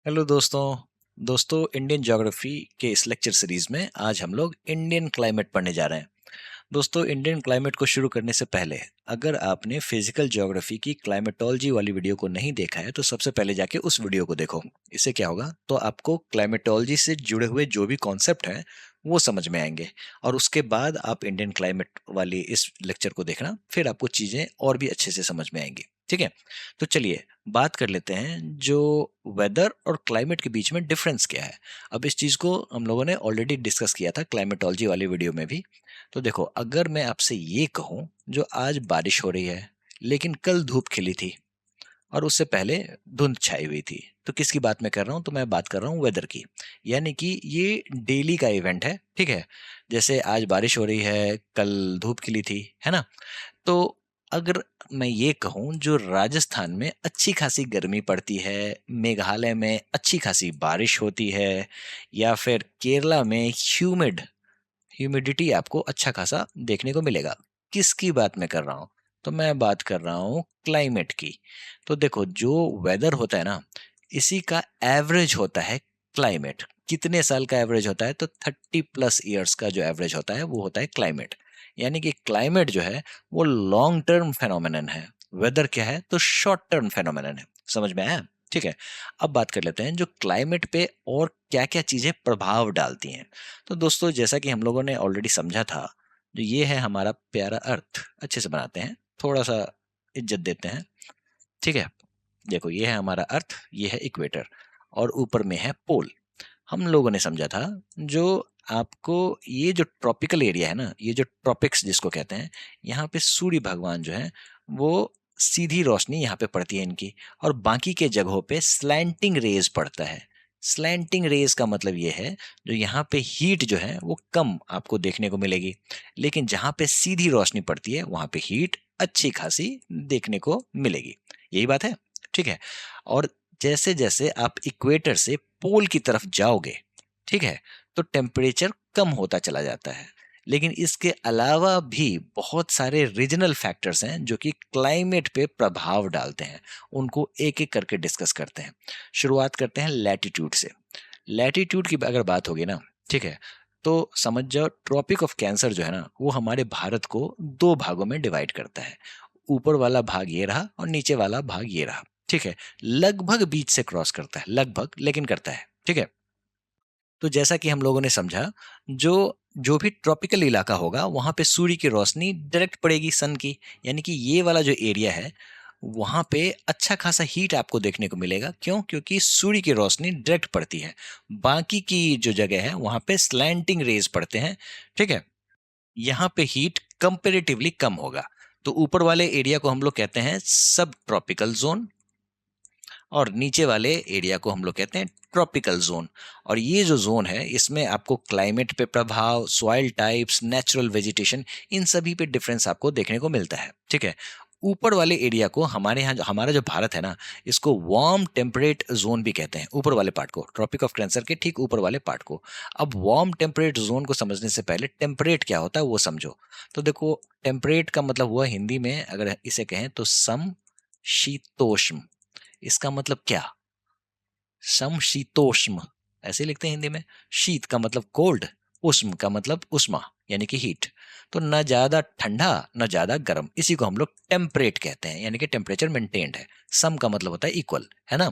Hello दोस्तों। Indian geography के इस लेक्चर सीरीज में आज हम लोग इंडियन क्लाइमेट पढ़ने जा रहे हैं। दोस्तों, इंडियन क्लाइमेट को शुरू करने से पहले अगर आपने फिजिकल ज्योग्राफी की क्लाइमेटोलॉजी वाली वीडियो को नहीं देखा है तो सबसे पहले जाके उस वीडियो को देखो। इससे क्या होगा, तो आपको क्लाइमेटोलॉजी से जुड़े हुए जो भी कॉन्सेप्ट हैं वो समझ में आएंगे और उसके बाद आप इंडियन क्लाइमेट वाली इस लेक्चर को देखना, फिर आपको चीजें और भी अच्छे से समझ में आएंगी। ठीक है, तो चलिए बात कर लेते हैं जो वेदर और क्लाइमेट के बीच में डिफरेंस क्या है। अब इस चीज को हम लोगों ने ऑलरेडी डिस्कस किया था क्लाइमेटोलॉजी वाली वीडियो में भी। तो देखो, अगर मैं आपसे ये कहूं जो आज बारिश हो रही है लेकिन कल धूप खिली थी और उससे पहले धुंध छाई हुई थी, तो किसकी बात मैं कर रहा हूं? तो मैं बात कर रहा हूं वेदर की। यानी कि ये डेली का इवेंट है। ठीक है, जैसे आज बारिश हो रही है, कल धूप खिली थी, है ना। तो अगर मैं ये कहूं जो राजस्थान में अच्छी खासी गर्मी पड़ती है, मेघालय में अच्छी खासी बारिश होती है, या फिर केरला में ह्यूमिडिटी आपको अच्छा खासा देखने को मिलेगा, किसकी बात मैं कर रहा हूँ? तो मैं बात कर रहा हूँ क्लाइमेट की। तो देखो, जो वेदर होता है ना, इसी का एवरेज होता है क्लाइमेट। कितने साल का एवरेज होता है? तो 30+ ईयर्स का जो एवरेज होता है वो होता है क्लाइमेट। यानी कि क्लाइमेट जो है वो लॉन्ग टर्म फेनोमेनन है, वेदर क्या है तो शॉर्ट टर्म फेनोमेनन है। समझ में आया? ठीक है, अब बात कर लेते हैं जो क्लाइमेट पे और क्या क्या चीजें प्रभाव डालती हैं। तो दोस्तों, जैसा कि हम लोगों ने ऑलरेडी समझा था, जो ये है हमारा प्यारा अर्थ, अच्छे से बनाते हैं, थोड़ा सा इज्जत देते हैं। ठीक है, देखो ये है हमारा अर्थ, ये है इक्वेटर और ऊपर में है पोल। हम लोगों ने समझा था जो आपको ये जो ट्रॉपिकल एरिया है ना, ये जो ट्रॉपिक्स जिसको कहते हैं, यहाँ पे सूर्य भगवान जो है वो सीधी रोशनी यहाँ पे पड़ती है इनकी, और बाकी के जगहों पे स्लैंटिंग रेज पड़ता है। स्लैंटिंग रेज का मतलब ये है जो यहाँ पे हीट जो है वो कम आपको देखने को मिलेगी, लेकिन जहाँ पे सीधी रोशनी पड़ती है वहां पे हीट अच्छी खासी देखने को मिलेगी। यही बात है। ठीक है, और जैसे जैसे आप इक्वेटर से पोल की तरफ जाओगे, ठीक है, तो टेम्परेचर कम होता चला जाता है। लेकिन इसके अलावा भी बहुत सारे रीजनल फैक्टर्स हैं जो कि क्लाइमेट पे प्रभाव डालते हैं। उनको एक एक करके डिस्कस करते हैं। शुरुआत करते हैं लैटिट्यूड से। लैटिट्यूड की अगर बात होगी ना, ठीक है, तो समझ जाओ ट्रॉपिक ऑफ कैंसर जो है ना वो हमारे भारत को दो भागों में डिवाइड करता है। ऊपर वाला भाग ये रहा और नीचे वाला भाग ये रहा। ठीक है, लगभग बीच से क्रॉस करता है, लगभग, लेकिन करता है। ठीक है, तो जैसा कि हम लोगों ने समझा, जो जो भी ट्रॉपिकल इलाका होगा वहां पे सूर्य की रोशनी डायरेक्ट पड़ेगी, सन की। यानी कि ये वाला जो एरिया है वहां पे अच्छा खासा हीट आपको देखने को मिलेगा। क्यों? क्योंकि सूर्य की रोशनी डायरेक्ट पड़ती है। बाकी की जो जगह है वहां पे स्लैंटिंग रेज पड़ते हैं। ठीक है, यहाँ पे हीट कंपेरेटिवली कम होगा। तो ऊपर वाले एरिया को हम लोग कहते हैं सब ट्रॉपिकल जोन, और नीचे वाले एरिया को हम लोग कहते हैं ट्रॉपिकल जोन। और ये जो जोन है इसमें आपको क्लाइमेट पे प्रभाव, सॉइल टाइप्स, नेचुरल वेजिटेशन, इन सभी पे डिफरेंस आपको देखने को मिलता है। ठीक है, ऊपर वाले एरिया को हमारे यहाँ हमारा जो भारत है ना, इसको वार्म टेम्परेट जोन भी कहते हैं। ऊपर वाले पार्ट को, ट्रॉपिक ऑफ कैंसर के ठीक ऊपर वाले पार्ट को। अब वार्म टेम्परेट जोन को समझने से पहले टेम्परेट क्या होता है वो समझो। तो देखो, टेम्परेट का मतलब हुआ हिंदी में अगर इसे कहें तो सम शीतोष्म। इसका मतलब क्या? समशीतोष्म, ऐसे लिखते हैं हिंदी में। शीत का मतलब कोल्ड, उष्म का मतलब उष्मा यानी कि हीट। तो न ज्यादा ठंडा न ज्यादा गर्म, इसी को हम लोग टेम्परेट कहते हैं, यानी कि टेम्परेचर मेंटेन्ड है। सम का मतलब होता है इक्वल, है ना।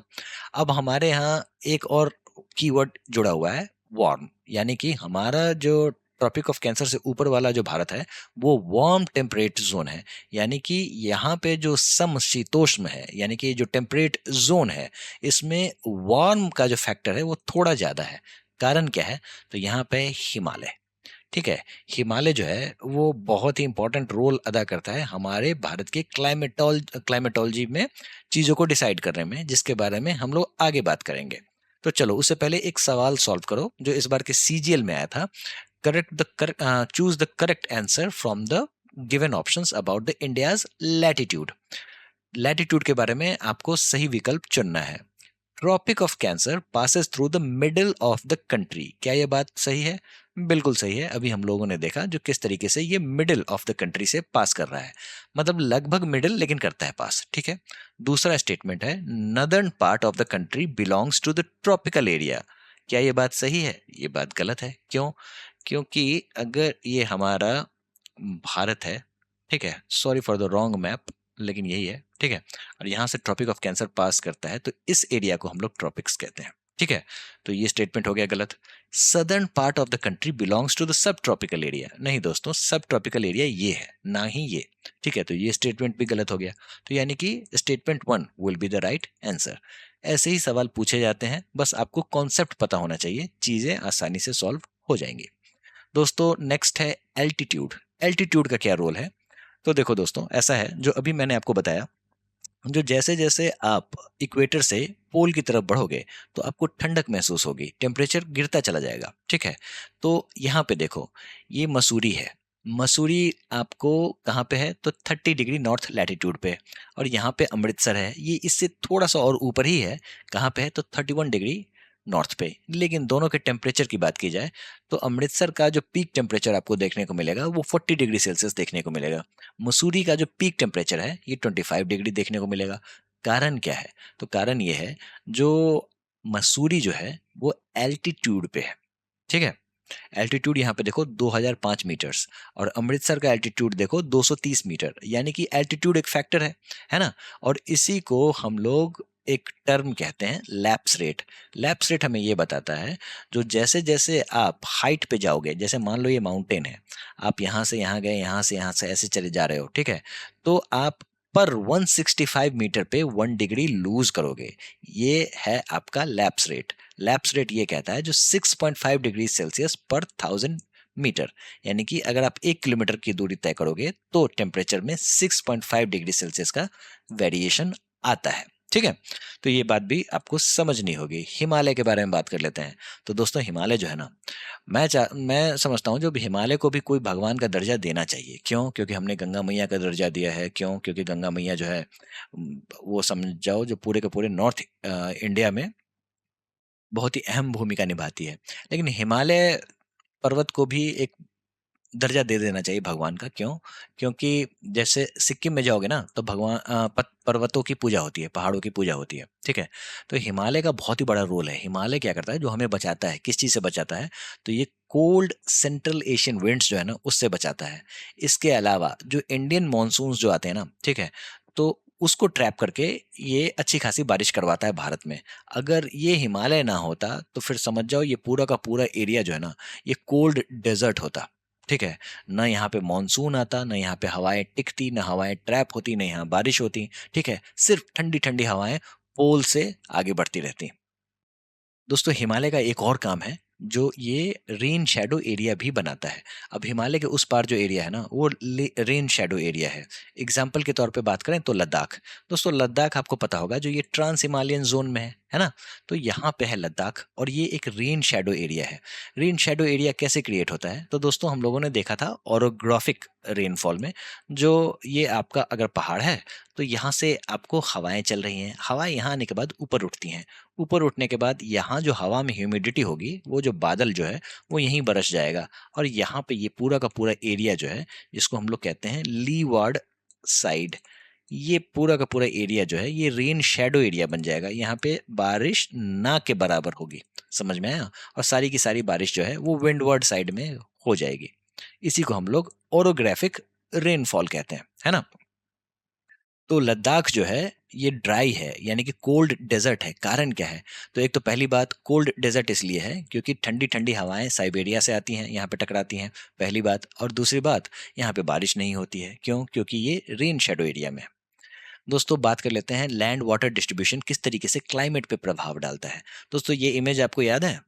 अब हमारे यहाँ एक और कीवर्ड जुड़ा हुआ है, वार्म। यानी कि हमारा जो ट्रॉपिक ऑफ कैंसर से ऊपर वाला जो भारत है वो वार्म टेम्परेट जोन है। यानी कि यहाँ पे जो समशीतोष्ण है, यानी कि जो टेम्परेट जोन है, इसमें वार्म का जो फैक्टर है वो थोड़ा ज्यादा है। कारण क्या है? तो यहाँ पे हिमालय। ठीक है, हिमालय जो है वो बहुत ही इंपॉर्टेंट रोल अदा करता है हमारे भारत के क्लाइमेटोलॉजी में, चीजों को डिसाइड करने में, जिसके बारे में हम लोग आगे बात करेंगे। तो चलो, उससे पहले एक सवाल सॉल्व करो जो इस बार के सीजीएल में आया था। Choose the correct answer from the given options about the India's latitude. Latitude के बारे में आपको सही विकल्प चुनना है। Tropic of cancer passes through the middle of the country, क्या यह बात सही है? बिल्कुल सही है। अभी हम लोगों ने देखा जो किस तरीके से ये मिडिल ऑफ द कंट्री से पास कर रहा है, मतलब लगभग मिडिल लेकिन करता है पास, ठीक है। दूसरा स्टेटमेंट है northern part of the country belongs to the tropical area. क्या ये बात सही है? ये बात गलत है। क्यों? क्योंकि अगर ये हमारा भारत है, ठीक है, sorry for the wrong map, लेकिन यही है, ठीक है, और यहाँ से ट्रॉपिक ऑफ कैंसर पास करता है, तो इस एरिया को हम लोग ट्रॉपिक्स कहते हैं, ठीक है। तो ये स्टेटमेंट हो गया गलत। Southern part of the country belongs to the sub tropical area. नहीं दोस्तों, सब ट्रॉपिकल एरिया ये है, ना ही ये, ठीक है। तो ये स्टेटमेंट भी गलत हो गया। तो यानी कि statement one will be the right answer. ऐसे ही सवाल पूछे जाते हैं, बस आपको कॉन्सेप्ट पता होना चाहिए, चीजें आसानी से सॉल्व हो जाएंगी। दोस्तों नेक्स्ट है एल्टीट्यूड। एल्टीट्यूड का क्या रोल है? तो देखो दोस्तों, ऐसा है जो अभी मैंने आपको बताया, जो जैसे जैसे आप इक्वेटर से पोल की तरफ बढ़ोगे तो आपको ठंडक महसूस होगी, टेम्परेचर गिरता चला जाएगा, ठीक है। तो यहाँ पे देखो, ये मसूरी है। मसूरी आपको कहाँ पे है? तो 30 डिग्री नॉर्थ लैटिट्यूड पे। और यहाँ पे अमृतसर है, ये इससे थोड़ा सा और ऊपर ही है। कहाँ पे है? तो 31 डिग्री नॉर्थ पे। लेकिन दोनों के टेम्परेचर की बात की जाए तो अमृतसर का जो पीक टेम्परेचर आपको देखने को मिलेगा वो 40 डिग्री सेल्सियस देखने को मिलेगा। मसूरी का जो पीक टेम्परेचर है ये 25 डिग्री देखने को मिलेगा। कारण क्या है? तो कारण ये है, जो मसूरी जो है वो एल्टीट्यूड पे है, ठीक है। एल्टीट्यूड यहाँ पे देखो 2005 मीटर्स, और अमृतसर का एल्टीट्यूड देखो 230 मीटर, यानी कि एल्टीट्यूड एक फैक्टर है ना। और इसी को हम लोग एक टर्म कहते हैं लैप्स रेट। लैप्स रेट हमें ये बताता है, जो जैसे जैसे आप हाइट पे जाओगे, जैसे मान लो ये माउंटेन है, आप यहाँ से यहाँ गए, यहाँ से ऐसे चले जा रहे हो, ठीक है, तो आप पर 165 मीटर पे 1 डिग्री लूज करोगे। ये है आपका लैप्स रेट। लैप्स रेट ये कहता है जो 6.5 डिग्री सेल्सियस पर 1000 मीटर, यानी कि अगर आप 1 किलोमीटर की दूरी तय करोगे तो टेम्परेचर में 6.5 डिग्री सेल्सियस का वेरिएशन आता है, ठीक है। तो ये बात भी आपको समझनी होगी। हिमालय के बारे में बात कर लेते हैं। तो दोस्तों हिमालय जो है ना, मैं समझता हूँ जो भी हिमालय को भी कोई भगवान का दर्जा देना चाहिए। क्यों? क्योंकि हमने गंगा मैया का दर्जा दिया है। क्यों? क्योंकि गंगा मैया जो है वो समझ जाओ जो पूरे के पूरे नॉर्थ इंडिया में बहुत ही अहम भूमिका निभाती है। लेकिन हिमालय पर्वत को भी एक दर्जा दे देना चाहिए भगवान का। क्यों? क्योंकि जैसे सिक्किम में जाओगे ना तो भगवान पर्वतों की पूजा होती है, पहाड़ों की पूजा होती है, ठीक है। तो हिमालय का बहुत ही बड़ा रोल है। हिमालय क्या करता है, जो हमें बचाता है, किस चीज़ से बचाता है? तो ये कोल्ड सेंट्रल एशियन विंड्स जो है ना उससे बचाता है। इसके अलावा जो इंडियन मॉनसून्स जो आते हैं ना, ठीक है, तो उसको ट्रैप करके ये अच्छी खासी बारिश करवाता है भारत में। अगर ये हिमालय ना होता तो फिर समझ जाओ ये पूरा का पूरा एरिया जो है ना ये कोल्ड डेजर्ट होता, ठीक है। ना यहाँ पे मॉनसून आता, ना यहाँ पे हवाएं टिकती, ना हवाएं ट्रैप होती, ना यहाँ बारिश होती, ठीक है। सिर्फ ठंडी ठंडी हवाएं पोल से आगे बढ़ती रहती। दोस्तों हिमालय का एक और काम है, जो ये रेन शैडो एरिया भी बनाता है। अब हिमालय के उस पार जो एरिया है ना वो रेन शैडो एरिया है। एग्जाम्पल के तौर पे बात करें तो लद्दाख। दोस्तों लद्दाख आपको पता होगा जो ये ट्रांस हिमालयन जोन में है ना। तो यहाँ पे है लद्दाख और ये एक रेन शैडो एरिया है। रेन शैडो एरिया कैसे क्रिएट होता है? तो दोस्तों हम लोगों ने देखा था ओरोग्राफिक रेनफॉल में, जो ये आपका अगर पहाड़ है तो यहाँ से आपको हवाएं चल रही हैं, हवाएं यहाँ आने के बाद ऊपर उठती हैं। ऊपर उठने के बाद यहाँ जो हवा में ह्यूमिडिटी होगी, वो जो बादल जो है वो यहीं बरस जाएगा। और यहाँ पे ये पूरा का पूरा एरिया जो है, जिसको हम लोग कहते हैं लीवार्ड साइड, ये पूरा का पूरा एरिया जो है ये रेन शैडो एरिया बन जाएगा। यहाँ पे बारिश ना के बराबर होगी, समझ में आया। और सारी की सारी बारिश जो है वो विंडवर्ड साइड में हो जाएगी। इसी को हम लोग ओरोग्राफिक रेनफॉल कहते हैं, है ना। तो लद्दाख जो है ये ड्राई है, यानी कि कोल्ड डेजर्ट है। कारण क्या है? तो एक तो पहली बात, कोल्ड डेजर्ट इसलिए है क्योंकि ठंडी ठंडी हवाएं साइबेरिया से आती हैं, यहाँ पे टकराती हैं, पहली बात। और दूसरी बात, यहाँ पे बारिश नहीं होती है। क्यों? क्योंकि ये रेन शेडो एरिया में है। दोस्तों बात कर लेते हैं लैंड वाटर डिस्ट्रीब्यूशन किस तरीके से क्लाइमेट पे प्रभाव डालता है। दोस्तों ये इमेज आपको याद है?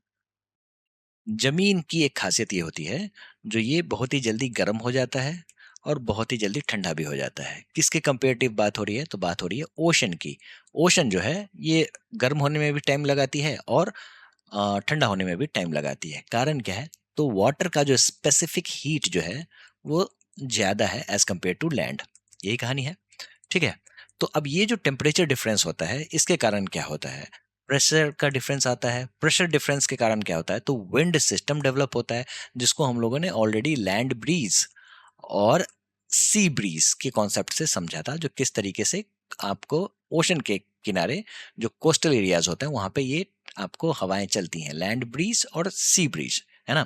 जमीन की एक खासियत ये होती है, जो ये बहुत ही जल्दी गर्म हो जाता है और बहुत ही जल्दी ठंडा भी हो जाता है। किसके कंपेरेटिव बात हो रही है? तो बात हो रही है ओशन की। ओशन जो है ये गर्म होने में भी टाइम लगाती है और ठंडा होने में भी टाइम लगाती है। कारण क्या है? तो वाटर का जो स्पेसिफिक हीट जो है वो ज्यादा है एज कंपेयर टू लैंड। यही कहानी है, ठीक है। तो अब ये जो टेम्परेचर डिफरेंस होता है इसके कारण क्या होता है? प्रेशर का डिफरेंस आता है। प्रेशर डिफरेंस के कारण क्या होता है, तो विंड सिस्टम डेवलप होता है, जिसको हम लोगों ने ऑलरेडी लैंड ब्रीज और सी ब्रीज के कॉन्सेप्ट से समझा था, जो किस तरीके से आपको ओशन के किनारे जो कोस्टल एरियाज होते हैं वहां पे ये आपको हवाएं चलती हैं, लैंड ब्रीज और सी ब्रीज, है ना।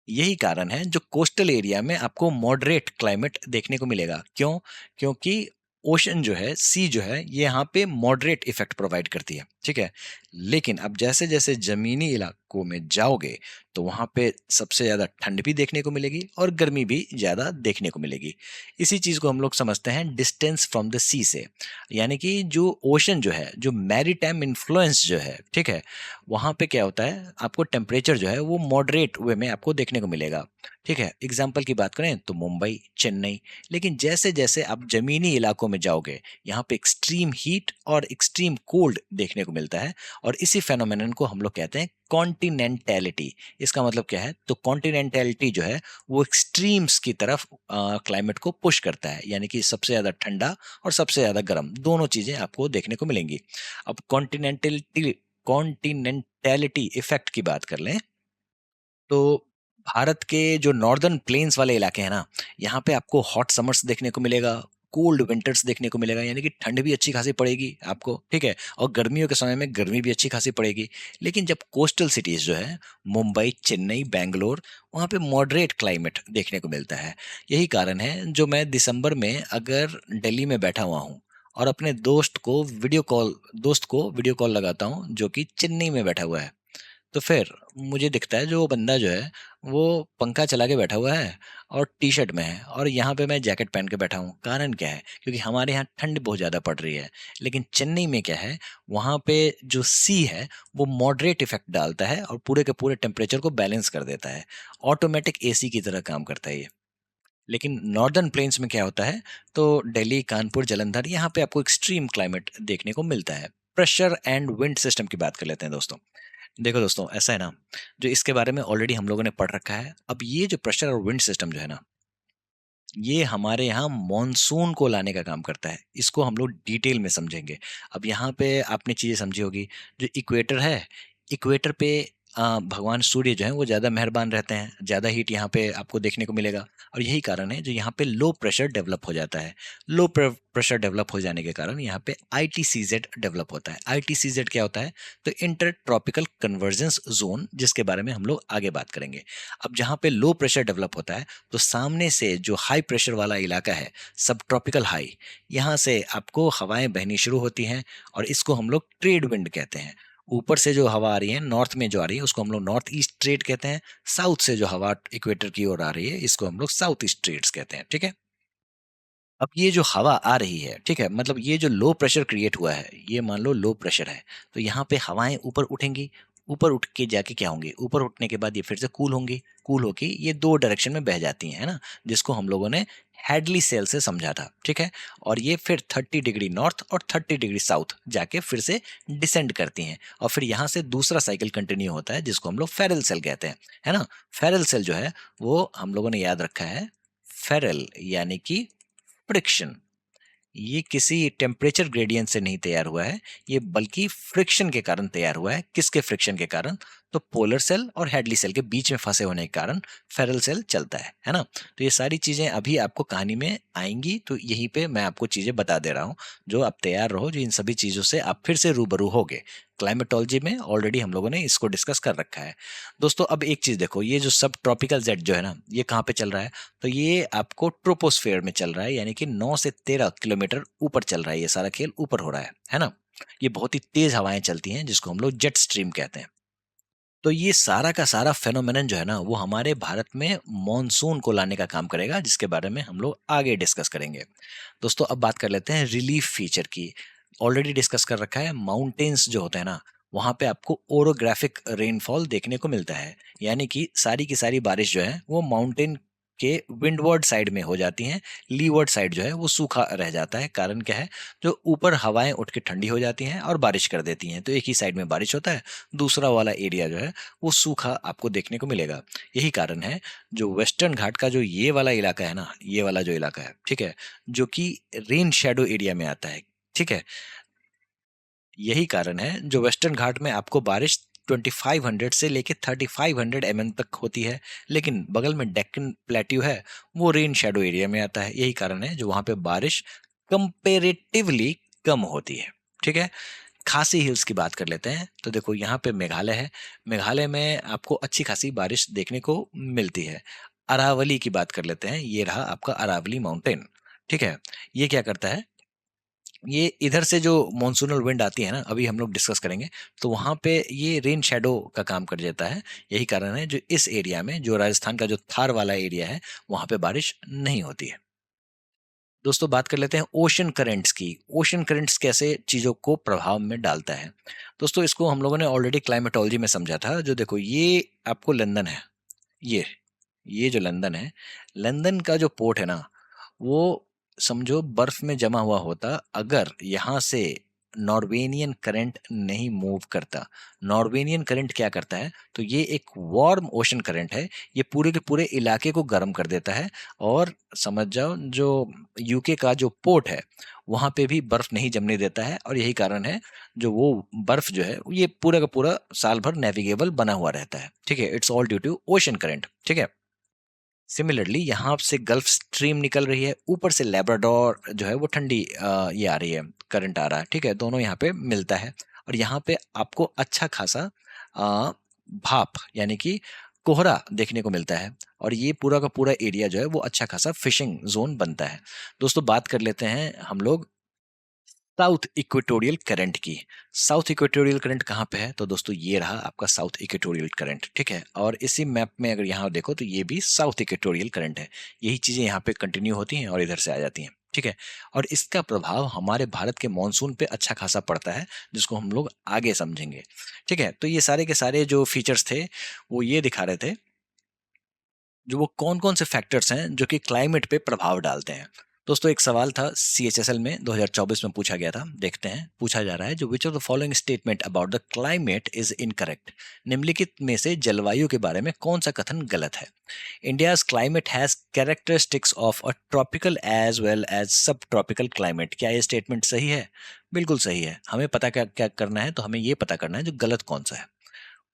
यही कारण है जो कोस्टल एरिया में आपको मॉडरेट क्लाइमेट देखने को मिलेगा। क्यों? क्योंकि ओशन जो है, सी जो है, ये यहाँ पे मॉडरेट इफेक्ट प्रोवाइड करती है, ठीक है। लेकिन अब जैसे जैसे जमीनी इलाकों में जाओगे तो वहां पे सबसे ज्यादा ठंड भी देखने को मिलेगी और गर्मी भी ज्यादा देखने को मिलेगी। इसी चीज को हम लोग समझते हैं डिस्टेंस फ्रॉम द सी से, यानी कि जो ओशन जो है, जो मैरीटाइम इन्फ्लुएंस जो है, ठीक है, वहां पे क्या होता है, आपको टेम्परेचर जो है वो मॉडरेट वे में आपको देखने को मिलेगा, ठीक है। एग्जाम्पल की बात करें तो मुंबई, चेन्नई। लेकिन जैसे जैसे आप जमीनी इलाकों में जाओगे, यहाँ पे एक्सट्रीम हीट और एक्सट्रीम कोल्ड देखने को मिलता है, और इसी फेनोमेनन को हम लोग कहते हैं कॉन्टिनेंटैलिटी। इसका मतलब क्या है, तो कॉन्टिनेंटैलिटी जो है वो एक्सट्रीम्स की तरफ क्लाइमेट को पुश करता है, यानी कि सबसे ज्यादा ठंडा और सबसे ज्यादा गर्म दोनों चीजें आपको देखने को मिलेंगी। अब कॉन्टिनेंटैलिटी इफेक्ट की बात कर लें तो भारत के जो नॉर्दर्न प्लेन्स वाले इलाके हैं ना, यहाँ पे आपको हॉट समर्स देखने को मिलेगा, कोल्ड विंटर्स देखने को मिलेगा, यानी कि ठंड भी अच्छी खासी पड़ेगी आपको, ठीक है, और गर्मियों के समय में गर्मी भी अच्छी खासी पड़ेगी। लेकिन जब कोस्टल सिटीज जो है, मुंबई, चेन्नई, बैंगलोर, वहाँ पे मॉडरेट क्लाइमेट देखने को मिलता है। यही कारण है जो मैं दिसंबर में अगर दिल्ली में बैठा हुआ हूँ और अपने दोस्त को वीडियो कॉल लगाता हूँ जो कि चेन्नई में बैठा हुआ है, तो फिर मुझे दिखता है जो वो बंदा जो है वो पंखा चला के बैठा हुआ है और टी शर्ट में है, और यहाँ पे मैं जैकेट पहन के बैठा हूँ। कारण क्या है, क्योंकि हमारे यहाँ ठंड बहुत ज़्यादा पड़ रही है। लेकिन चेन्नई में क्या है, वहाँ पे जो सी है वो मॉडरेट इफेक्ट डालता है और पूरे के पूरे टेम्परेचर को बैलेंस कर देता है। ऑटोमेटिक एसी की तरह काम करता है ये। लेकिन नॉर्दर्न प्लेन्स में क्या होता है, तो दिल्ली, कानपुर, जालंधर, यहाँ पे आपको एक्सट्रीम क्लाइमेट देखने को मिलता है। प्रेशर एंड विंड सिस्टम की बात कर लेते हैं दोस्तों। देखो दोस्तों, ऐसा है ना, जो इसके बारे में ऑलरेडी हम लोगों ने पढ़ रखा है। अब ये जो प्रेशर और विंड सिस्टम जो है ना, ये हमारे यहाँ मॉनसून को लाने का काम करता है। इसको हम लोग डिटेल में समझेंगे। अब यहाँ पे आपने चीजें समझी होगी, जो इक्वेटर है, इक्वेटर पे भगवान सूर्य जो है वो ज़्यादा मेहरबान रहते हैं, ज़्यादा हीट यहाँ पे आपको देखने को मिलेगा। और यही कारण है जो यहाँ पे लो प्रेशर डेवलप हो जाता है। प्रेशर डेवलप हो जाने के कारण यहाँ पे आईटीसीजेड डेवलप होता है। आईटीसीजेड क्या होता है, तो इंटर ट्रॉपिकल कन्वर्जेंस जोन, जिसके बारे में हम लोग आगे बात करेंगे। अब जहाँ पे लो प्रेशर डेवलप होता है तो सामने से जो हाई प्रेशर वाला इलाका है, सब ट्रॉपिकल हाई, यहाँ से आपको हवाएं बहनी शुरू होती हैं और इसको हम लोग ट्रेड विंड कहते हैं। ऊपर से जो हवा आ रही है, नॉर्थ में जो आ रही है, उसको हम लोग नॉर्थ ईस्ट ट्रेड कहते हैं। साउथ से जो हवा इक्वेटर की ओर आ रही है, इसको हम लोग साउथ ईस्ट ट्रेड्स कहते हैं, ठीक है। अब ये जो हवा आ रही है, ठीक है, मतलब ये जो लो प्रेशर क्रिएट हुआ है, ये मान लो लो प्रेशर है, तो यहाँ पे हवाएं ऊपर उठेंगी। ऊपर उठ के जाके क्या होंगी, ऊपर उठने के बाद ये फिर से कूल होंगी। कूल होके ये दो डायरेक्शन में बह जाती हैं, है ना, जिसको हम लोगों ने हैडली सेल से समझा था, ठीक है। और ये फिर 30 डिग्री नॉर्थ और 30 डिग्री साउथ जाके फिर से डिसेंड करती हैं, और फिर यहाँ से दूसरा साइकिल कंटिन्यू होता है, जिसको हम लोग फेरल सेल कहते हैं, है ना। फेरल सेल जो है वो हम लोगों ने याद रखा है, फेरल यानी कि फ्रिक्शन। ये किसी टेम्परेचर ग्रेडियंट से नहीं तैयार हुआ है, ये बल्कि फ्रिक्शन के कारण तैयार हुआ है। किसके फ्रिक्शन के कारण, तो पोलर सेल और हेडली सेल के बीच में फंसे होने के कारण फेरल सेल चलता है ना। तो ये सारी चीजें अभी आपको कहानी में आएंगी, तो यहीं पे मैं आपको चीजें बता दे रहा हूँ, जो आप तैयार रहो, जो इन सभी चीजों से आप फिर से रूबरू होगे। क्लाइमेटोलॉजी में ऑलरेडी हम लोगों ने इसको डिस्कस कर रखा है। दोस्तों अब एक चीज देखो, ये जो सब ट्रॉपिकल जेट जो है ना, ये कहाँ पे चल रहा है, तो ये आपको ट्रोपोस्फेयर में चल रहा है, यानी कि 9 से 13 किलोमीटर ऊपर चल रहा है। ये सारा खेल ऊपर हो रहा है ना। ये बहुत ही तेज हवाएं चलती हैं, जिसको हम लोग जेट स्ट्रीम कहते हैं। तो ये सारा का सारा फेनोमेनन जो है ना, वो हमारे भारत में मॉनसून को लाने का काम करेगा, जिसके बारे में हम लोग आगे डिस्कस करेंगे। दोस्तों अब बात कर लेते हैं रिलीफ फीचर की। ऑलरेडी डिस्कस कर रखा है, माउंटेन्स जो होते हैं ना, वहां पे आपको ओरोग्राफिक रेनफॉल देखने को मिलता है, यानी कि सारी की सारी बारिश जो है वो माउंटेन के विंडवर्ड साइड में हो जाती हैं। लीवर्ड साइड जो है वो सूखा रह जाता है। कारण क्या है, जो ऊपर हवाएं उठ के ठंडी हो जाती हैं और बारिश कर देती हैं, तो एक ही साइड में बारिश होता है, दूसरा वाला एरिया जो है वो सूखा आपको देखने को मिलेगा। यही कारण है जो वेस्टर्न घाट का जो ये वाला इलाका है ना, ये वाला जो इलाका है, ठीक है, जो कि रेन शेडो एरिया में आता है, ठीक है, यही कारण है जो वेस्टर्न घाट में आपको बारिश 2500 से लेके 3500 mm तक होती है, लेकिन बगल में डेक्कन प्लेट्यू है, वो रेन शेडो एरिया में आता है। यही कारण है जो वहां पे बारिश कंपेरेटिवली कम होती है। ठीक है, खासी हिल्स की बात कर लेते हैं। तो देखो यहाँ पे मेघालय है, मेघालय में आपको अच्छी खासी बारिश देखने को मिलती है। अरावली की बात कर लेते हैं, ये रहा आपका अरावली माउंटेन। ठीक है, ये क्या करता है, ये इधर से जो मॉनसूनल विंड आती है ना, अभी हम लोग डिस्कस करेंगे, तो वहां पे ये रेन शेडो का काम कर जाता है। यही कारण है जो इस एरिया में, जो राजस्थान का जो थार वाला एरिया है, वहां पे बारिश नहीं होती है। दोस्तों बात कर लेते हैं ओशन करेंट्स की। ओशन करेंट्स कैसे चीजों को प्रभाव में डालता है। दोस्तों इसको हम लोगों ने ऑलरेडी क्लाइमेटोलॉजी में समझा था। जो देखो ये आपको लंदन है, ये जो लंदन है, लंदन का जो पोर्ट है ना, वो समझो बर्फ में जमा हुआ होता अगर यहाँ से नॉर्वेनियन करंट नहीं मूव करता। नॉर्वेनियन करंट क्या करता है, तो ये एक वार्म ओशन करंट है, ये पूरे के पूरे इलाके को गर्म कर देता है। और समझ जाओ जो यूके का जो पोर्ट है, वहां पे भी बर्फ नहीं जमने देता है। और यही कारण है जो वो बर्फ जो है ये पूरा का पूरा साल भर नेविगेबल बना हुआ रहता है। ठीक है, it's all due to ocean current. ठीक है, सिमिलरली यहाँ से गल्फ स्ट्रीम निकल रही है, ऊपर से लेब्राडोर जो है वो ठंडी ये आ रही है, करंट आ रहा है। ठीक है, दोनों यहाँ पे मिलता है और यहाँ पे आपको अच्छा खासा भाप यानी कि कोहरा देखने को मिलता है। और ये पूरा का पूरा एरिया जो है वो अच्छा खासा फिशिंग जोन बनता है। दोस्तों बात कर लेते हैं हम लोग साउथ इक्वेटोरियल करंट की। साउथ इक्वेटोरियल करंट कहाँ पे है, तो दोस्तों ये रहा आपका साउथ इक्वेटोरियल करंट। ठीक है, और इसी मैप में अगर यहाँ देखो तो ये भी साउथ इक्वेटोरियल करंट है। यही चीजें यहाँ पे कंटिन्यू होती हैं और इधर से आ जाती हैं। ठीक है, और इसका प्रभाव हमारे भारत के मॉनसून पे अच्छा खासा पड़ता है, जिसको हम लोग आगे समझेंगे। ठीक है, तो ये सारे के सारे जो फीचर्स थे वो ये दिखा रहे थे जो वो कौन कौन से फैक्टर्स हैं जो कि क्लाइमेट पे प्रभाव डालते हैं। दोस्तों एक सवाल था सीएचएसएल में 2024 में पूछा गया था, देखते हैं। पूछा जा रहा है जो विच of the following statement about the climate is incorrect. निम्नलिखित में से जलवायु के बारे में कौन सा कथन गलत है। India's climate has characteristics of a tropical as well as sub tropical climate. क्या ये स्टेटमेंट सही है? बिल्कुल सही है। हमें पता क्या क्या करना है, तो हमें ये पता करना है जो गलत कौन सा है।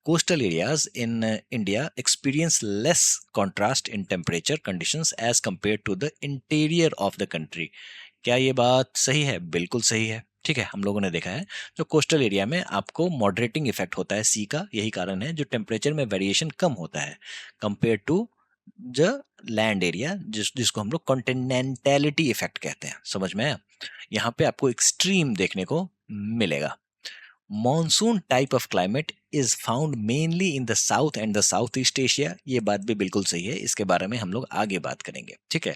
Coastal areas in India experience less contrast in temperature conditions as compared to the interior of the country. क्या ये बात सही है? बिल्कुल सही है। ठीक है, हम लोगों ने देखा है जो कोस्टल एरिया में आपको मॉडरेटिंग इफेक्ट होता है सी का, यही कारण है जो टेम्परेचर में वेरिएशन कम होता है compare to the land area, जिसको हम लोग कॉन्टिनेंटैलिटी इफेक्ट कहते हैं। समझ में आया? यहाँ पे आपको एक्सट्रीम देखने को मिलेगा। Monsoon type of climate is found mainly in the south and the south east Asia. ये बात भी बिल्कुल सही है, इसके बारे में हम लोग आगे बात करेंगे। ठीक है,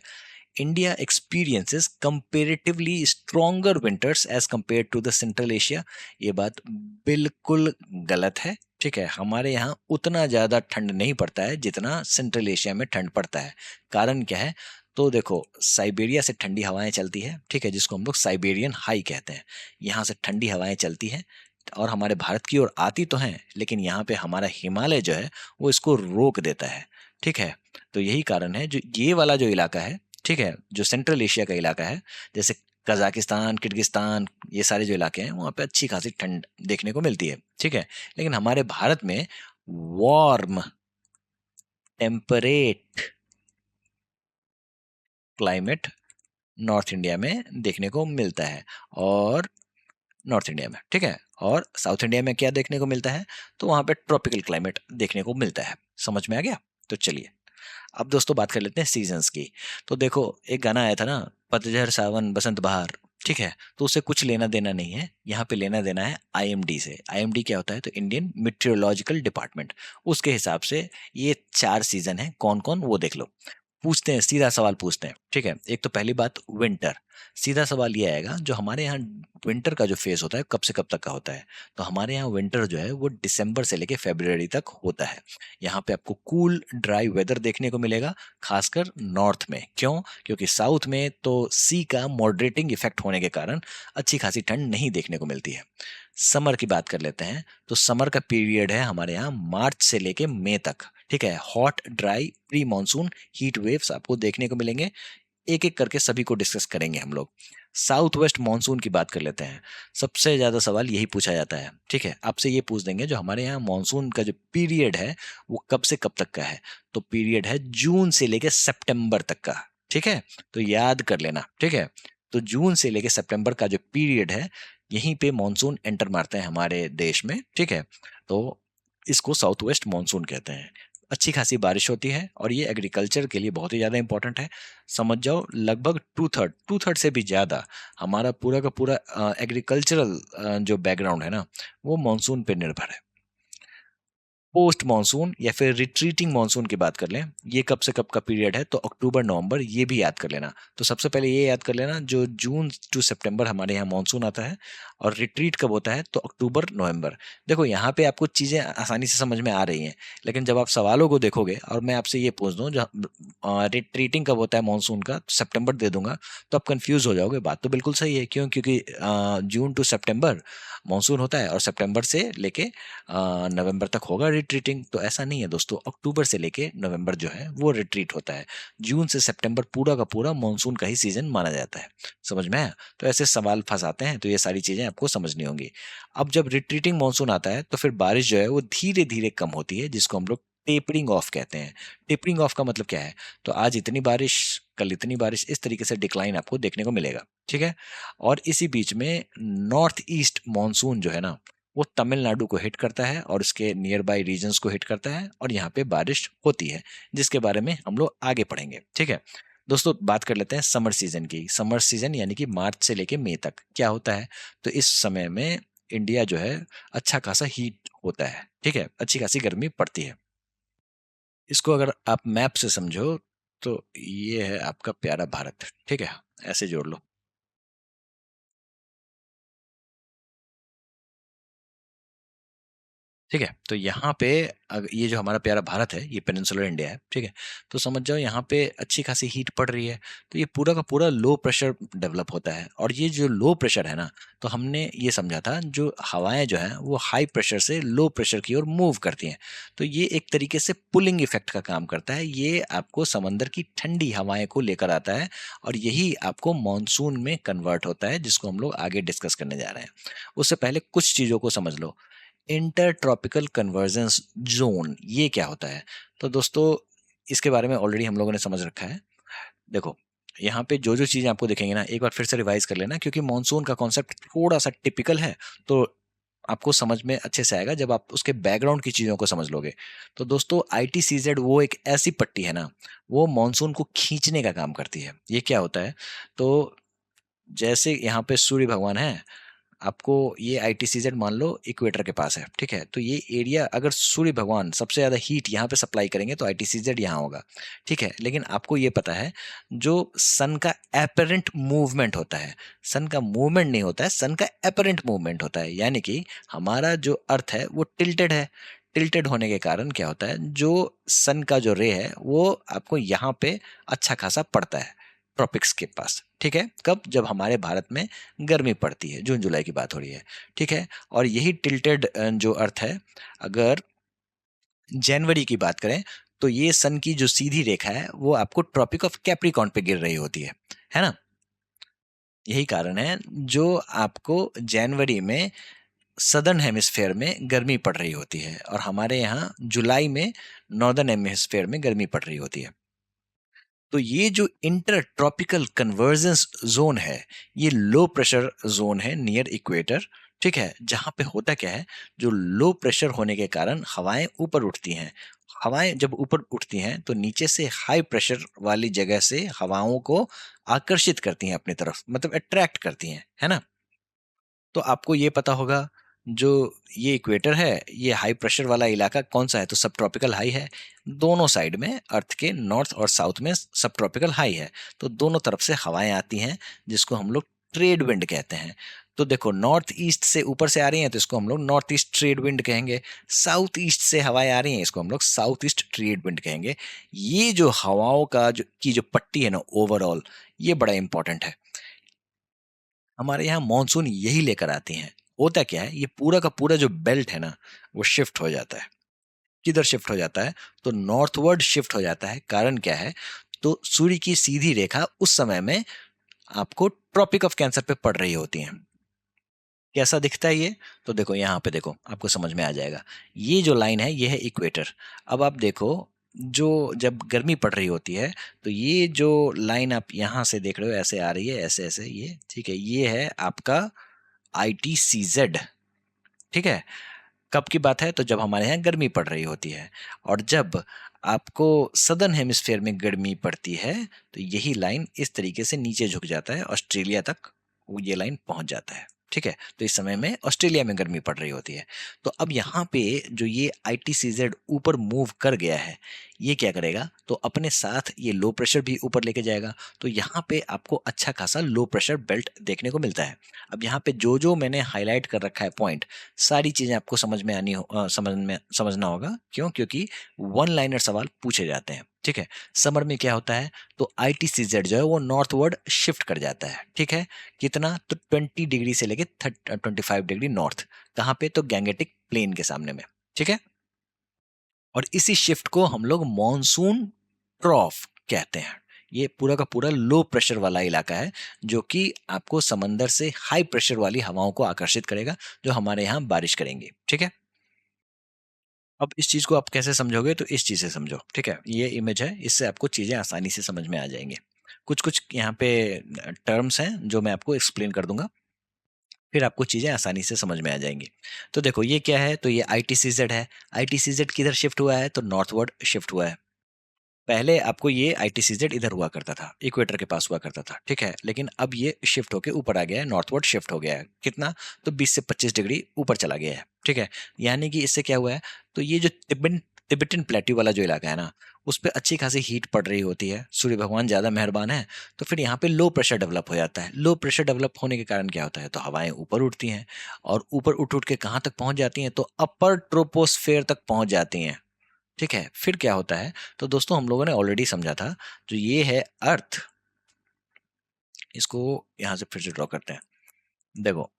India experiences comparatively stronger winters as compare to the central Asia. ये बात बिल्कुल गलत है। ठीक है, हमारे यहाँ उतना ज़्यादा ठंड नहीं पड़ता है जितना सेंट्रल एशिया में ठंड पड़ता है। कारण क्या है, तो देखो साइबेरिया से ठंडी हवाएं चलती है। ठीक है, जिसको हम लोग साइबेरियन हाई कहते हैं। यहाँ से ठंडी हवाएं चलती हैं और हमारे भारत की ओर आती तो हैं, लेकिन यहाँ पे हमारा हिमालय जो है वो इसको रोक देता है। ठीक है, तो यही कारण है जो ये वाला जो इलाका है, ठीक है, जो सेंट्रल एशिया का इलाका है, जैसे कजाकिस्तान, किर्गिस्तान, ये सारे जो इलाके हैं वहाँ पे अच्छी खासी ठंड देखने को मिलती है। ठीक है, लेकिन हमारे भारत में warm temperate climate north India में देखने को मिलता है। और नॉर्थ इंडिया में, ठीक है, और साउथ इंडिया में क्या देखने को मिलता है, तो वहां पे ट्रॉपिकल क्लाइमेट देखने को मिलता है। समझ में आ गया? तो चलिए अब दोस्तों बात कर लेते हैं सीजन्स की। तो देखो एक गाना आया था ना, पतझड़ सावन बसंत बहार। ठीक है, तो उससे कुछ लेना देना नहीं है, यहाँ पे लेना देना है आईएमडी से। आईएमडी क्या होता है, तो इंडियन मीटरोलॉजिकल डिपार्टमेंट। उसके हिसाब से ये 4 सीजन है, कौन कौन वो देख लो। पूछते हैं, सीधा सवाल पूछते हैं। ठीक है, एक तो पहली बात विंटर। सीधा सवाल ये आएगा जो हमारे यहाँ विंटर का जो फेज होता है कब से कब तक का होता है, तो हमारे यहाँ विंटर जो है वो दिसंबर से लेके फरवरी तक होता है। यहाँ पे आपको कूल ड्राई वेदर देखने को मिलेगा, खासकर नॉर्थ में। क्यों? क्योंकि साउथ में तो सी का मॉडरेटिंग इफेक्ट होने के कारण अच्छी खासी ठंड नहीं देखने को मिलती है। समर की बात कर लेते हैं, तो समर का पीरियड है हमारे यहाँ मार्च से लेके मई तक। ठीक है, hot dry pre monsoon heat waves आपको देखने को मिलेंगे एक एक करके सभी को डिस्कस करेंगे हम लोग। साउथ वेस्ट मानसून की बात कर लेते हैं। सबसे ज्यादा सवाल यही पूछा जाता है, ठीक है। आपसे ये पूछ देंगे जो हमारे यहाँ मानसून का जो पीरियड है वो कब से कब तक का है। तो पीरियड है जून से लेके सितंबर तक का, ठीक है। तो याद कर लेना, ठीक है। तो जून से लेके सितंबर का जो पीरियड है, यहीं पे मानसून एंटर मारते हैं हमारे देश में, ठीक है। तो इसको साउथ वेस्ट मानसून कहते हैं। अच्छी खासी बारिश होती है और ये एग्रीकल्चर के लिए बहुत ही ज़्यादा इंपॉर्टेंट है। समझ जाओ लगभग टू थर्ड से भी ज़्यादा हमारा पूरा का पूरा एग्रीकल्चरल जो बैकग्राउंड है ना, वो मानसून पे निर्भर है। पोस्ट मानसून या फिर रिट्रीटिंग मानसून की बात कर लें, ये कब से कब का पीरियड है, तो अक्टूबर नवंबर, ये भी याद कर लेना। तो सबसे पहले ये याद कर लेना, जो जून टू सितंबर हमारे यहाँ मानसून आता है, और रिट्रीट कब होता है, तो अक्टूबर नवंबर। देखो यहाँ पे आपको चीज़ें आसानी से समझ में आ रही हैं, लेकिन जब आप सवालों को देखोगे और मैं आपसे ये पूछ दूँ जो रिट्रीटिंग कब होता है मानसून का, सितंबर दे दूंगा, तो आप कंफ्यूज हो जाओगे। बात तो बिल्कुल सही है, क्यों? क्योंकि जून टू सितंबर मानसून होता है और सितंबर से लेके नवंबर तक होगा रिट्रीटिंग। तो ऐसा नहीं है दोस्तों, अक्टूबर से लेके नवंबर जो है वो रिट्रीट होता है। जून से सितंबर पूरा का पूरा मानसून का ही सीजन माना जाता है। समझ में आया? तो ऐसे सवाल फंसाते हैं, तो ये सारी चीजें आपको समझनी होंगी। अब जब रिट्रीटिंग मानसून आता है तो फिर बारिश जो है वो धीरे धीरे कम होती है, जिसको हम लोग टेपरिंग ऑफ कहते हैं। टेपरिंग ऑफ का मतलब क्या है, तो आज इतनी बारिश, कल इतनी बारिश, इस तरीके से डिक्लाइन आपको देखने को मिलेगा, ठीक है। और इसी बीच में नॉर्थ ईस्ट मानसून जो है ना, वो तमिलनाडु को हिट करता है और उसके नियर बाई रीजन्स को हिट करता है, और यहाँ पे बारिश होती है, जिसके बारे में हम लोग आगे पढ़ेंगे, ठीक है। दोस्तों बात कर लेते हैं समर सीजन की। समर सीजन यानी कि मार्च से लेके मई तक क्या होता है, तो इस समय में इंडिया जो है अच्छा खासा हीट होता है, ठीक है, अच्छी खासी गर्मी पड़ती है। इसको अगर आप मैप से समझो तो ये है आपका प्यारा भारत, ठीक है, ऐसे जोड़ लो। ठीक है, तो यहाँ पे ये जो हमारा प्यारा भारत है, ये पेनिनसुलर इंडिया है, ठीक है। तो समझ जाओ यहाँ पे अच्छी खासी हीट पड़ रही है, तो ये पूरा का पूरा लो प्रेशर डेवलप होता है। और ये जो लो प्रेशर है ना, तो हमने ये समझा था जो हवाएं जो हैं वो हाई प्रेशर से लो प्रेशर की ओर मूव करती हैं। तो ये एक तरीके से पुलिंग इफेक्ट का काम करता है, ये आपको समंदर की ठंडी हवाएं को लेकर आता है, और यही आपको मानसून में कन्वर्ट होता है, जिसको हम लोग आगे डिस्कस करने जा रहे हैं। उससे पहले कुछ चीज़ों को समझ लो। इंटर ट्रॉपिकल कन्वर्जेंस जोन ये क्या होता है, तो दोस्तों इसके बारे में ऑलरेडी हम लोगों ने समझ रखा है। देखो यहाँ पे जो जो चीजें आपको दिखेंगे ना, एक बार फिर से रिवाइज कर लेना, क्योंकि मॉनसून का कॉन्सेप्ट थोड़ा सा टिपिकल है, तो आपको समझ में अच्छे से आएगा जब आप उसके बैकग्राउंड की चीजों को समझ लोगे। तो दोस्तों ITCZ वो एक ऐसी पट्टी है ना, वो मॉनसून को खींचने का काम करती है। ये क्या होता है, तो जैसे यहाँ पे सूर्य भगवान है, आपको ये ITCZ मान लो इक्वेटर के पास है, ठीक है। तो ये एरिया, अगर सूर्य भगवान सबसे ज्यादा हीट यहाँ पे सप्लाई करेंगे तो ITCZ यहाँ होगा, ठीक है। लेकिन आपको ये पता है जो सन का एपरेंट मूवमेंट होता है, सन का मूवमेंट नहीं होता है, सन का एपरेंट मूवमेंट होता है, यानी कि हमारा जो अर्थ है वो टिल्टेड है। टिल्टेड होने के कारण क्या होता है, जो सन का जो रे है वो आपको यहाँ पे अच्छा खासा पड़ता है, ट्रॉपिक्स के पास, ठीक है। कब? जब हमारे भारत में गर्मी पड़ती है, जून जुलाई की बात हो रही है, ठीक है। और यही टिल्टेड जो अर्थ है, अगर जनवरी की बात करें, तो ये सन की जो सीधी रेखा है वो आपको ट्रॉपिक ऑफ कैप्रिकॉर्न पे गिर रही होती है ना। यही कारण है जो आपको जनवरी में सदर्न हेमिस्फेयर में गर्मी पड़ रही होती है, और हमारे यहाँ जुलाई में नॉर्दर्न हेमिस्फेयर में गर्मी पड़ रही होती है। तो ये जो इंटर ट्रॉपिकल कन्वर्जेंस जोन है, ये लो प्रेशर जोन है नियर इक्वेटर, ठीक है। जहां पे होता क्या है, जो लो प्रेशर होने के कारण हवाएं ऊपर उठती हैं। हवाएं जब ऊपर उठती हैं तो नीचे से हाई प्रेशर वाली जगह से हवाओं को आकर्षित करती हैं अपनी तरफ, मतलब अट्रैक्ट करती हैं, है ना। तो आपको ये पता होगा, जो ये इक्वेटर है, ये हाई प्रेशर वाला इलाका कौन सा है, तो सब ट्रॉपिकल हाई है। दोनों साइड में अर्थ के नॉर्थ और साउथ में सब ट्रॉपिकल हाई है, तो दोनों तरफ से हवाएं आती हैं, जिसको हम लोग ट्रेड विंड कहते हैं। तो देखो नॉर्थ ईस्ट से ऊपर से आ रही हैं तो इसको हम लोग नॉर्थ ईस्ट ट्रेड विंड कहेंगे। साउथ ईस्ट से हवाएं आ रही हैं, इसको हम लोग साउथ ईस्ट ट्रेड विंड कहेंगे। ये जो हवाओं का जो पट्टी है ना ओवरऑल, ये बड़ा इंपॉर्टेंट है। हमारे यहाँ मॉनसून यही लेकर आती हैं। होता क्या है, ये पूरा का पूरा जो बेल्ट है ना, वो शिफ्ट हो जाता है। किधर शिफ्ट हो जाता है, तो नॉर्थवर्ड शिफ्ट हो जाता है। कारण क्या है, तो सूर्य की सीधी रेखा उस समय में आपको ट्रॉपिक ऑफ कैंसर पे पड़ रही होती है। कैसा दिखता है ये? तो देखो यहाँ पे देखो, आपको समझ में आ जाएगा। ये जो लाइन है ये है इक्वेटर। अब आप देखो, जो जब गर्मी पड़ रही होती है तो ये जो लाइन आप यहाँ से देख रहे हो ऐसे आ रही है, ऐसे ऐसे, ये ठीक है, ये है आपका ITCZ। ठीक है, कब की बात है? तो जब हमारे यहाँ गर्मी पड़ रही होती है, और जब आपको सदर्न हेमिस्फेयर में गर्मी पड़ती है तो यही लाइन इस तरीके से नीचे झुक जाता है, ऑस्ट्रेलिया तक वो ये लाइन पहुंच जाता है। ठीक है, तो इस समय में ऑस्ट्रेलिया में गर्मी पड़ रही होती है। तो अब यहाँ पे जो ये ITCZ ऊपर मूव कर गया है, ये क्या करेगा? तो अपने साथ ये लो प्रेशर भी ऊपर लेके जाएगा। तो यहाँ पे आपको अच्छा खासा लो प्रेशर बेल्ट देखने को मिलता है। अब यहाँ पे जो जो मैंने हाईलाइट कर रखा है पॉइंट, सारी चीजें आपको समझ में समझना होगा। क्यों? क्योंकि वन लाइनर सवाल पूछे जाते हैं। ठीक है, समर में क्या होता है? तो ITCZ जो है वो नॉर्थवर्ड शिफ्ट कर जाता है। ठीक है, कितना? तो 20 डिग्री से लेके 25 डिग्री नॉर्थ। कहाँ पे? तो गैंगेटिक प्लेन के सामने में। ठीक है, और इसी शिफ्ट को हम लोग मॉनसून ट्रॉफ कहते हैं। ये पूरा का पूरा लो प्रेशर वाला इलाका है, जो कि आपको समंदर से हाई प्रेशर वाली हवाओं को आकर्षित करेगा, जो हमारे यहाँ बारिश करेंगे। ठीक है, अब इस चीज को आप कैसे समझोगे? तो इस चीज से समझो। ठीक है, ये इमेज है, इससे आपको चीजें आसानी से समझ में आ जाएंगे। कुछ कुछ यहाँ पे टर्म्स हैं जो मैं आपको एक्सप्लेन कर दूंगा, फिर आपको चीजें आसानी से समझ में आ जाएंगी। तो देखो ये क्या है? तो ये ITCZ है। ITCZ किधर शिफ्ट हुआ है? तो नॉर्थवर्ड शिफ्ट हुआ है। पहले आपको ये ITCZ इधर हुआ करता था, इक्वेटर के पास हुआ करता था। ठीक है, लेकिन अब ये शिफ्ट होके ऊपर आ गया है, नॉर्थवर्ड शिफ्ट हो गया है। कितना? तो 20 से 25 डिग्री ऊपर चला गया है। ठीक है, यानी कि इससे क्या हुआ है? तो ये जो तिब्बतन प्लेट्यू वाला जो इलाका है ना, उस पर अच्छी खासी हीट पड़ रही होती है, सूर्य भगवान ज्यादा मेहरबान है, तो फिर यहाँ पे लो प्रेशर डेवलप हो जाता है। लो प्रेशर डेवलप होने के कारण क्या होता है? तो हवाएं ऊपर उठती हैं, और ऊपर उठ उठ के कहाँ तक पहुंच जाती हैं? तो अपर ट्रोपोस्फेयर तक पहुंच जाती हैं। ठीक है, फिर क्या होता है? तो दोस्तों हम लोगों ने ऑलरेडी समझा था, जो ये है अर्थ, इसको यहां से फिर से ड्रॉ करते हैं। देखो,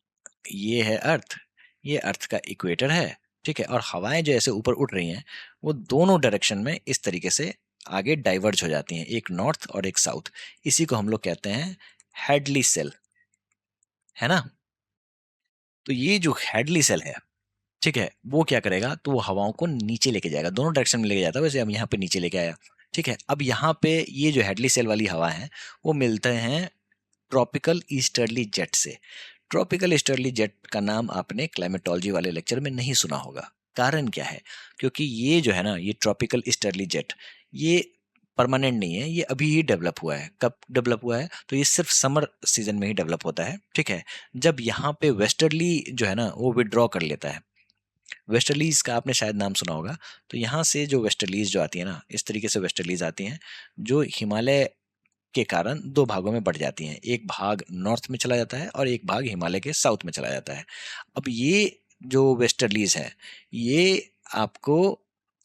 ये है अर्थ, ये अर्थ का इक्वेटर है। ठीक है, और हवाएं जो ऐसे ऊपर उठ रही हैं, वो दोनों डायरेक्शन में इस तरीके से आगे डाइवर्ज हो जाती हैं, एक नॉर्थ और एक साउथ। इसी को हम लोग कहते हैं हेडली सेल, है ना? तो ये जो हेडली सेल है, ठीक है, वो क्या करेगा? तो वो हवाओं को नीचे लेके जाएगा, दोनों डायरेक्शन में लेके जाता है। वैसे हम यहाँ पे नीचे लेके आया। ठीक है, अब यहाँ पे ये जो हेडली सेल वाली हवा है, वो मिलते हैं ट्रॉपिकल ईस्टर्ली जेट से। ट्रॉपिकल ईस्टर्ली जेट का नाम आपने क्लाइमेटोलॉजी वाले लेक्चर में नहीं सुना होगा। कारण क्या है? क्योंकि ये जो है ना, ये ट्रॉपिकल ईस्टर्ली जेट, ये परमानेंट नहीं है, ये अभी ही डेवलप हुआ है। कब डेवलप हुआ है? तो ये सिर्फ समर सीजन में ही डेवलप होता है। ठीक है, जब यहाँ पे वेस्टर्ली जो है ना, वो विड्रॉ कर लेता है। वेस्टर्लीज का आपने शायद नाम सुना होगा। तो यहाँ से जो वेस्टर्लीज जो आती है ना, इस तरीके से वेस्टर्लीज आती हैं, जो हिमालय के कारण दो भागों में बढ़ जाती हैं। एक भाग नॉर्थ में चला जाता है और एक भाग हिमालय के साउथ में चला जाता है। अब ये जो वेस्टर्लीज है, ये आपको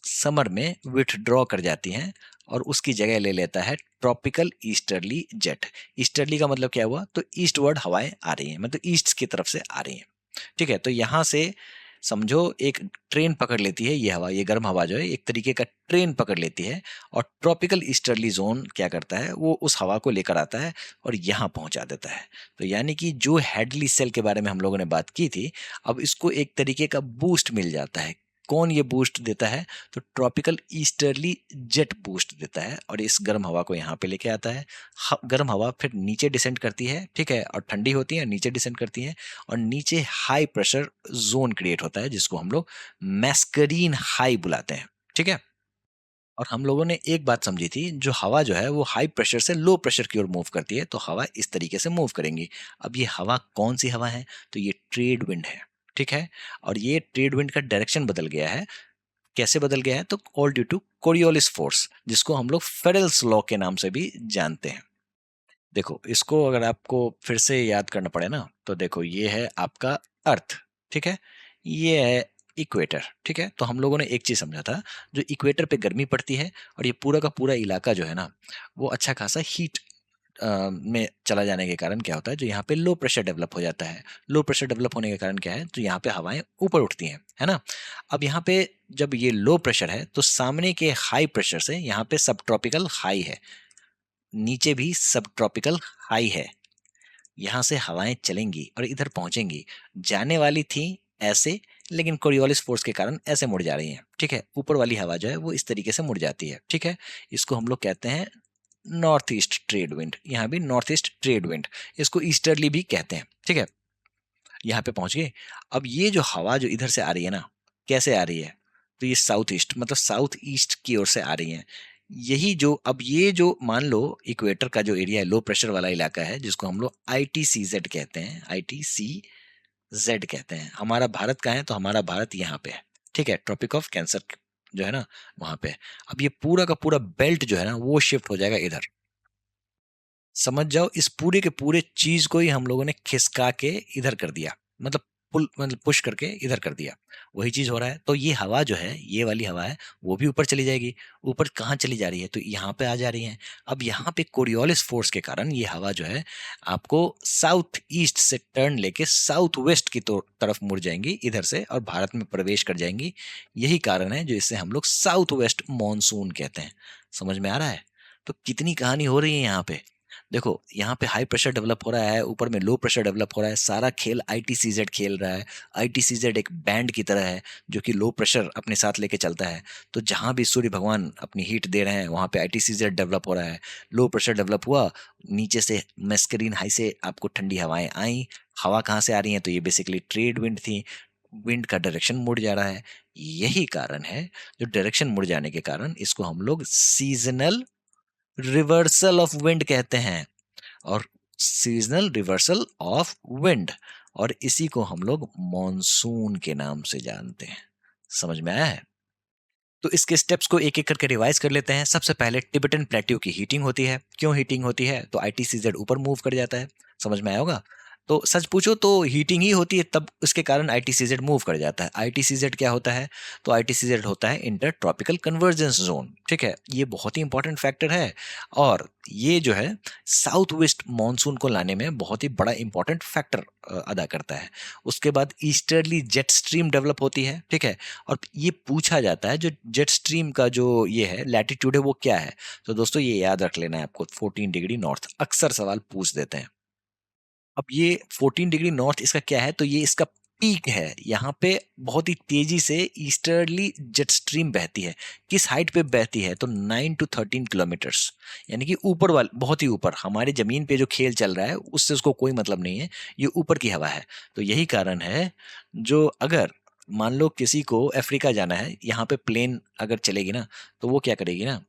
समर में विथड्रॉ कर जाती हैं, और उसकी जगह ले लेता है ट्रॉपिकल ईस्टर्ली जेट। ईस्टर्ली का मतलब क्या हुआ? तो ईस्टवर्ड हवाएं आ रही हैं, मतलब ईस्ट की तरफ से आ रही हैं। ठीक है, तो यहाँ से समझो एक ट्रेन पकड़ लेती है ये हवा, ये गर्म हवा जो है एक तरीके का ट्रेन पकड़ लेती है, और ट्रॉपिकल ईस्टर्ली जोन क्या करता है? वो उस हवा को लेकर आता है और यहाँ पहुंचा देता है। तो यानी कि जो हेडली सेल के बारे में हम लोगों ने बात की थी, अब इसको एक तरीके का बूस्ट मिल जाता है। कौन ये बूस्ट देता है? तो ट्रॉपिकल ईस्टर्ली जेट बूस्ट देता है, और इस गर्म हवा को यहाँ पे लेके आता है। गर्म हवा फिर नीचे डिसेंड करती है। ठीक है, और ठंडी होती है, नीचे डिसेंड करती है, और नीचे हाई प्रेशर जोन क्रिएट होता है, जिसको हम लोग मैस्करीन हाई बुलाते हैं। ठीक है, और हम लोगों ने एक बात समझी थी, जो हवा जो है वो हाई प्रेशर से लो प्रेशर की ओर मूव करती है, तो हवा इस तरीके से मूव करेंगी। अब ये हवा कौन सी हवा है? तो ये ट्रेड विंड है। ठीक है, और ये ट्रेड विंड का डायरेक्शन बदल गया है। कैसे बदल गया है? तो all due to Coriolis force, जिसको हम लोग फेडरल्स लॉ के नाम से भी जानते हैं। देखो, इसको अगर आपको फिर से याद करना पड़े ना, तो देखो ये है आपका अर्थ। ठीक है, ये है इक्वेटर। ठीक है, तो हम लोगों ने एक चीज समझा था, जो इक्वेटर पे गर्मी पड़ती है, और ये पूरा का पूरा इलाका जो है ना, वो अच्छा खासा हीट में चला जाने के कारण क्या होता है? जो यहाँ पे लो प्रेशर डेवलप हो जाता है। लो प्रेशर डेवलप होने के कारण क्या है? तो यहाँ पे हवाएं ऊपर उठती हैं, है ना? अब यहाँ पे जब ये लो प्रेशर है, तो सामने के हाई प्रेशर से यहाँ पे सब ट्रॉपिकल हाई है। नीचे भी सब ट्रॉपिकल हाई है, यहाँ से हवाएं चलेंगी और इधर पहुंचेंगी, जाने वाली थी ऐसे, लेकिन कोरियोलिस फोर्स के कारण ऐसे मुड़ जा रही हैं, ठीक है। ऊपर वाली हवा जो है वो इस तरीके से मुड़ जाती है, ठीक है। इसको हम लोग कहते हैं नॉर्थ ईस्ट ट्रेड विंड, यहाँ भी नॉर्थ ईस्ट ट्रेड विंड, इसको ईस्टर्ली भी कहते हैं, ठीक है। यहाँ पे पहुंच गए। अब ये जो हवा जो इधर से आ रही है ना, कैसे आ रही है, तो ये साउथ ईस्ट मतलब साउथ ईस्ट की ओर से आ रही है। यही जो अब ये जो मान लो इक्वेटर का जो एरिया है, लो प्रेशर वाला इलाका है, जिसको हम लोग ITCZ कहते हैं, ITCZ कहते हैं। हमारा भारत का है तो हमारा भारत यहाँ पे है, ठीक है, ट्रॉपिक ऑफ कैंसर जो है ना वहां पे। अब ये पूरा का पूरा बेल्ट जो है ना वो शिफ्ट हो जाएगा इधर। समझ जाओ, इस पूरे के पूरे चीज को ही हम लोगों ने खिसका के इधर कर दिया, मतलब पुल मतलब पुश करके इधर कर दिया। वही चीज हो रहा है। तो ये हवा जो है, ये वाली हवा है, वो भी ऊपर चली जाएगी। ऊपर कहाँ चली जा रही है, तो यहाँ पे आ जा रही है। अब यहाँ पे कोरियोलिस फोर्स के कारण ये हवा जो है आपको साउथ ईस्ट से टर्न लेके साउथ वेस्ट की तरफ मुड़ जाएंगी इधर से, और भारत में प्रवेश कर जाएंगी। यही कारण है जो इसे हम लोग साउथ वेस्ट मॉनसून कहते हैं। समझ में आ रहा है? तो कितनी कहानी हो रही है यहाँ पे। देखो, यहाँ पे हाई प्रेशर डेवलप हो रहा है, ऊपर में लो प्रेशर डेवलप हो रहा है, सारा खेल ITCZ खेल रहा है। ITCZ एक बैंड की तरह है जो कि लो प्रेशर अपने साथ लेके चलता है। तो जहाँ भी सूर्य भगवान अपनी हीट दे रहे हैं वहाँ पे ITCZ डेवलप हो रहा है। लो प्रेशर डेवलप हुआ, नीचे से मैस्करीन हाई से आपको ठंडी हवाएं आई। हवा कहाँ से आ रही हैं, तो ये बेसिकली ट्रेड विंड थी। विंड का डायरेक्शन मुड़ जा रहा है। यही कारण है, जो डायरेक्शन मुड़ जाने के कारण इसको हम लोग सीजनल रिवर्सल ऑफ विंड कहते हैं। और सीजनल रिवर्सल ऑफ विंड, और इसी को हम लोग मॉनसून के नाम से जानते हैं। समझ में आया है? तो इसके स्टेप्स को एक एक करके रिवाइज कर लेते हैं। सबसे पहले टिबेटन प्लेट्यू की हीटिंग होती है। क्यों हीटिंग होती है, तो ITCZ ऊपर मूव कर जाता है। समझ में आया होगा? तो सच पूछो तो हीटिंग ही होती है, तब उसके कारण ITCZ मूव कर जाता है। ITCZ क्या होता है, तो ITCZ होता है इंटर ट्रॉपिकल कन्वर्जेंस जोन, ठीक है। ये बहुत ही इंपॉर्टेंट फैक्टर है, और ये जो है साउथ वेस्ट मानसून को लाने में बहुत ही बड़ा इंपॉर्टेंट फैक्टर अदा करता है। उसके बाद ईस्टर्ली जेट स्ट्रीम डेवलप होती है, ठीक है। और ये पूछा जाता है जो जेट स्ट्रीम का जो ये है लैटिट्यूड है वो क्या है, तो दोस्तों ये याद रख लेना है आपको, 14 डिग्री नॉर्थ। अक्सर सवाल पूछ देते हैं। अब ये 14 डिग्री नॉर्थ इसका क्या है, तो ये इसका पीक है। यहाँ पे बहुत ही तेजी से ईस्टर्ली जेट स्ट्रीम बहती है। किस हाइट पे बहती है, तो 9 to 13 किलोमीटर्स, यानी कि ऊपर वाले, बहुत ही ऊपर। हमारे जमीन पे जो खेल चल रहा है उससे उसको कोई मतलब नहीं है, ये ऊपर की हवा है। तो यही कारण है, जो अगर मान लो किसी को अफ्रीका जाना है, यहाँ पे प्लेन अगर चलेगी ना, तो वो क्या करेगी ना,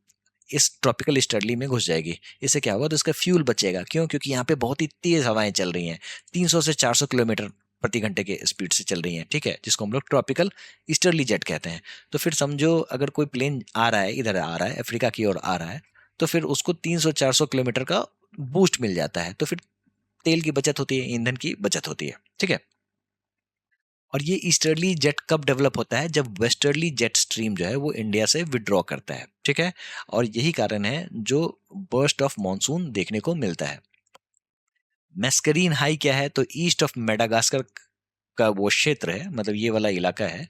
इस ट्रॉपिकल स्टर्ली में घुस जाएगी। इससे क्या होगा, तो इसका फ्यूल बचेगा। क्यों? क्योंकि यहाँ पे बहुत ही तेज हवाएं चल रही हैं, 300 से 400 किलोमीटर प्रति घंटे के स्पीड से चल रही हैं, ठीक है, जिसको हम लोग ट्रॉपिकल ईस्टर्ली जेट कहते हैं। तो फिर समझो, अगर कोई प्लेन आ रहा है, इधर आ रहा है, अफ्रीका की ओर आ रहा है, तो फिर उसको 300-400 किलोमीटर का बूस्ट मिल जाता है। तो फिर तेल की बचत होती है, ईंधन की बचत होती है, ठीक है। और ये ईस्टर्ली जेट कब डेवलप होता है, जब वेस्टर्ली जेट स्ट्रीम जो है वो इंडिया से विड्रॉ करता है, ठीक है। और यही कारण है जो बर्स्ट ऑफ मॉनसून देखने को मिलता है। मैस्करीन हाई क्या है, तो ईस्ट ऑफ मेडागास्कर का वो क्षेत्र है, मतलब ये वाला इलाका है,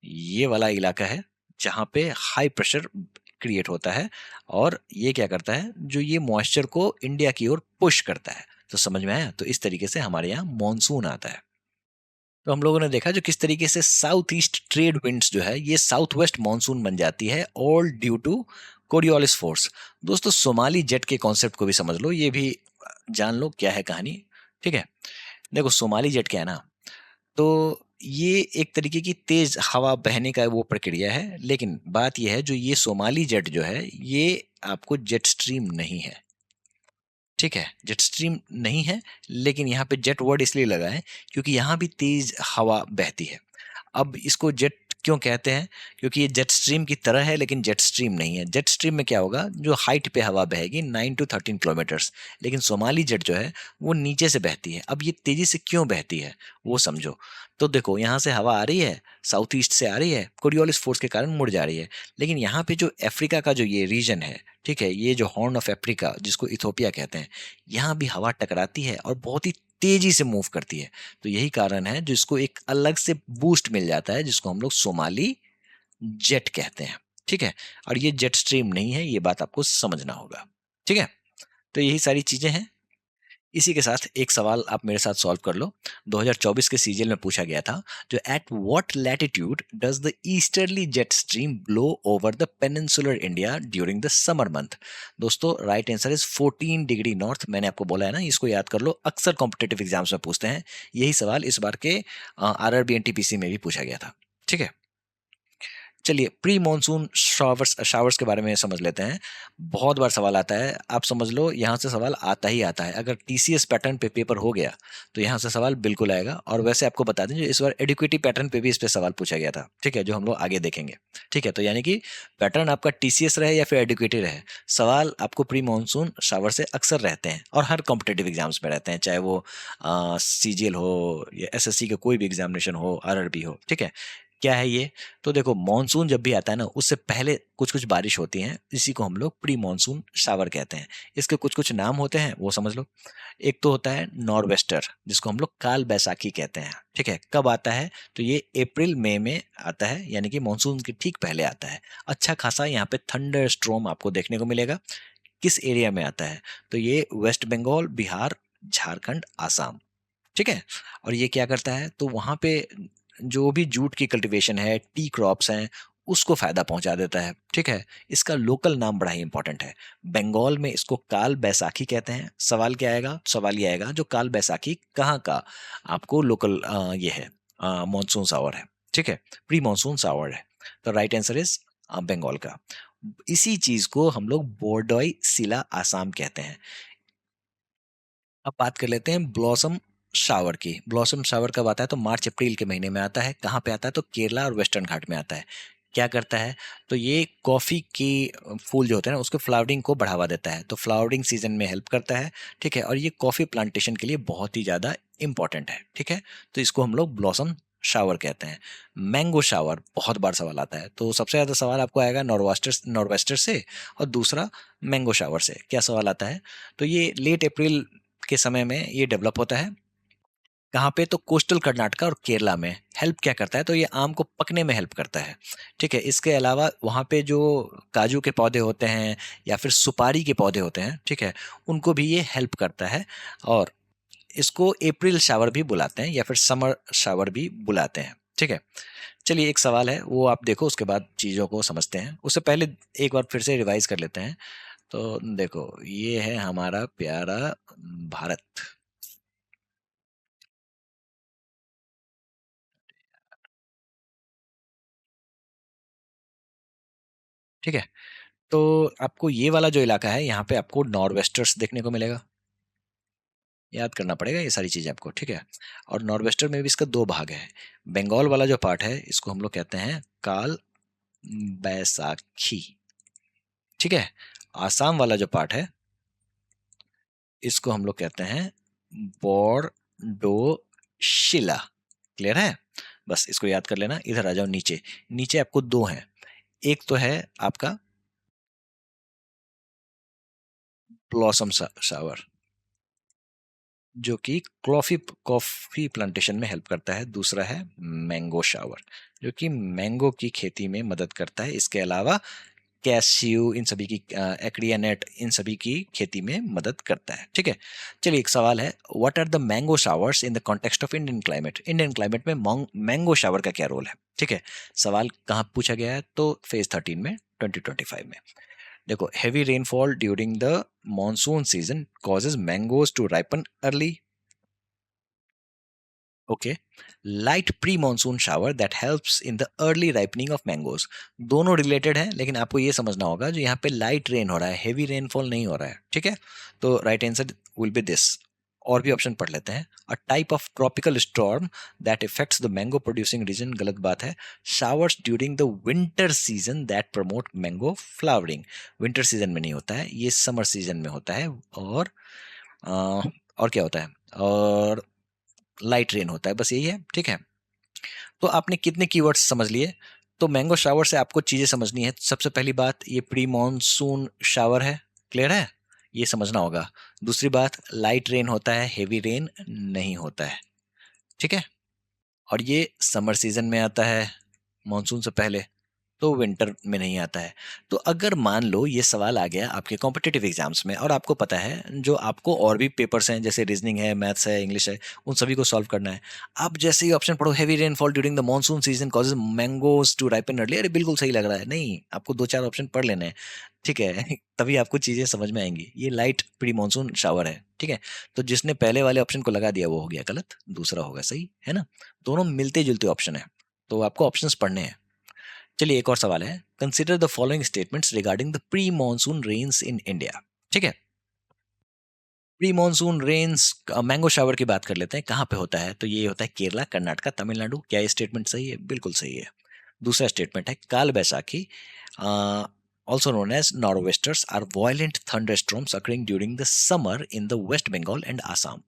ये वाला इलाका है जहां पे हाई प्रेशर क्रिएट होता है। और ये क्या करता है, जो ये मॉइस्चर को इंडिया की ओर पुश करता है। तो समझ में आया? तो इस तरीके से हमारे यहाँ मॉनसून आता है। तो हम लोगों ने देखा जो किस तरीके से साउथ ईस्ट ट्रेड विंड्स जो है ये साउथ वेस्ट मानसून बन जाती है, all due to Coriolis force. दोस्तों, सोमाली जेट के कॉन्सेप्ट को भी समझ लो, ये भी जान लो क्या है कहानी, ठीक है। देखो, सोमाली जेट क्या है ना, तो ये एक तरीके की तेज हवा बहने का वो प्रक्रिया है। लेकिन बात यह है, जो ये सोमाली जेट जो है ये आपको जेट स्ट्रीम नहीं है, ठीक है, जेट स्ट्रीम नहीं है। लेकिन यहाँ पे जेट वर्ड इसलिए लगा है क्योंकि यहाँ भी तेज हवा बहती है। अब इसको जेट क्यों कहते हैं, क्योंकि ये जेट स्ट्रीम की तरह है लेकिन जेट स्ट्रीम नहीं है। जेट स्ट्रीम में क्या होगा, जो हाइट पे हवा बहेगी 9 to 13 किलोमीटर्स, लेकिन सोमाली जेट जो है वो नीचे से बहती है। अब ये तेजी से क्यों बहती है वो समझो। तो देखो, यहाँ से हवा आ रही है, साउथ ईस्ट से आ रही है, कोरियोलिस फोर्स के कारण मुड़ जा रही है। लेकिन यहाँ पे जो अफ्रीका का जो ये रीजन है, ठीक है, ये जो हॉर्न ऑफ अफ्रीका जिसको इथोपिया कहते हैं, यहाँ भी हवा टकराती है और बहुत ही तेजी से मूव करती है। तो यही कारण है जिसको एक अलग से बूस्ट मिल जाता है, जिसको हम लोग सोमाली जेट कहते हैं, ठीक है। और ये जेट स्ट्रीम नहीं है, ये बात आपको समझना होगा, ठीक है। तो यही सारी चीजें हैं। इसी के साथ एक सवाल आप मेरे साथ सॉल्व कर लो। 2024 के सीजीएल में पूछा गया था, जो at what latitude does the easterly jet stream blow over the peninsular India during the summer month. दोस्तों right answer is 14 degree north. मैंने आपको बोला है ना, इसको याद कर लो, अक्सर कॉम्पिटेटिव एग्जाम्स में पूछते हैं। यही सवाल इस बार के आरआरबी एनटीपीसी में भी पूछा गया था। ठीक है, चलिए प्री मॉनसून शावर्स शावर्स के बारे में समझ लेते हैं। बहुत बार सवाल आता है, आप समझ लो यहाँ से सवाल आता ही आता है। अगर टीसीएस पैटर्न पे पेपर हो गया तो यहाँ से सवाल बिल्कुल आएगा। और वैसे आपको बता दें, जो इस बार एडुकेटी पैटर्न पे भी इस पे सवाल पूछा गया था, ठीक है, जो हम लोग आगे देखेंगे। ठीक है, तो यानी कि पैटर्न आपका टीसीएस रहे या फिर एडुकेटी रहे, सवाल आपको प्री मॉनसून शावर से अक्सर रहते हैं और हर कॉम्पिटेटिव एग्जाम्स में रहते हैं, चाहे वो सीजीएल हो या एसएससी का कोई भी एग्जामिनेशन हो, आरआरबी हो। ठीक है, क्या है ये? तो देखो, मॉनसून जब भी आता है ना, उससे पहले कुछ कुछ बारिश होती है, इसी को हम लोग प्री मॉनसून शावर कहते हैं। इसके कुछ कुछ नाम होते हैं, वो समझ लो। एक तो होता है नॉर्वेस्टर, जिसको हम लोग काल बैसाखी कहते हैं। ठीक है, कब आता है? तो ये अप्रैल मई में आता है, यानी कि मॉनसून के ठीक पहले आता है। अच्छा खासा यहाँ पे थंडर स्ट्रोम आपको देखने को मिलेगा। किस एरिया में आता है? तो ये वेस्ट बंगाल, बिहार, झारखंड, आसाम। ठीक है, और ये क्या करता है? तो वहां पे जो भी जूट की कल्टीवेशन है, टी क्रॉप्स हैं, उसको फायदा पहुंचा देता है। ठीक है, इसका लोकल नाम बड़ा ही इंपॉर्टेंट है। बंगाल में इसको काल बैसाखी कहते हैं। सवाल क्या आएगा? सवाल ये आएगा, जो काल बैसाखी कहाँ का आपको लोकल ये है, मॉनसून सावर है। ठीक है, प्री मॉनसून सावर है। तो राइट आंसर इज बंगाल का। इसी चीज को हम लोग बोर्डोई सिला आसाम कहते हैं। अब बात कर लेते हैं ब्लॉसम शावर की। ब्लॉसम शावर कब आता है? तो मार्च अप्रैल के महीने में आता है। कहाँ पे आता है? तो केरला और वेस्टर्न घाट में आता है। क्या करता है? तो ये कॉफी की फूल जो होते हैं ना, उसके फ्लावरिंग को बढ़ावा देता है, तो फ्लावरिंग सीजन में हेल्प करता है। ठीक है, और ये कॉफी प्लांटेशन के लिए बहुत ही ज्यादा इंपॉर्टेंट है। ठीक है, तो इसको हम लोग ब्लॉसम शावर कहते हैं। मैंगो शावर बहुत बार सवाल आता है, तो सबसे ज्यादा सवाल आपको आएगा नॉर्वेस्टर से, और दूसरा मैंगो शावर से। क्या सवाल आता है? तो ये लेट अप्रैल के समय में ये डेवलप होता है। कहाँ पे? तो कोस्टल कर्नाटका और केरला में। हेल्प क्या करता है? तो ये आम को पकने में हेल्प करता है। ठीक है, इसके अलावा वहाँ पे जो काजू के पौधे होते हैं या फिर सुपारी के पौधे होते हैं, ठीक है, उनको भी ये हेल्प करता है। और इसको अप्रैल शावर भी बुलाते हैं या फिर समर शावर भी बुलाते हैं। ठीक है, चलिए एक सवाल है, वो आप देखो, उसके बाद चीज़ों को समझते हैं। उससे पहले एक बार फिर से रिवाइज कर लेते हैं। तो देखो, ये है हमारा प्यारा भारत। ठीक है, तो आपको ये वाला जो इलाका है, यहाँ पे आपको नॉर्वेस्टर्स देखने को मिलेगा। याद करना पड़ेगा ये सारी चीजें आपको। ठीक है, और नॉर्वेस्टर में भी इसका दो भाग है। बंगाल वाला जो पार्ट है, इसको हम लोग कहते हैं काल बैसाखी। ठीक है, आसाम वाला जो पार्ट है, इसको हम लोग कहते हैं बोरडोशिला। क्लियर है? बस इसको याद कर लेना। इधर आ जाओ नीचे। नीचे आपको दो हैं। एक तो है आपका ब्लॉसम शावर, जो कि कॉफी कॉफी प्लांटेशन में हेल्प करता है। दूसरा है मैंगो शावर, जो कि मैंगो की खेती में मदद करता है। इसके अलावा कैस्यू, इन सभी की एक्रिया नट, इन सभी की खेती में मदद करता है। ठीक है, चलिए एक सवाल है, what are the mango showers in the context of Indian climate? Indian climate में मैंगो शावर का क्या रोल है? ठीक है, सवाल कहाँ पूछा गया है? तो फेज 13 में, 2025 में। देखो, heavy rainfall during the monsoon season causes mangoes to ripen early. Okay, light pre-monsoon shower that helps in the early ripening of mangoes. दोनों रिलेटेड है, लेकिन आपको ये समझना होगा, जो यहाँ पे लाइट रेन हो रहा है, हेवी रेनफॉल नहीं हो रहा है। ठीक है, तो right answer will be this. और भी ऑप्शन पढ़ लेते हैं। A type of tropical storm that affects the mango producing region, गलत बात है। Showers during the winter season that promote mango flowering. Winter season में नहीं होता है, ये समर सीजन में होता है। अ, और क्या होता है? और लाइट रेन होता है, बस यही है। ठीक है, तो आपने कितने कीवर्ड्स समझ लिए? तो मैंगो शावर से आपको चीजें समझनी है। सबसे पहली बात, ये प्री मॉनसून शावर है। क्लियर है? ये समझना होगा। दूसरी बात, लाइट रेन होता है, हेवी रेन नहीं होता है। ठीक है, और ये समर सीजन में आता है, मॉनसून से पहले। तो विंटर में नहीं आता है। तो अगर मान लो ये सवाल आ गया आपके कॉम्पिटिटिव एग्जाम्स में और आपको पता है जो आपको और भी पेपर्स हैं जैसे रीजनिंग है, मैथ्स है, इंग्लिश है, उन सभी को सॉल्व करना है। आप जैसे ही ऑप्शन पढ़ो heavy rainfall during the monsoon season causes mangoes to ripen early, अरे बिल्कुल सही लग रहा है। नहीं, आपको दो चार ऑप्शन पढ़ लेने हैं, ठीक है तभी आपको चीजें समझ में आएंगी। ये लाइट प्री मॉनसून शावर है, ठीक है। तो जिसने पहले वाले ऑप्शन को लगा दिया वो हो गया गलत, दूसरा होगा सही, है ना। दोनों मिलते जुलते ऑप्शन है, तो आपको ऑप्शंस पढ़ने हैं। चलिए एक और सवाल है, consider the following statements regarding the pre monsoon rains in India. ठीक है, pre monsoon rains mango shower की बात कर लेते हैं, कहाँ पे होता है। तो ये होता है केरला, कर्नाटका, तमिलनाडु। क्या ये स्टेटमेंट सही है? बिल्कुल सही है। दूसरा स्टेटमेंट है Kal Baisakhi also known as nor'westers are violent thunderstorms occurring during the summer in the West Bengal and Assam.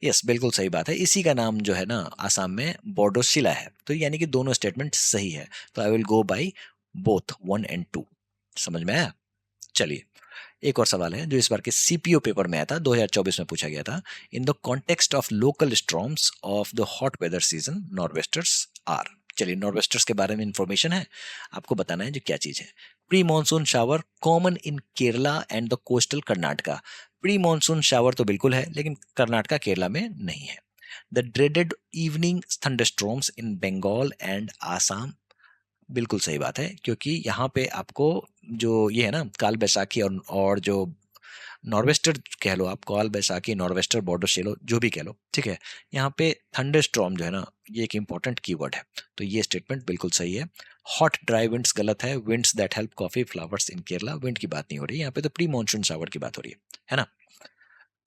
Yes, बिल्कुल सही बात है। इसी का नाम जो है ना आसाम में बोडोशिला है। तो यानी कि दोनों स्टेटमेंट सही है। तो I will go by both 1 और 2। समझ में आया? चलिए एक और सवाल है जो इस बार के सीपीओ पेपर में आया था, 2024 में पूछा गया था। In the context of local storms of the hot weather season nor'westers are. चलिए नॉर्वेस्टर्स के बारे में इंफॉर्मेशन है, आपको बताना है जो क्या चीज है। Pre monsoon shower common in Kerala and the coastal Karnataka. Pre monsoon shower तो बिल्कुल है लेकिन कर्नाटका केरला में नहीं है। The dreaded evening thunderstorms in Bengal and Assam. बिल्कुल सही बात है, क्योंकि यहाँ पे आपको जो ये है ना काल बैसाखी और जो नॉर्वेस्टर कह लो आप, काल बैसाखी, नॉर्वेस्टर, बॉर्डर शेलो, जो भी कह लो, ठीक है। यहाँ पे थंडर स्टॉर्म जो है ना ये एक इंपॉर्टेंट कीवर्ड है। तो ये स्टेटमेंट बिल्कुल सही है। हॉट ड्राई विंड्स गलत है। Winds that help coffee flowers in Kerala, wind की बात नहीं हो रही यहाँ पे, तो प्री मॉनसून शावर की बात हो रही है ना।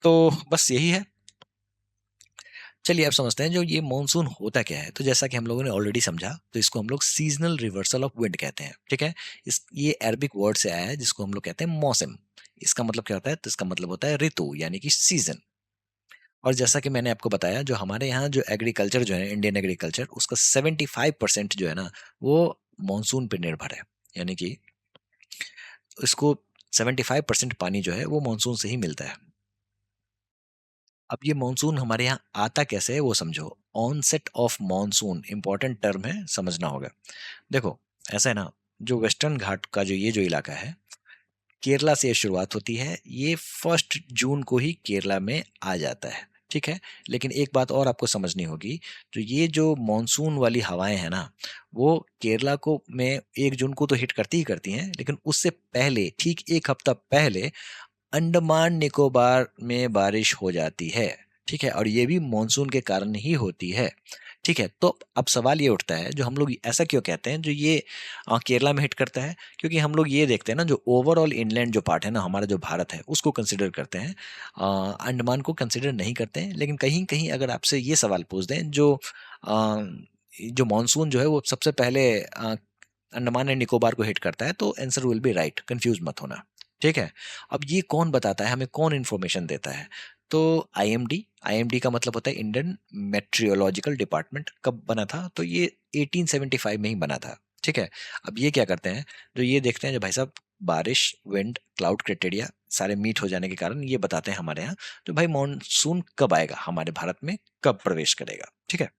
तो बस यही है। चलिए अब समझते हैं जो ये मॉनसून होता क्या है। तो जैसा कि हम लोगों ने ऑलरेडी समझा, तो इसको हम लोग सीजनल रिवर्सल ऑफ विंड कहते हैं, ठीक है। इस ये अरबिक वर्ड से आया है जिसको हम लोग कहते हैं मौसम। इसका मतलब क्या होता है? तो इसका मतलब होता है ऋतु यानी कि सीजन। और जैसा कि मैंने आपको बताया जो हमारे यहाँ जो एग्रीकल्चर जो है इंडियन एग्रीकल्चर, उसका 75% जो है ना वो मॉनसून पर निर्भर है। यानी कि इसको 75% पानी जो है वो मॉनसून से ही मिलता है। अब ये मॉनसून हमारे यहाँ आता कैसे है वो समझो। Onset of monsoon important term है, समझना होगा। देखो ऐसा है ना, जो वेस्टर्न घाट का जो ये जो इलाका है, केरला से ये शुरुआत होती है। ये 1 जून को ही केरला में आ जाता है, ठीक है। लेकिन एक बात और आपको समझनी होगी, जो ये जो मॉनसून वाली हवाएं हैं ना वो केरला को में 1 जून को तो हिट करती ही करती हैं, लेकिन उससे पहले ठीक एक हफ्ता पहले अंडमान निकोबार में बारिश हो जाती है, ठीक है। और ये भी मॉनसून के कारण ही होती है, ठीक है। तो अब सवाल ये उठता है जो हम लोग ऐसा क्यों कहते हैं जो ये केरला में हिट करता है, क्योंकि हम लोग ये देखते हैं ना जो ओवरऑल इनलैंड जो पार्ट है ना हमारा जो भारत है उसको कंसिडर करते हैं, अंडमान को कंसिडर नहीं करते हैं। लेकिन कहीं कहीं अगर आपसे ये सवाल पूछ दें जो मॉनसून जो है वो सबसे पहले अंडमान एंड निकोबार को हिट करता है, तो answer will B right, confuse मत होना, ठीक है। अब ये कौन बताता है हमें, कौन इन्फॉर्मेशन देता है? तो आईएमडी। आईएमडी का मतलब होता है इंडियन मेट्रियोलॉजिकल डिपार्टमेंट। कब बना था? तो ये 1875 में ही बना था, ठीक है। अब ये क्या करते हैं, जो ये देखते हैं जो भाई साहब बारिश, विंड, क्लाउड क्राइटेरिया सारे मीट हो जाने के कारण ये बताते हैं हमारे यहाँ तो भाई मॉनसून कब आएगा हमारे भारत में, कब प्रवेश करेगा, ठीक है।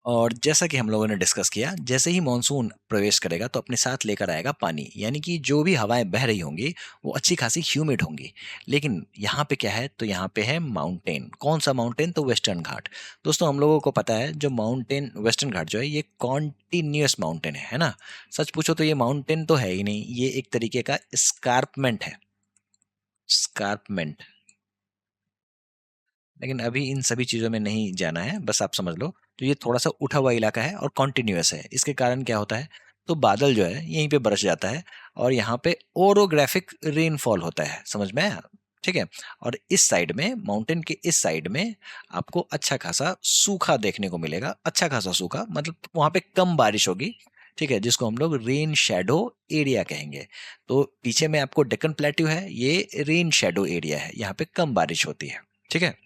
और जैसा कि हम लोगों ने डिस्कस किया, जैसे ही मॉनसून प्रवेश करेगा तो अपने साथ लेकर आएगा पानी, यानी कि जो भी हवाएं बह रही होंगी वो अच्छी खासी ह्यूमिड होंगी। लेकिन यहाँ पे क्या है, तो यहाँ पे है माउंटेन। कौन सा माउंटेन? तो वेस्टर्न घाट। दोस्तों हम लोगों को पता है जो माउंटेन वेस्टर्न घाट जो है ये कॉन्टिन्यूस माउंटेन है ना। सच पूछो तो ये माउंटेन तो है ही नहीं, ये एक तरीके का स्कारपमेंट है, स्कारपमेंट। लेकिन अभी इन सभी चीज़ों में नहीं जाना है, बस आप समझ लो। तो ये थोड़ा-सा उठा हुआ इलाका है और कॉन्टिन्यूअस है। इसके कारण क्या होता है, तो बादल जो है यहीं पे बरस जाता है और यहाँ पे ओरोग्राफिक रेनफॉल होता है, समझ में आया? ठीक है? और इस साइड में, माउंटेन के इस साइड में आपको अच्छा खासा सूखा देखने को मिलेगा। अच्छा खासा सूखा मतलब वहाँ पे कम बारिश होगी, ठीक है? जिसको हम लोग रेन शैडो एरिया कहेंगे। तो पीछे में आपको डेक्कन प्लेट्यू है, ये रेन शैडो एरिया है, यहाँ पे कम बारिश होती है, ठीक है?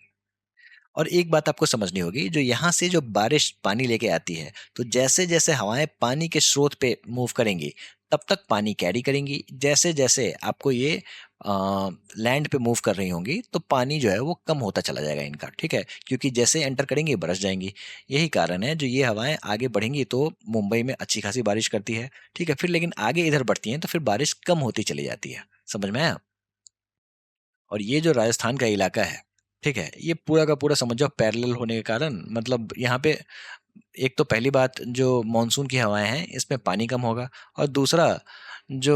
और एक बात आपको समझनी होगी, जो यहाँ से जो बारिश पानी लेके आती है, तो जैसे जैसे हवाएं पानी के स्रोत पे मूव करेंगी तब तक पानी कैरी करेंगी। जैसे जैसे आपको ये लैंड पे मूव कर रही होंगी तो पानी जो है वो कम होता चला जाएगा इनका, ठीक है, क्योंकि जैसे एंटर करेंगी बरस जाएंगी। यही कारण है जो ये हवाएं आगे बढ़ेंगी तो मुंबई में अच्छी खासी बारिश करती है, ठीक है, फिर लेकिन आगे इधर बढ़ती हैं तो फिर बारिश कम होती चली जाती है। समझ में आया? और ये जो राजस्थान का इलाका है, ठीक है, ये पूरा का पूरा समझ जाओ पैरेलल होने के कारण मतलब यहाँ पे एक तो पहली बात जो मानसून की हवाएं हैं इसमें पानी कम होगा, और दूसरा जो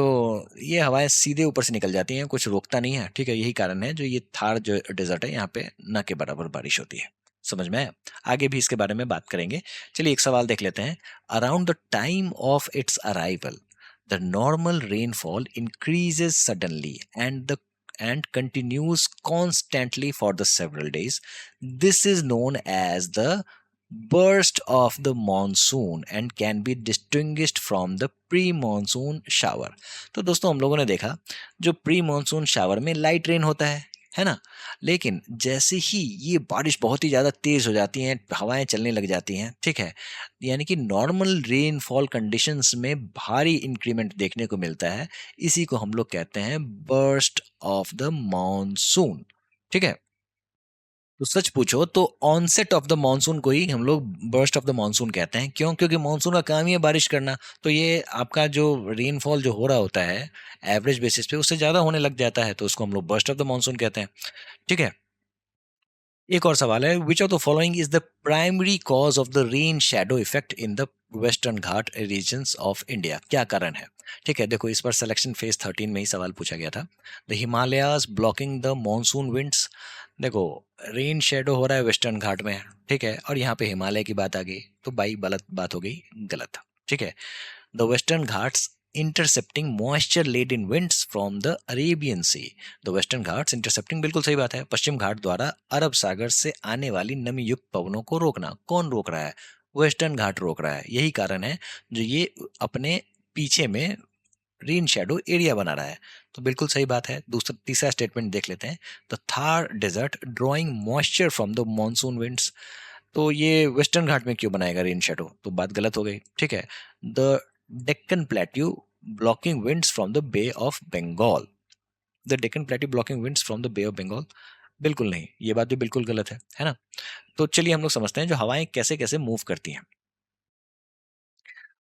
ये हवाएं सीधे ऊपर से निकल जाती हैं, कुछ रोकता नहीं है, ठीक है, यही कारण है जो ये थार जो डेजर्ट है यहाँ पे न के बराबर बारिश होती है। समझ में आया? आगे भी इसके बारे में बात करेंगे। चलिए एक सवाल देख लेते हैं। Around the time of its arrival the normal rainfall increases suddenly and continues constantly for the several days. This is known as the burst of the monsoon and can be distinguished from the pre-monsoon shower। तो दोस्तों हम लोगों ने देखा जो pre monsoon shower में light rain होता है ना, लेकिन जैसे ही ये बारिश बहुत ही ज़्यादा तेज़ हो जाती हैं, हवाएं चलने लग जाती हैं, ठीक है, यानी कि नॉर्मल रेनफॉल कंडीशंस में भारी इंक्रीमेंट देखने को मिलता है। इसी को हम लोग कहते हैं बर्स्ट ऑफ द मानसून, ठीक है। तो सच पूछो तो ऑनसेट ऑफ द मॉनसून को ही हम लोग बर्स्ट ऑफ द मॉनसून कहते हैं। क्यों? क्योंकि मॉनसून का काम ही है बारिश करना। तो ये आपका जो रेनफॉल जो हो रहा होता है एवरेज बेसिस पे उससे ज़्यादा होने लग जाता है, तो उसको हम लोग बर्स्ट ऑफ द मॉनसून कहते हैं, ठीक है। एक और सवाल है, which of the following is the primary cause of the rain shadow effect in the western Ghat regions of India? क्या कारण है? ठीक है, देखो इस पर सिलेक्शन फेज 13 में ही सवाल पूछा गया था। The Himalayas blocking the monsoon winds. देखो रेन शेडो हो रहा है वेस्टर्न घाट में, ठीक है, और यहाँ पे हिमालय की बात आ गई तो भाई गलत बात हो गई, गलत, ठीक है। The western Ghats intercepting moisture laden winds from the Arabian sea. The western Ghats intercepting बिल्कुल सही बात है, पश्चिम घाट द्वारा अरब सागर से आने वाली नमी युक्त पवनों को रोकना। कौन रोक रहा है? वेस्टर्न घाट रोक रहा है। यही कारण है जो ये अपने पीछे में रेन शैडो एरिया बना रहा है। तो बिल्कुल सही बात है। दूसरा तीसरा स्टेटमेंट देख लेते हैं। The Thar desert drawing moisture from the monsoon winds. तो ये वेस्टर्न घाट में क्यों बनाएगा रेन शैडो? तो बात गलत हो गई, ठीक है। The Deccan plateau blocking winds from the bay of Bengal. The Deccan plateau blocking winds from the bay of Bengal, बिल्कुल नहीं, ये बात भी बिल्कुल गलत है ना। तो चलिए हम लोग समझते हैं जो हवाएं कैसे कैसे मूव करती हैं।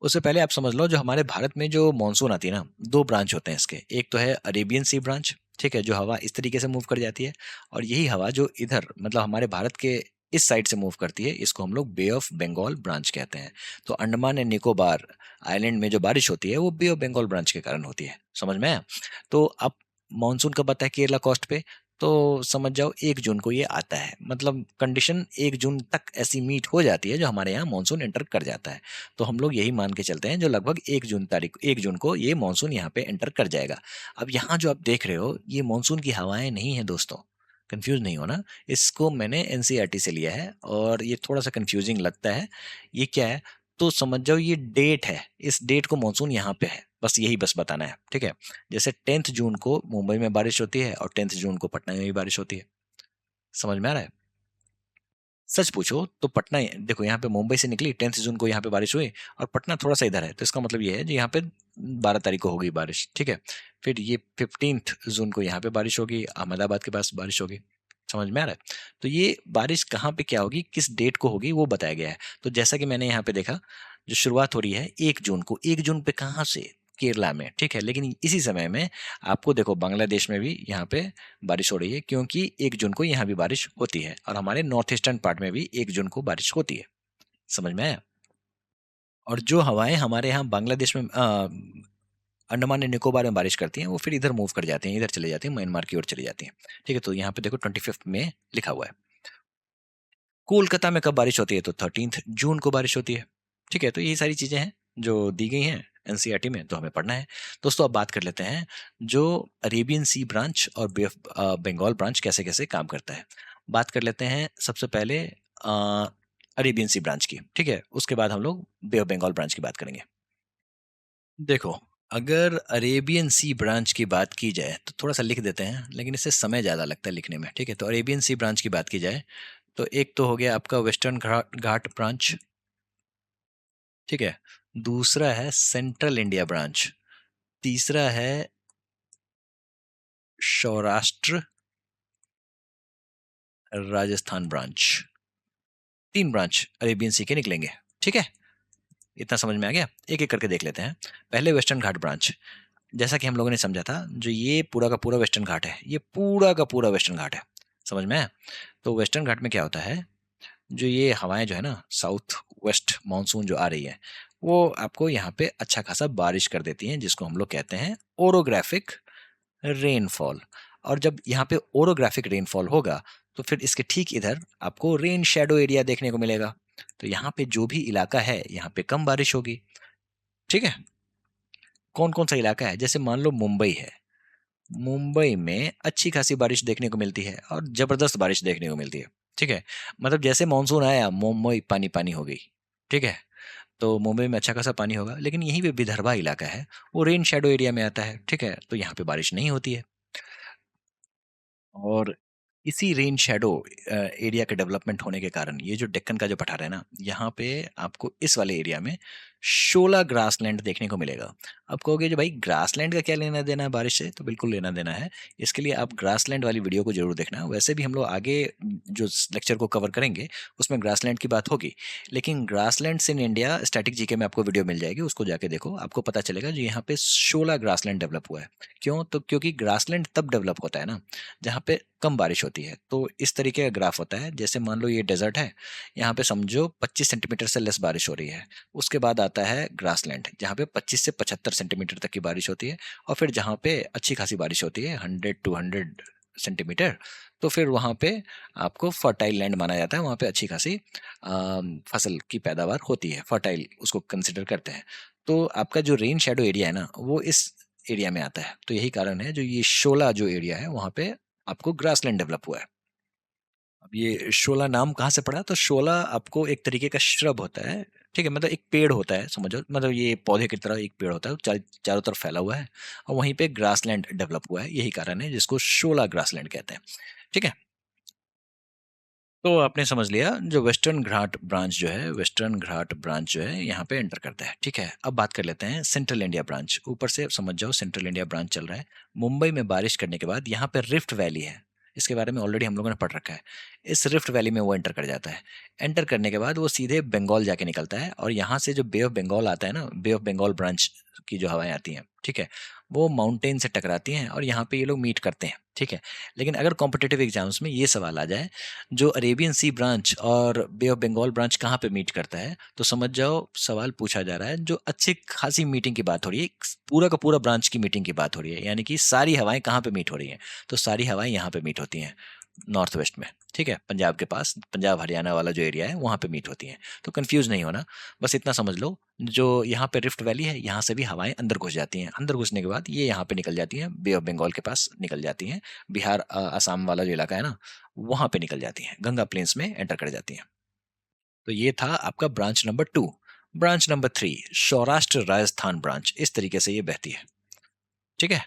उससे पहले आप समझ लो जो हमारे भारत में जो मानसून आती है ना, दो ब्रांच होते हैं इसके। एक तो है अरेबियन सी ब्रांच, ठीक है, जो हवा इस तरीके से मूव कर जाती है, और यही हवा जो इधर मतलब हमारे भारत के इस साइड से मूव करती है इसको हम लोग बे ऑफ बंगाल ब्रांच कहते हैं। तो अंडमान एंड निकोबार आइलैंड में जो बारिश होती है वो बे ऑफ बंगाल ब्रांच के कारण होती है। समझ में आया? तो अब मानसून कब आता है केरला कोस्ट पे? तो समझ जाओ 1 जून को ये आता है, मतलब कंडीशन 1 जून तक ऐसी मीट हो जाती है जो हमारे यहाँ मानसून एंटर कर जाता है। तो हम लोग यही मान के चलते हैं जो लगभग 1 जून को ये मानसून यहाँ पे एंटर कर जाएगा। अब यहाँ जो आप देख रहे हो ये मानसून की हवाएं नहीं है दोस्तों, कंफ्यूज नहीं होना। इसको मैंने एनसीईआरटी से लिया है और ये थोड़ा सा कंफ्यूजिंग लगता है। ये क्या है? तो समझ जाओ ये डेट है, इस डेट को मानसून यहाँ पे है, बस यही बस बताना है, ठीक है। जैसे 10th जून को मुंबई में बारिश होती है और 10th जून को पटना में भी बारिश होती है। समझ में आ रहा है? सच पूछो तो पटना देखो यहाँ पे मुंबई से निकली 10th जून को यहाँ पे बारिश हुई, और पटना थोड़ा सा इधर है, तो इसका मतलब ये है कि यहाँ पे 12 तारीख को होगी बारिश, ठीक है। फिर ये 15th जून को यहाँ पे बारिश होगी, अहमदाबाद के पास बारिश होगी। समझ में आ रहा है? तो ये बारिश कहाँ पे क्या होगी, किस डेट को होगी, वो बताया गया है। तो जैसा कि मैंने यहाँ पे देखा जो शुरुआत हो रही है 1 जून को, 1 जून पे कहाँ से? केरला में, ठीक है, लेकिन इसी समय में आपको देखो बांग्लादेश में भी यहाँ पे बारिश हो रही है, क्योंकि 1 जून को यहाँ भी बारिश होती है, और हमारे नॉर्थ ईस्टर्न पार्ट में भी 1 जून को बारिश होती है। समझ में आया? और जो हवाएं हमारे यहाँ बांग्लादेश में अंडमान एंड निकोबार में बारिश करती हैं वो फिर इधर मूव कर जाती हैं, इधर चले जाती हैं, म्यांमार की ओर चली जाती हैं, ठीक है। तो यहाँ पे देखो 25 में लिखा हुआ है। कोलकाता में कब बारिश होती है? तो 13th जून को बारिश होती है, ठीक है। तो यही सारी चीजें हैं जो दी गई हैं एनसीईआरटी में, तो हमें पढ़ना है। दोस्तों अब बात कर लेते हैं जो अरेबियन सी ब्रांच और बे ऑफ बंगाल ब्रांच कैसे कैसे काम करता है। बात कर लेते हैं सबसे पहले अरेबियन सी ब्रांच की, ठीक है, उसके बाद हम लोग बे ऑफ बंगाल ब्रांच की बात करेंगे। देखो अगर अरेबियन सी ब्रांच की बात की जाए तो थोड़ा सा लिख देते हैं, लेकिन इससे समय ज़्यादा लगता है लिखने में, ठीक है। तो अरेबियन सी ब्रांच की बात की जाए तो एक तो हो गया आपका वेस्टर्न घाट घाट ब्रांच, ठीक है। दूसरा है सेंट्रल इंडिया ब्रांच, तीसरा है Saurashtra Rajasthan branch. 3 branch Arabian Sea के निकलेंगे। ठीक है, इतना समझ में आ गया। एक एक करके देख लेते हैं। पहले वेस्टर्न घाट ब्रांच, जैसा कि हम लोगों ने समझा था, जो ये पूरा का पूरा वेस्टर्न घाट है, ये पूरा का पूरा वेस्टर्न घाट है। समझ में आया? तो वेस्टर्न घाट में क्या होता है, जो ये हवाएं जो है ना, साउथ वेस्ट मानसून जो आ रही है, वो आपको यहाँ पे अच्छा खासा बारिश कर देती हैं, जिसको हम लोग कहते हैं ओरोग्राफिक रेनफॉल। और जब यहाँ पे ओरोग्राफिक रेनफॉल होगा, तो फिर इसके ठीक इधर आपको रेन शेडो एरिया देखने को मिलेगा। तो यहाँ पे जो भी इलाका है, यहाँ पे कम बारिश होगी। ठीक है, कौन कौन सा इलाका है, जैसे मान लो मुंबई है, मुंबई में अच्छी खासी बारिश देखने को मिलती है और जबरदस्त बारिश देखने को मिलती है। ठीक है, मतलब जैसे मानसून आया, मुंबई पानी पानी हो गई। ठीक है, तो मुंबई में अच्छा खासा पानी होगा, लेकिन यहीं पे विदर्भा इलाका है, वो रेन शेडो एरिया में आता है। ठीक है, तो यहाँ पे बारिश नहीं होती है। और इसी रेन शेडो एरिया के डेवलपमेंट होने के कारण ये जो डेक्कन का जो पठार है ना, यहाँ पे आपको इस वाले एरिया में शोला ग्रासलैंड देखने को मिलेगा। अब कहोगे जो भाई ग्रासलैंड का क्या लेना देना है बारिश से, तो बिल्कुल लेना देना है। इसके लिए आप ग्रासलैंड वाली वीडियो को जरूर देखना। वैसे भी हम लोग आगे जो लेक्चर को कवर करेंगे उसमें ग्रासलैंड की बात होगी, लेकिन grassland in India static GK में आपको वीडियो मिल जाएगी, उसको जाके देखो, आपको पता चलेगा जो यहाँ पे शोला ग्रासलैंड डेवलप हुआ है। क्यों? तो क्योंकि ग्रासलैंड तब डेवलप होता है ना जहाँ पे कम बारिश होती है। तो इस तरीके का ग्राफ होता है, जैसे मान लो ये डेजर्ट है, यहाँ पे समझो 25 सेंटीमीटर से लेस बारिश हो रही है। उसके बाद आता है ग्रासलैंड, जहाँ पे 25 से 75 सेंटीमीटर तक की बारिश होती है। और फिर जहाँ पे अच्छी खासी बारिश होती है 100 सेंटीमीटर, तो फिर वहाँ पे आपको फर्टाइल लैंड माना जाता है, वहाँ पे अच्छी खासी फसल की पैदावार होती है, फर्टाइल उसको कंसिडर करते हैं। तो आपका जो रेन शेडो एरिया है ना, वो इस एरिया में आता है। तो यही कारण है जो ये शोला जो एरिया है, वहाँ पे आपको ग्रासलैंड डेवलप हुआ है। अब ये शोला नाम कहाँ से पड़ा? तो शोला आपको एक तरीके का श्रब होता है। ठीक है, मतलब एक पेड़ होता है, समझो, मतलब ये पौधे की तरह एक पेड़ होता है, चारों तरफ फैला हुआ है, और वहीं पे ग्रासलैंड डेवलप हुआ है। यही कारण है जिसको शोला ग्रासलैंड कहते हैं। ठीक है, तो आपने समझ लिया जो वेस्टर्न घाट ब्रांच जो है, वेस्टर्न घाट ब्रांच जो है यहाँ पे एंटर करता है। ठीक है, अब बात कर लेते हैं सेंट्रल इंडिया ब्रांच। ऊपर से समझ जाओ सेंट्रल इंडिया ब्रांच चल रहा है। मुंबई में बारिश करने के बाद यहाँ पे रिफ्ट वैली है, इसके बारे में ऑलरेडी हम लोगों ने पढ़ रखा है। इस रिफ्ट वैली में वो एंटर कर जाता है। एंटर करने के बाद वो सीधे बंगाल जाके निकलता है, और यहाँ से जो बे ऑफ बंगाल आता है ना, बे ऑफ बंगाल ब्रांच की जो हवाएं आती हैं, ठीक है, वो माउंटेन से टकराती हैं और यहाँ पे ये लोग मीट करते हैं। ठीक है, लेकिन अगर कॉम्पिटेटिव एग्जाम्स में ये सवाल आ जाए, जो अरेबियन सी ब्रांच और बे ऑफ बंगाल ब्रांच कहाँ पे मीट करता है, तो समझ जाओ सवाल पूछा जा रहा है जो अच्छी खासी मीटिंग की बात हो रही है, पूरा का पूरा ब्रांच की मीटिंग की बात हो रही है, यानी कि सारी हवाएं कहाँ पे मीट हो रही हैं। तो सारी हवाएं यहाँ पे मीट होती हैं नॉर्थ वेस्ट में। ठीक है, पंजाब के पास, पंजाब हरियाणा वाला जो एरिया है वहाँ पे मीट होती हैं। तो कंफ्यूज नहीं होना, बस इतना समझ लो, जो यहाँ पे रिफ्ट वैली है, यहाँ से भी हवाएं अंदर घुस जाती हैं। अंदर घुसने के बाद ये यहाँ पे निकल जाती हैं, बे ऑफ बंगाल के पास निकल जाती हैं, बिहार असम वाला जो इलाका है ना, वहां पे निकल जाती हैं, गंगा प्लेन्स में एंटर कर जाती हैं। तो ये था आपका branch number 2। Branch number 3, Saurashtra Rajasthan branch, इस तरीके से ये बहती है। ठीक है,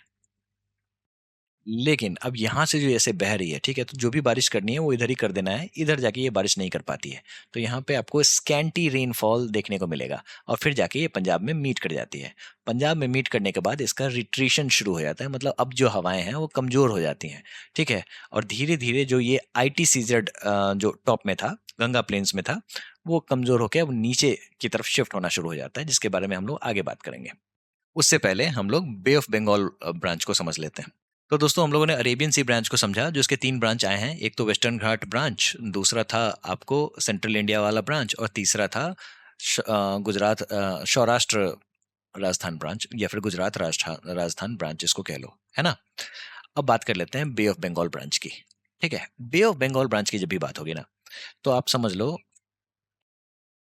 लेकिन अब यहाँ से जो ऐसे बह रही है, ठीक है, तो जो भी बारिश करनी है वो इधर ही कर देना है, इधर जाके ये बारिश नहीं कर पाती है। तो यहाँ पे आपको स्कैंटी रेनफॉल देखने को मिलेगा, और फिर जाके ये पंजाब में मीट कर जाती है। पंजाब में मीट करने के बाद इसका रिट्रीशन शुरू हो जाता है, मतलब अब जो हवाएं हैं वो कमजोर हो जाती हैं। ठीक है, और धीरे धीरे जो ये ITCZ जो टॉप में था, गंगा प्लेन्स में था, वो कमजोर होकर अब नीचे की तरफ शिफ्ट होना शुरू हो जाता है, जिसके बारे में हम लोग आगे बात करेंगे। उससे पहले हम लोग बे ऑफ बंगाल ब्रांच को समझ लेते हैं। तो दोस्तों हम लोगों ने अरेबियन सी ब्रांच को समझा, जो इसके 3 ब्रांच आए हैं। एक तो वेस्टर्न घाट ब्रांच, दूसरा था आपको सेंट्रल इंडिया वाला ब्रांच, और तीसरा था गुजरात सौराष्ट्र राजस्थान ब्रांच, या फिर गुजरात राजस्थान ब्रांच इसको कह लो, है ना। अब बात कर लेते हैं बे ऑफ बंगाल ब्रांच की। ठीक है, बे ऑफ बंगाल ब्रांच की जब भी बात होगी ना, तो आप समझ लो,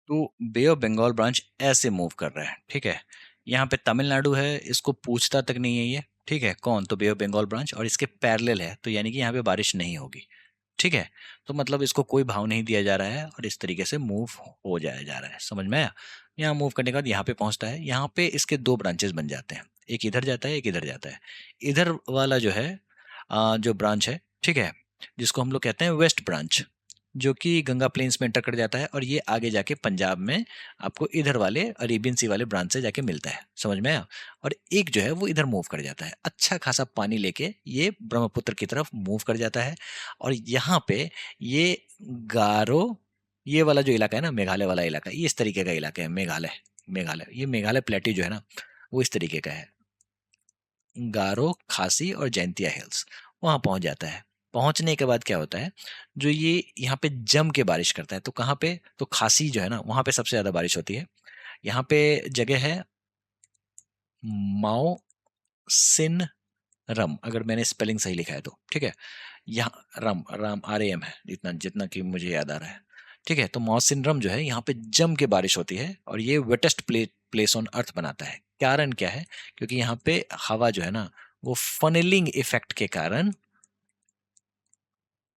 तो बे ऑफ बंगाल ब्रांच ऐसे मूव कर रहा है। ठीक है, यहाँ पे तमिलनाडु है, इसको पूछता तक नहीं है ये। ठीक है, कौन? तो बे ऑफ बंगाल ब्रांच, और इसके पैरेलल है, तो यानी कि यहाँ पे बारिश नहीं होगी। ठीक है, तो मतलब इसको कोई भाव नहीं दिया जा रहा है, और इस तरीके से मूव हो जाया जा रहा है। समझ में आया? यहाँ मूव करने के बाद यहाँ पे पहुंचता है, यहाँ पे इसके 2 ब्रांचेस बन जाते हैं, एक इधर जाता है, एक इधर जाता है। इधर वाला जो है जो ब्रांच है, ठीक है, जिसको हम लोग कहते हैं वेस्ट ब्रांच, जो कि गंगा प्लेन्स में एंटर कर जाता है और ये आगे जाके पंजाब में आपको इधर वाले अरेबियन सी वाले ब्रांच से जाके मिलता है, समझ में आया? और एक जो है वो इधर मूव कर जाता है, अच्छा खासा पानी लेके ये ब्रह्मपुत्र की तरफ मूव कर जाता है। और यहाँ पे ये गारो, ये वाला जो इलाका है ना, मेघालय वाला इलाका, ये इस तरीके का इलाका है। मेघालय, मेघालय, ये मेघालय प्लेट्यू जो है ना, वो इस तरीके का है। गारो, खासी और जैंतिया हिल्स, वहाँ पहुँच जाता है। पहुँचने के बाद क्या होता है, जो ये यहाँ पे जम के बारिश करता है, तो कहाँ पे? तो खासी जो है ना, वहाँ पे सबसे ज़्यादा बारिश होती है। यहाँ पे जगह है माओ सिन रम, अगर मैंने स्पेलिंग सही लिखा है तो, ठीक है? यहाँ रम, राम RAM है, जितना जितना कि मुझे याद आ रहा है, ठीक है? तो मौसिन रम जो है, यहाँ पे जम के बारिश होती है और ये वेटेस्ट प्लेस ऑन अर्थ बनाता है। कारण क्या है? क्योंकि यहाँ पे हवा जो है ना, वो फनेलिंग इफेक्ट के कारण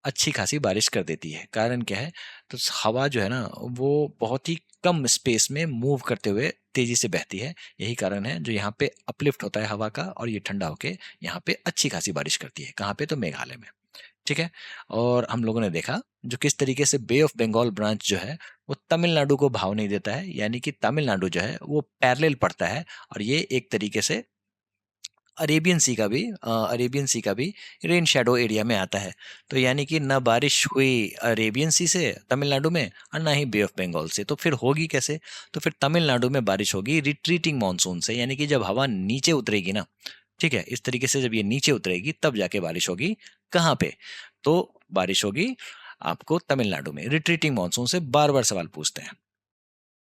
अच्छी खासी बारिश कर देती है। कारण क्या है? तो हवा जो है ना, वो बहुत ही कम स्पेस में मूव करते हुए तेजी से बहती है। यही कारण है जो यहाँ पे अपलिफ्ट होता है हवा का, और ये ठंडा होके यहाँ पे अच्छी खासी बारिश करती है। कहाँ पे? तो मेघालय में, ठीक है? और हम लोगों ने देखा जो किस तरीके से बे ऑफ बंगाल ब्रांच जो है, वो तमिलनाडु को भाव नहीं देता है, यानी कि तमिलनाडु जो है वो पैरेलल पड़ता है, और ये एक तरीके से अरेबियन सी का भी रेन शैडो एरिया में आता है। तो यानी कि ना बारिश हुई अरेबियन सी से तमिलनाडु में, और ना ही बे ऑफ बंगाल से, तो फिर होगी कैसे? तो फिर तमिलनाडु में बारिश होगी रिट्रीटिंग मानसून से, यानी कि जब हवा नीचे उतरेगी ना, ठीक है, इस तरीके से जब ये नीचे उतरेगी तब जाके बारिश होगी। कहाँ पे? तो बारिश होगी आपको तमिलनाडु में। रिट्रीटिंग मानसून से बार बार सवाल पूछते हैं।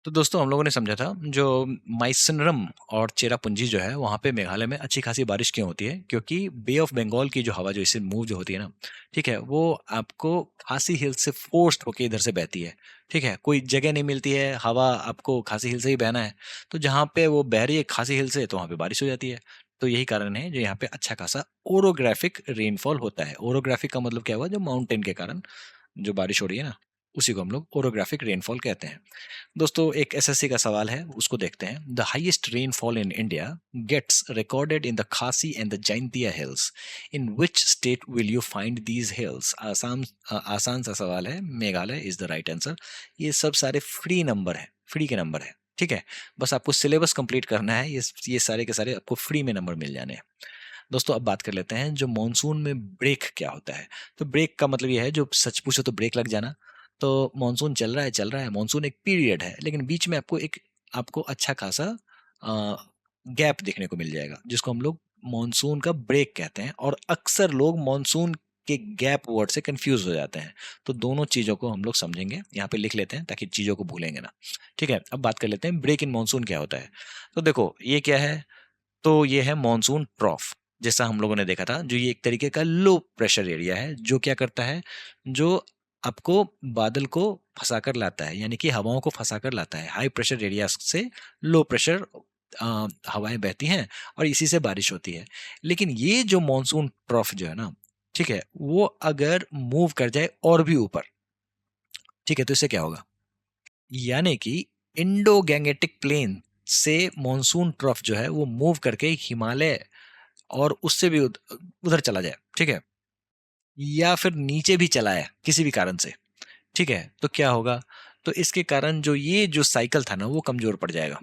तो दोस्तों हम लोगों ने समझा था जो माइसनरम और चेरापूंजी जो है, वहाँ पे मेघालय में अच्छी खासी बारिश क्यों होती है, क्योंकि बे ऑफ बंगाल की जो हवा जो इससे मूव जो होती है ना, ठीक है, वो आपको खासी हिल से फोर्स्ड होके इधर से बहती है। ठीक है, कोई जगह नहीं मिलती है, हवा आपको खासी हिल से ही बहना है, तो जहाँ पे वो बह रही है खासी हिल से, तो वहाँ पे बारिश हो जाती है। तो यही कारण है जो यहाँ पे अच्छा खासा ओरोग्राफिक रेनफॉल होता है। ओरोग्राफिक का मतलब क्या हुआ? जो माउंटेन के कारण जो बारिश हो रही है ना, उसी को हम लोग ओरोग्राफिक रेनफॉल कहते हैं। दोस्तों एक एसएससी का सवाल है, उसको देखते हैं। The highest rainfall in India gets recorded in the Khasi and the Jaintia hills, in which state will you find these hills? Assam, आसान सा सवाल है। Meghalaya is the right answer. ये सब सारे फ्री नंबर है, फ्री के नंबर है, ठीक है? बस आपको सिलेबस कंप्लीट करना है, ये सारे के सारे आपको फ्री में नंबर मिल जाने हैं। दोस्तों अब बात कर लेते हैं जो मॉनसून में ब्रेक क्या होता है। तो ब्रेक का मतलब ये है, जो सच पूछो तो ब्रेक लग जाना। तो मॉनसून चल रहा है, चल रहा है, मॉनसून एक पीरियड है, लेकिन बीच में आपको अच्छा खासा गैप देखने को मिल जाएगा, जिसको हम लोग मॉनसून का ब्रेक कहते हैं। और अक्सर लोग मॉनसून के गैप वर्ड से कंफ्यूज हो जाते हैं। तो दोनों चीजों को हम लोग समझेंगे, यहाँ पे लिख लेते हैं ताकि चीजों को भूलेंगे ना। ठीक है, अब बात कर लेते हैं ब्रेक इन मॉनसून क्या होता है। तो देखो ये क्या है, तो ये है मॉनसून ट्रॉफ। जैसा हम लोगों ने देखा था, जो ये एक तरीके का लो प्रेशर एरिया है, जो क्या करता है, जो आपको बादल को फंसा कर लाता है, यानी कि हवाओं को फंसा कर लाता है। हाई प्रेशर एरिया से लो प्रेशर हवाएं बहती हैं और इसी से बारिश होती है। लेकिन ये जो मॉनसून ट्रॉफ जो है ना, ठीक है, वो अगर मूव कर जाए और भी ऊपर, ठीक है, तो इससे क्या होगा? यानी कि इंडो गैंगेटिक प्लेन से मॉनसून ट्रफ जो है वो मूव करके हिमालय और उससे भी उधर चला जाए, ठीक है, या फिर नीचे भी चला है किसी भी कारण से, ठीक है, तो क्या होगा? तो इसके कारण जो ये जो साइकिल था ना, वो कमजोर पड़ जाएगा।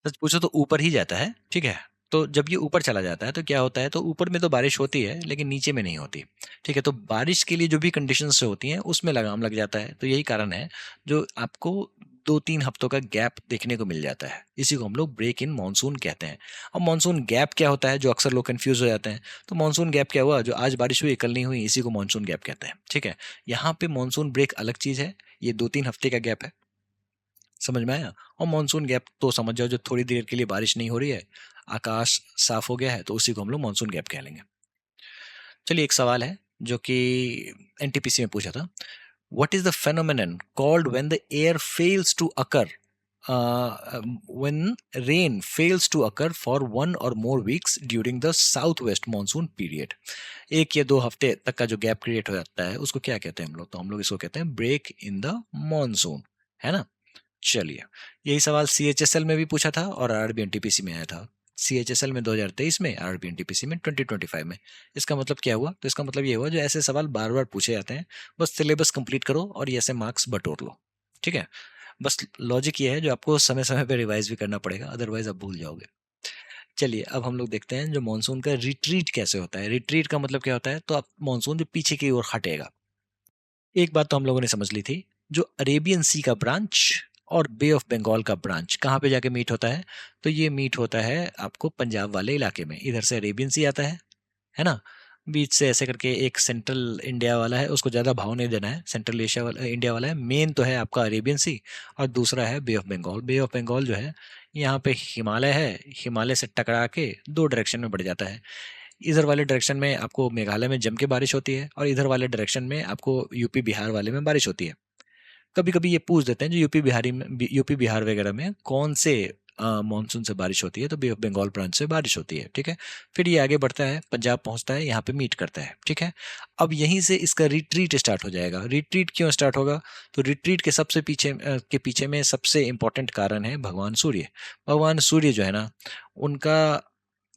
सच पूछो तो ऊपर ही जाता है, ठीक है। तो जब ये ऊपर चला जाता है तो क्या होता है, तो ऊपर में तो बारिश होती है लेकिन नीचे में नहीं होती, ठीक है। तो बारिश के लिए जो भी कंडीशंस से होती हैं उसमें लगाम लग जाता है। तो यही कारण है जो आपको 2-3 हफ्तों का गैप देखने को मिल जाता है। इसी को हम लोग ब्रेक इन मानसून कहते हैं। और मानसून गैप क्या होता है, जो अक्सर लोग कंफ्यूज हो जाते हैं। तो मानसून गैप क्या हुआ, जो आज बारिश हुई कल नहीं हुई, इसी को मानसून गैप कहते हैं, ठीक है। यहाँ पे मानसून ब्रेक अलग चीज है, ये 2-3 हफ्ते का गैप है, समझ में आया? और मॉनसून गैप तो समझ जाओ जो थोड़ी देर के लिए बारिश नहीं हो रही है, आकाश साफ हो गया है, तो उसी को हम लोग मॉनसून गैप कह लेंगे। चलिए एक सवाल है जो कि एनटीपीसी में पूछा था। What is the phenomenon called when the air fails to occur, when rain fails to occur for 1 or more weeks during the south west monsoon period? 1 या 2 हफ्ते तक का जो गैप क्रिएट हो जाता है उसको क्या कहते हैं हम लोग? तो हम लोग इसको कहते हैं ब्रेक इन द मानसून, है ना। चलिए, यही सवाल सीएचएसएल में भी पूछा था और आरआरबी एनटीपीसी में आया था। CHSL में 2023 में, RRB NTPC में 2025 में। इसका मतलब क्या हुआ? तो इसका मतलब ये हुआ जो ऐसे सवाल बार बार पूछे जाते हैं, बस सिलेबस कंप्लीट करो और ये ऐसे मार्क्स बटोर लो, ठीक है। बस लॉजिक ये है जो आपको समय समय पे रिवाइज भी करना पड़ेगा, अदरवाइज आप भूल जाओगे। चलिए अब हम लोग देखते हैं जो मानसून का रिट्रीट कैसे होता है। रिट्रीट का मतलब क्या होता है? तो आप मानसून जो पीछे की ओर हटेगा। एक बात तो हम लोगों ने समझ ली थी, जो अरेबियन सी का ब्रांच और बे ऑफ बंगाल का ब्रांच कहाँ पे जाके मीट होता है? तो ये मीट होता है आपको पंजाब वाले इलाके में। इधर से अरेबियन सी आता है ना? बीच से ऐसे करके एक सेंट्रल इंडिया वाला है, उसको ज़्यादा भाव नहीं देना है, सेंट्रल एशिया वाला इंडिया वाला है। मेन तो है आपका अरेबियन सी, और दूसरा है Bay of Bengal. Bay of Bengal जो है, यहाँ पे हिमालय है, हिमालय से टकरा के दो डायरेक्शन में बढ़ जाता है। इधर वाले डायरेक्शन में आपको मेघालय में जम के बारिश होती है, और इधर वाले डायरेक्शन में आपको यूपी बिहार वाले में बारिश होती है। कभी कभी ये पूछ देते हैं जो यूपी बिहार वगैरह में कौन से मानसून से बारिश होती है, तो बे ऑफ बंगाल ब्रांच से बारिश होती है, ठीक है। फिर ये आगे बढ़ता है, पंजाब पहुंचता है, यहाँ पे मीट करता है, ठीक है। अब यहीं से इसका रिट्रीट स्टार्ट हो जाएगा। रिट्रीट क्यों स्टार्ट होगा? तो रिट्रीट के सबसे पीछे में सबसे इंपॉर्टेंट कारण है भगवान सूर्य। भगवान सूर्य जो है ना, उनका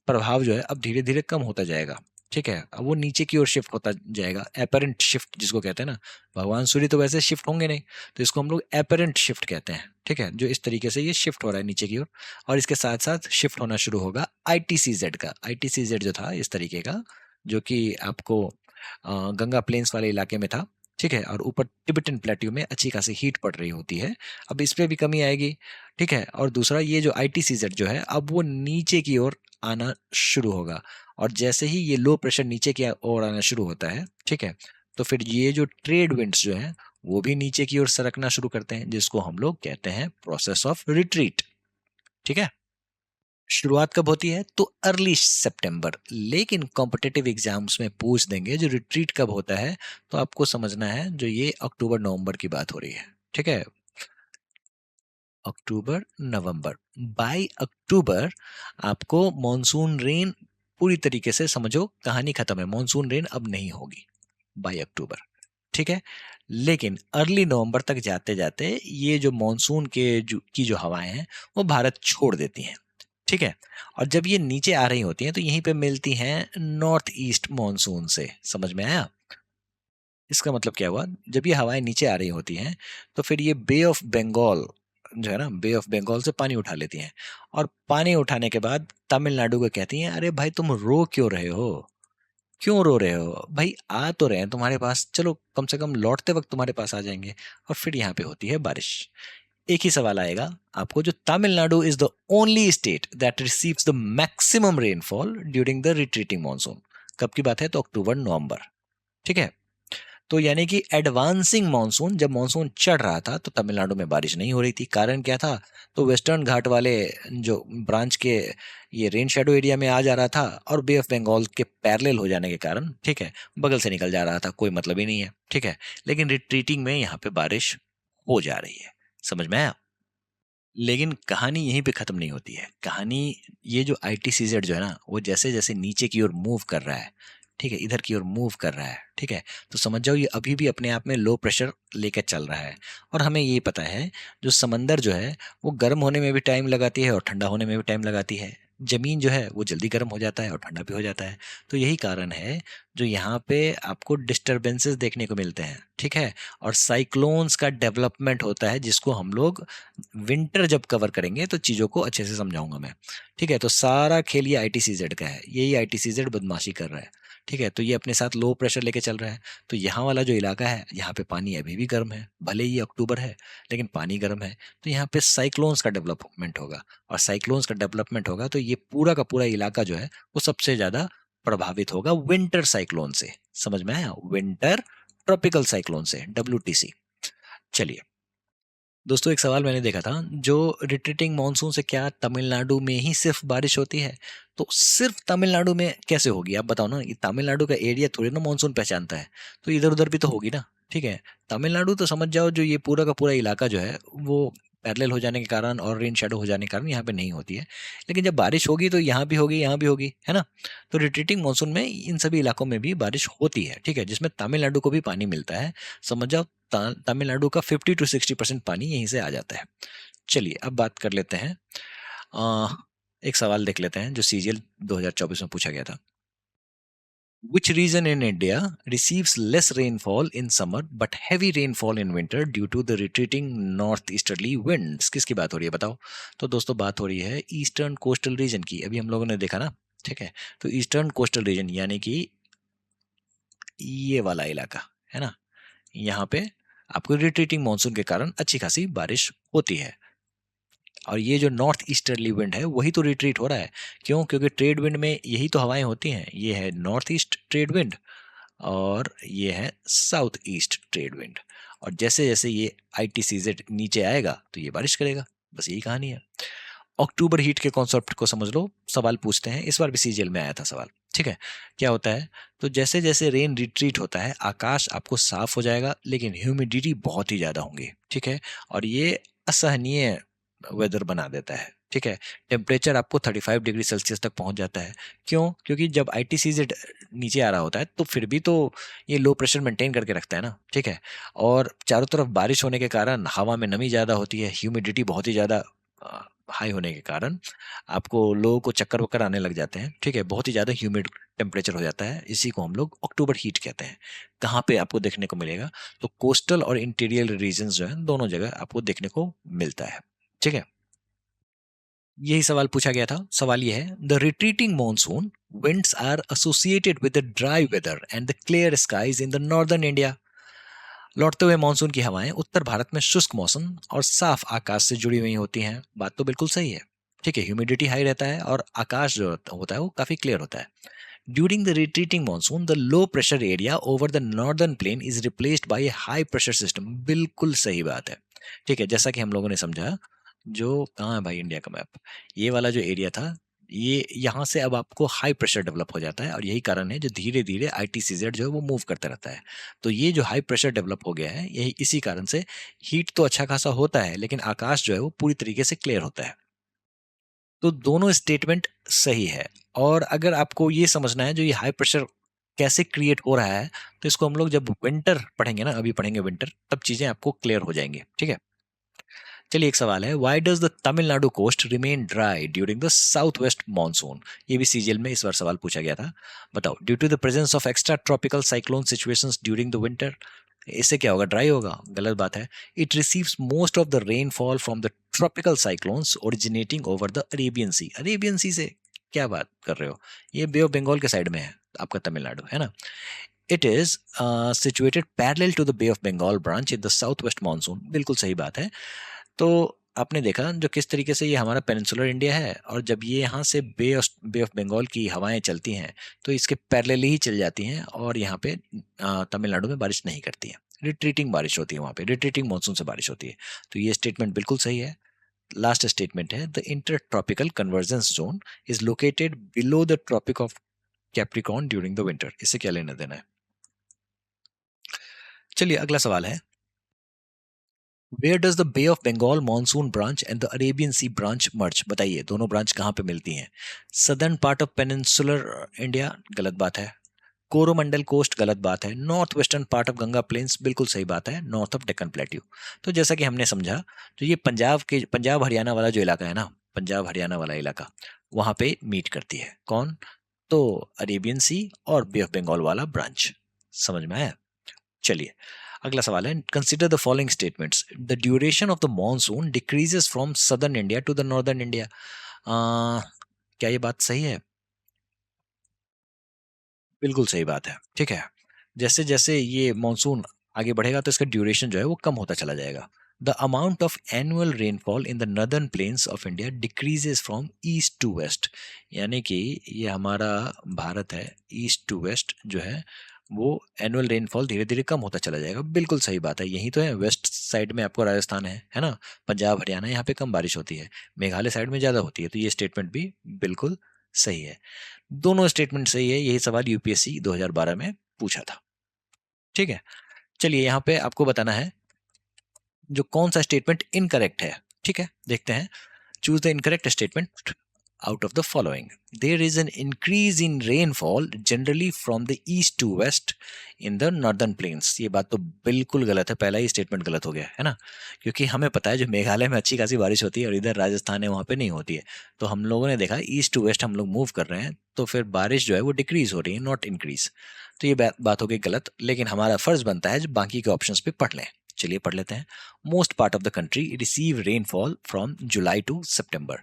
प्रभाव जो है अब धीरे धीरे कम होता जाएगा, ठीक है। अब वो नीचे की ओर शिफ्ट होता जाएगा, एपरेंट शिफ्ट जिसको कहते हैं ना। भगवान सूर्य तो वैसे शिफ्ट होंगे नहीं, तो इसको हम लोग एपरेंट शिफ्ट कहते हैं, ठीक है। जो इस तरीके से ये शिफ्ट हो रहा है नीचे की ओर, और इसके साथ साथ शिफ्ट होना शुरू होगा ITCZ का। ITCZ जो था इस तरीके का, जो कि आपको गंगा प्लेन्स वाले इलाके में था, ठीक है। और ऊपर टिबेटन प्लेट्यू में अच्छी खासी हीट पड़ रही होती है, अब इस पे भी कमी आएगी, ठीक है। और दूसरा ये जो ITCZ जो है, अब वो नीचे की ओर आना शुरू होगा, और जैसे ही ये लो प्रेशर नीचे की ओर आना शुरू होता है, ठीक है, तो फिर ये जो ट्रेड विंड्स जो हैं वो भी नीचे की ओर सरकना शुरू करते हैं, जिसको हम लोग कहते हैं प्रोसेस ऑफ रिट्रीट, ठीक है। शुरुआत कब होती है? तो अर्ली सितंबर। लेकिन कॉम्पिटिटिव एग्जाम्स में पूछ देंगे जो रिट्रीट कब होता है, तो आपको समझना है जो ये अक्टूबर नवंबर की बात हो रही है, ठीक है। अक्टूबर नवंबर, बाय अक्टूबर आपको मॉनसून रेन पूरी तरीके से समझो, कहानी खत्म है, मॉनसून रेन अब नहीं होगी बाय अक्टूबर, ठीक है। लेकिन अर्ली नवंबर तक जाते जाते ये जो मॉनसून की जो हवाएं हैं वो भारत छोड़ देती हैं, ठीक है। और जब ये नीचे आ रही होती हैं तो यहीं पे मिलती हैं नॉर्थ ईस्ट मॉनसून से। समझ में आया? इसका मतलब क्या हुआ? जब ये हवाएं नीचे आ रही होती हैं तो फिर ये बे ऑफ बंगाल जो है ना, बे ऑफ बंगाल से पानी उठा लेती हैं, और पानी उठाने के बाद तमिलनाडु को कहती हैं, अरे भाई तुम रो क्यों रहे हो? क्यों रो रहे हो भाई? आ तो रहे हैं तुम्हारे पास, चलो कम से कम लौटते वक्त तुम्हारे पास आ जाएंगे। और फिर यहाँ पे होती है बारिश। एक ही सवाल आएगा आपको, जो Tamil Nadu is the only state that receives the maximum rainfall during the retreating monsoon. कब की बात है? तो अक्टूबर नवंबर, ठीक है। तो यानी कि एडवांसिंग मानसून, जब मानसून चढ़ रहा था तो तमिलनाडु में बारिश नहीं हो रही थी। कारण क्या था? तो वेस्टर्न घाट वाले जो ब्रांच के ये रेन शेडो एरिया में आ जा रहा था, और बे ऑफ बंगाल के पैरेलल हो जाने के कारण, ठीक है, बगल से निकल जा रहा था, कोई मतलब ही नहीं है, ठीक है। लेकिन रिट्रीटिंग में यहाँ पे बारिश हो जा रही है। समझ में आया? लेकिन कहानी यहीं पे खत्म नहीं होती है। कहानी, ये जो ITCZ जो है ना, वो जैसे जैसे नीचे की ओर मूव कर रहा है, ठीक है, इधर की ओर मूव कर रहा है, ठीक है, तो समझ जाओ ये अभी भी अपने आप में लो प्रेशर लेकर चल रहा है। और हमें ये पता है जो समंदर जो है वो गर्म होने में भी टाइम लगाती है और ठंडा होने में भी टाइम लगाती है। जमीन जो है वो जल्दी गर्म हो जाता है और ठंडा भी हो जाता है। तो यही कारण है जो यहाँ पे आपको डिस्टरबेंसेस देखने को मिलते हैं, ठीक है। और साइक्लोन्स का डेवलपमेंट होता है, जिसको हम लोग विंटर जब कवर करेंगे तो चीज़ों को अच्छे से समझाऊंगा मैं, ठीक है। तो सारा खेल ये ITCZ का है, यही ITCZ बदमाशी कर रहा है, ठीक है। तो ये अपने साथ लो प्रेशर लेके चल रहा है। तो यहाँ वाला जो इलाका है, यहाँ पे पानी अभी भी गर्म है, भले ही अक्टूबर है लेकिन पानी गर्म है। तो यहाँ पे साइक्लोन्स का डेवलपमेंट होगा, और साइक्लोन्स का डेवलपमेंट होगा तो ये पूरा का पूरा इलाका जो है वो सबसे ज़्यादा प्रभावित होगा विंटर साइक्लोन से। समझ में आया? विंटर ट्रॉपिकल साइक्लोन से, WTC। चलिए दोस्तों, एक सवाल मैंने देखा था, जो रिट्रीटिंग मॉनसून से क्या तमिलनाडु में ही सिर्फ बारिश होती है? तो सिर्फ तमिलनाडु में कैसे होगी? आप बताओ ना, ये तमिलनाडु का एरिया थोड़ी ना मॉनसून पहचानता है, तो इधर उधर भी तो होगी ना, ठीक है। तमिलनाडु तो समझ जाओ, जो ये पूरा का पूरा इलाका जो है वो पैरेलल हो जाने के कारण और रेन शेडो हो जाने के कारण यहाँ पे नहीं होती है। लेकिन जब बारिश होगी तो यहाँ भी होगी, यहाँ भी होगी, है ना। तो रिट्रीटिंग मॉनसून में इन सभी इलाकों में भी बारिश होती है, ठीक है, जिसमें तमिलनाडु को भी पानी मिलता है। समझ जाओ, तमिलनाडु का 50 to 60% पानी यहीं से आ जाता है। चलिए अब बात कर लेते हैं एक सवाल देख लेते हैं जो सीजीएल 2024 में पूछा गया था। Which region in India receives less rainfall in summer but heavy rainfall in winter due to the retreating northeasterly winds? किसकी बात हो रही है बताओ? तो दोस्तों बात हो रही है ईस्टर्न कोस्टल रीजन की। अभी हम लोगों ने देखा ना, ठीक है। तो ईस्टर्न कोस्टल रीजन यानी कि ये वाला इलाका है ना, यहाँ पे आपको रिट्रीटिंग मानसून के कारण अच्छी खासी बारिश होती है। और ये जो नॉर्थ ईस्टर्ली विंड है वही तो रिट्रीट हो रहा है। क्यों? क्योंकि ट्रेड विंड में यही तो हवाएं होती हैं। ये है नॉर्थ ईस्ट ट्रेड विंड और ये है साउथ ईस्ट ट्रेड विंड। और जैसे जैसे ये आईटीसीजेड नीचे आएगा तो ये बारिश करेगा। बस यही कहानी है। अक्टूबर हीट के कॉन्सेप्ट को समझ लो। सवाल पूछते हैं, इस बार भी सीजीएल में आया था सवाल, ठीक है। क्या होता है? तो जैसे जैसे रेन रिट्रीट होता है आकाश आपको साफ हो जाएगा लेकिन ह्यूमिडिटी बहुत ही ज्यादा होंगी, ठीक है। और ये असहनीय वेदर बना देता है, ठीक है। टेम्परेचर आपको 35 डिग्री सेल्सियस तक पहुंच जाता है। क्यों? क्योंकि जब आईटीसीजेड नीचे आ रहा होता है तो फिर भी तो ये लो प्रेशर मेंटेन करके रखता है ना, ठीक है। और चारों तरफ बारिश होने के कारण हवा में नमी ज़्यादा होती है, ह्यूमिडिटी बहुत ही ज़्यादा हाई होने के कारण आपको लोगों को चक्कर वक्कर आने लग जाते हैं, ठीक है। बहुत ही ज़्यादा ह्यूमिड टेम्परेचर हो जाता है। इसी को हम लोग अक्टूबर हीट कहते हैं। कहाँ पे आपको देखने को मिलेगा? तो कोस्टल और इंटीरियर रीजन्स जो है दोनों जगह आपको देखने को मिलता है, ठीक है। यही सवाल पूछा गया था। सवाल ये है, the retreating monsoon winds are associated with the dry weather and the clear skies in the northern India. लौटते हुए मानसून की हवाएं उत्तर भारत में शुष्क मौसम और साफ आकाश से जुड़ी हुई होती हैं। बात तो बिल्कुल सही है, ठीक है। ह्यूमिडिटी हाई रहता है और आकाश जो होता है वो काफी क्लियर होता है। During the retreating monsoon the low pressure area over the northern plain is replaced by A high pressure system. बिल्कुल सही बात है, ठीक है। जैसा कि हम लोगों ने समझा, जो कहाँ है भाई इंडिया का मैप, ये वाला जो एरिया था, ये यहाँ से अब आपको हाई प्रेशर डेवलप हो जाता है और यही कारण है जो धीरे धीरे आईटीसीजेड जो है वो मूव करता रहता है। तो ये जो हाई प्रेशर डेवलप हो गया है यही इसी कारण से हीट तो अच्छा खासा होता है लेकिन आकाश जो है वो पूरी तरीके से क्लियर होता है। तो दोनों स्टेटमेंट सही है। और अगर आपको ये समझना है जो ये हाई प्रेशर कैसे क्रिएट हो रहा है, तो इसको हम लोग जब विंटर पढ़ेंगे ना, अभी पढ़ेंगे विंटर, तब चीजें आपको क्लियर हो जाएंगी, ठीक है। चलिए एक सवाल है, why does the Tamil Nadu coast remain dry during the south west monsoon? ये भी सीजीएल में इस बार सवाल पूछा गया था। बताओ, due to the presence of extra tropical cyclone situations during the winter. इससे क्या होगा? ड्राई होगा। गलत बात है। It receives most of the rainfall from the tropical cyclones originating over the Arabian Sea. Arabian Sea से क्या बात कर रहे हो? ये बे ऑफ बंगाल के साइड में है आपका तमिलनाडु, है ना। It is situated parallel to the bay of Bengal branch in the south west monsoon. बिल्कुल सही बात है। तो आपने देखा जो किस तरीके से ये हमारा पेनिनसुलर इंडिया है और जब ये यहाँ से बे ऑफ बंगाल की हवाएं चलती हैं तो इसके पैरेलली ही चल जाती हैं और यहाँ पे तमिलनाडु में बारिश नहीं करती है। रिट्रीटिंग बारिश होती है वहाँ पे, रिट्रीटिंग मानसून से बारिश होती है। तो ये स्टेटमेंट बिल्कुल सही है। लास्ट स्टेटमेंट है, the inter tropical convergence zone is located below the Tropic of Capricorn during the winter. इससे क्या लेना देना है? चलिए अगला सवाल है, where does the bay of Bengal monsoon branch and the Arabian Sea branch merge? बताइए दोनों ब्रांच कहाँ पे मिलती हैं? Southern part of peninsular India, गलत बात है। कोरोमंडल कोस्ट, गलत बात है। North western part of Ganga planes, बिल्कुल सही बात है। North of Deccan plateau. तो जैसा कि हमने समझा, तो ये पंजाब हरियाणा वाला जो इलाका है ना, पंजाब हरियाणा वाला इलाका, वहां पे मीट करती है कौन? तो अरेबियन सी और बे ऑफ बंगाल वाला ब्रांच। समझ में आया? चलिए अगला सवाल है, consider the following statements. The duration of the monsoon decreases from southern India to the northern India. क्या ये बात सही है? बिल्कुल सही बात है, ठीक है। जैसे जैसे ये मॉनसून आगे बढ़ेगा तो इसका ड्यूरेशन जो है वो कम होता चला जाएगा। The amount of annual rainfall in the northern plains of India decreases from east to west. यानी कि ये हमारा भारत है, ईस्ट टू वेस्ट जो है वो एनुअल रेनफॉल धीरे धीरे कम होता चला जाएगा। बिल्कुल सही बात है। यही तो है, वेस्ट साइड में आपको राजस्थान है ना, पंजाब हरियाणा, यहाँ पे कम बारिश होती है। मेघालय साइड में ज़्यादा होती है। तो ये स्टेटमेंट भी बिल्कुल सही है। दोनों स्टेटमेंट सही है। यही सवाल यूपीएससी 2012 में पूछा था, ठीक है। चलिए यहाँ पे आपको बताना है जो कौन सा स्टेटमेंट इनकरेक्ट है, ठीक है। देखते हैं, choose the incorrect statement. out of the following. There is an increase in rainfall generally from the east to west in the northern plains. ये बात तो बिल्कुल गलत है, पहला ही स्टेटमेंट गलत हो गया है ना, क्योंकि हमें पता है जो मेघालय में अच्छी खासी बारिश होती है और इधर राजस्थान है वहाँ पे नहीं होती है। तो हम लोगों ने देखा ईस्ट टू वेस्ट हम लोग मूव कर रहे हैं, तो फिर बारिश जो है वो डिक्रीज हो रही है, नॉट इंक्रीज। तो ये बात हो गई गलत, लेकिन हमारा फर्ज बनता है जो बाकी के ऑप्शंस पे पढ़ लें। चलिए पढ़ लेते हैं। Most part of the country receive rainfall from July to September.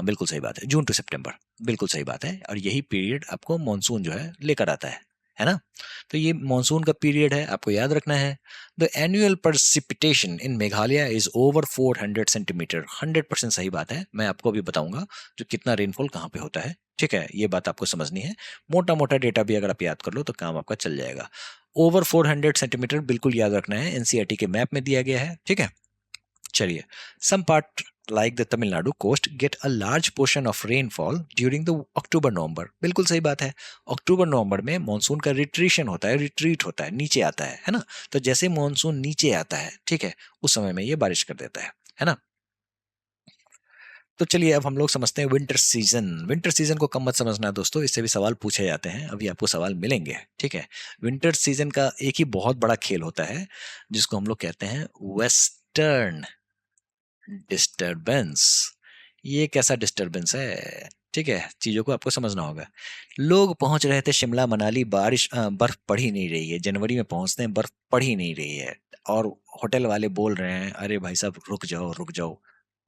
बिल्कुल सही बात है, जून टू सितंबर, बिल्कुल सही बात है। और यही पीरियड आपको मानसून जो है लेकर आता है ना। तो ये मानसून का पीरियड है, आपको याद रखना है। The annual precipitation in Meghalaya is over 400 centimetre. 100% सही बात है, मैं आपको अभी बताऊंगा जो कितना रेनफॉल कहाँ पे होता है। ठीक है, ये बात आपको समझनी है। मोटा मोटा डेटा भी अगर आप याद कर लो तो काम आपका चल जाएगा। ओवर 400 सेंटीमीटर बिल्कुल याद रखना है, एनसीईआरटी के मैप में दिया गया है। ठीक है, चलिए। Some part like the Tamil Nadu coast get a large portion of rainfall during the अक्टूबर नवंबर। बिल्कुल सही बात है, अक्टूबर नवंबर में मानसून का रिट्रीशन होता है, रिट्रीट होता है, नीचे आता है ना। तो जैसे मानसून नीचे आता है, ठीक है, उस समय में ये बारिश कर देता है ना। तो चलिए अब हम लोग समझते हैं विंटर सीजन। विंटर सीजन को कम मत समझना दोस्तों, इससे भी सवाल पूछे जाते हैं, अभी आपको सवाल मिलेंगे। ठीक है, विंटर सीजन का एक ही बहुत बड़ा खेल होता है जिसको हम लोग कहते हैं वेस्टर्न डिस्टरबेंस। ये कैसा डिस्टरबेंस है? ठीक है, चीजों को आपको समझना होगा। लोग पहुंच रहे थे शिमला मनाली, बारिश बर्फ पड़ ही नहीं रही है, जनवरी में पहुंचते हैं बर्फ पड़ ही नहीं रही है, और होटल वाले बोल रहे हैं अरे भाई साहब रुक जाओ रुक जाओ,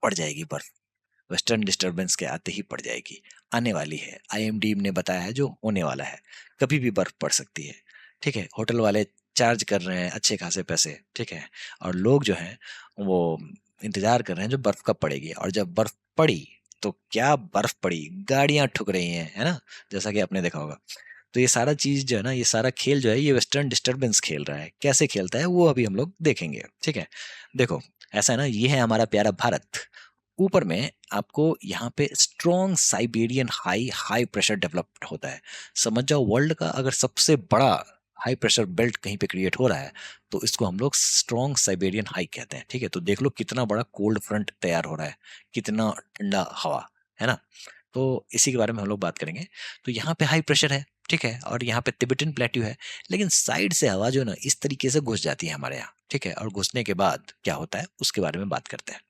पड़ जाएगी बर्फ। वेस्टर्न डिस्टरबेंस के आते ही पड़ जाएगी, आने वाली है, आईएमडी ने बताया है जो होने वाला है, कभी भी बर्फ पड़ सकती है। ठीक है, होटल वाले चार्ज कर रहे हैं अच्छे खासे पैसे। ठीक है, और लोग जो हैं वो इंतजार कर रहे हैं जो बर्फ कब पड़ेगी, और जब बर्फ पड़ी तो क्या बर्फ पड़ी, गाड़ियां ठुक रही हैं, है ना, जैसा कि आपने देखा होगा। तो ये सारा चीज जो है ना, ये सारा खेल जो है ये वेस्टर्न डिस्टरबेंस खेल रहा है। कैसे खेलता है वो अभी हम लोग देखेंगे। ठीक है, देखो ऐसा है ना, ये है हमारा प्यारा भारत। ऊपर में आपको यहाँ पे strong Siberian high high pressure developed होता है। समझ जाओ वर्ल्ड का अगर सबसे बड़ा हाई प्रेशर बेल्ट कहीं पे क्रिएट हो रहा है तो इसको हम लोग स्ट्रॉन्ग साइबेरियन हाई कहते हैं। ठीक है, तो देख लो कितना बड़ा कोल्ड फ्रंट तैयार हो रहा है, कितना ठंडा हवा, है ना। तो इसी के बारे में हम लोग बात करेंगे। तो यहाँ पे हाई प्रेशर है, ठीक है, और यहाँ पे तिबेटन प्लेट्यू है, लेकिन साइड से हवा जो ना इस तरीके से घुस जाती है हमारे यहाँ। ठीक है, और घुसने के बाद क्या होता है उसके बारे में बात करते हैं।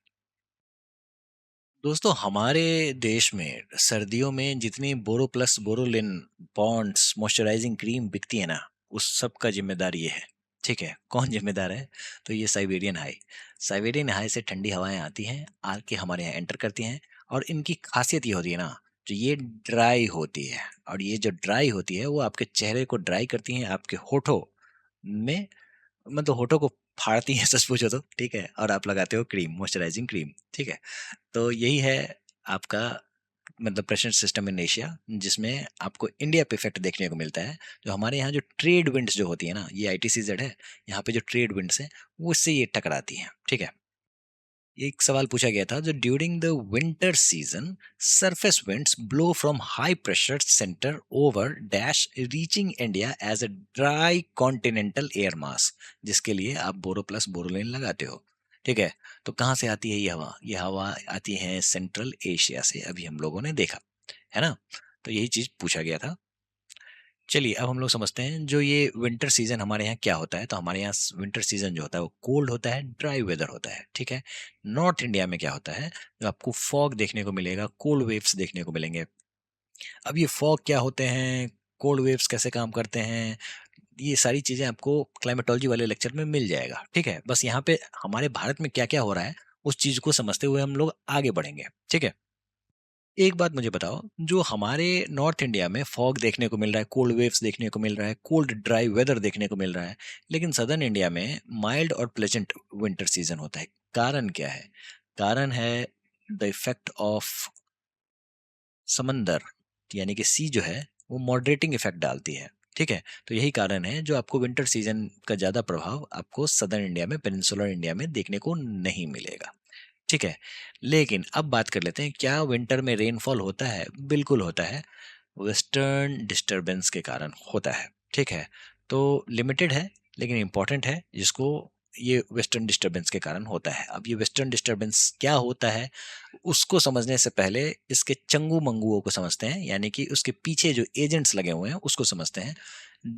दोस्तों हमारे देश में सर्दियों में जितनी Boroplus Boroline Pond's moisturising cream बिकती है ना, उस सब का जिम्मेदार ये है। ठीक है, कौन जिम्मेदार है? तो ये साइबेरियन हाई। साइबेरियन हाई से ठंडी हवाएं आती हैं, आके हमारे यहाँ एंटर करती हैं, और इनकी खासियत ये होती है ना, जो ये ड्राई होती है, और ये जो ड्राई होती है वो आपके चेहरे को ड्राई करती हैं, आपके होठों में, मतलब होठों को फाड़ती हैं सच पूछो तो। ठीक है, और आप लगाते हो क्रीम, मॉइस्चराइजिंग क्रीम। ठीक है, तो यही है आपका मतलब प्रेशर सिस्टम इन एशिया, जिसमें आपको इंडिया पे इफेक्ट देखने को मिलता है। जो हमारे यहाँ जो ट्रेड विंड्स जो होती है ना, ये आईटीसीजेड है, यहाँ पे जो ट्रेड विंड्स हैं वो इससे ये टकराती हैं। ठीक है, एक सवाल पूछा गया था जो during the winter season surface winds blow from high pressure centre over dash reaching India as a dry continental air mass, जिसके लिए आप बोरो प्लस बोरोलिन लगाते हो। ठीक है, तो कहाँ से आती है ये हवा? ये हवा आती है सेंट्रल एशिया से, अभी हम लोगों ने देखा है ना। तो यही चीज पूछा गया था। चलिए अब हम लोग समझते हैं जो ये विंटर सीजन हमारे यहाँ क्या होता है। तो हमारे यहाँ विंटर सीजन जो होता है वो कोल्ड होता है, ड्राई वेदर होता है। ठीक है, नॉर्थ इंडिया में क्या होता है, जो आपको फॉग देखने को मिलेगा, कोल्ड वेव्स देखने को मिलेंगे। अब ये फॉग क्या होते हैं, कोल्ड वेव्स कैसे काम करते हैं, ये सारी चीजें आपको क्लाइमेटोलॉजी वाले लेक्चर में मिल जाएगा। ठीक है, बस यहाँ पे हमारे भारत में क्या क्या हो रहा है उस चीज को समझते हुए हम लोग आगे बढ़ेंगे। ठीक है, एक बात मुझे बताओ, जो हमारे नॉर्थ इंडिया में फॉग देखने को मिल रहा है, कोल्ड वेव्स देखने को मिल रहा है, कोल्ड ड्राई वेदर देखने को मिल रहा है, लेकिन सदर्न इंडिया में माइल्ड और प्लेजेंट विंटर सीजन होता है। कारण क्या है? कारण है द इफेक्ट ऑफ समंदर, यानी कि सी जो है वो मॉडरेटिंग इफेक्ट डालती है। ठीक है, तो यही कारण है जो आपको विंटर सीजन का ज्यादा प्रभाव आपको सदर्न इंडिया में, पेनिनसुलर इंडिया में देखने को नहीं मिलेगा। ठीक है, लेकिन अब बात कर लेते हैं क्या विंटर में रेनफॉल होता है? बिल्कुल होता है, वेस्टर्न डिस्टरबेंस के कारण होता है। ठीक है, तो लिमिटेड है लेकिन इंपॉर्टेंट है, जिसको ये वेस्टर्न डिस्टरबेंस के कारण होता है। अब ये वेस्टर्न डिस्टरबेंस क्या होता है उसको समझने से पहले इसके चंगू मंगुओं को समझते हैं, यानी कि उसके पीछे जो एजेंट्स लगे हुए हैं उसको समझते हैं।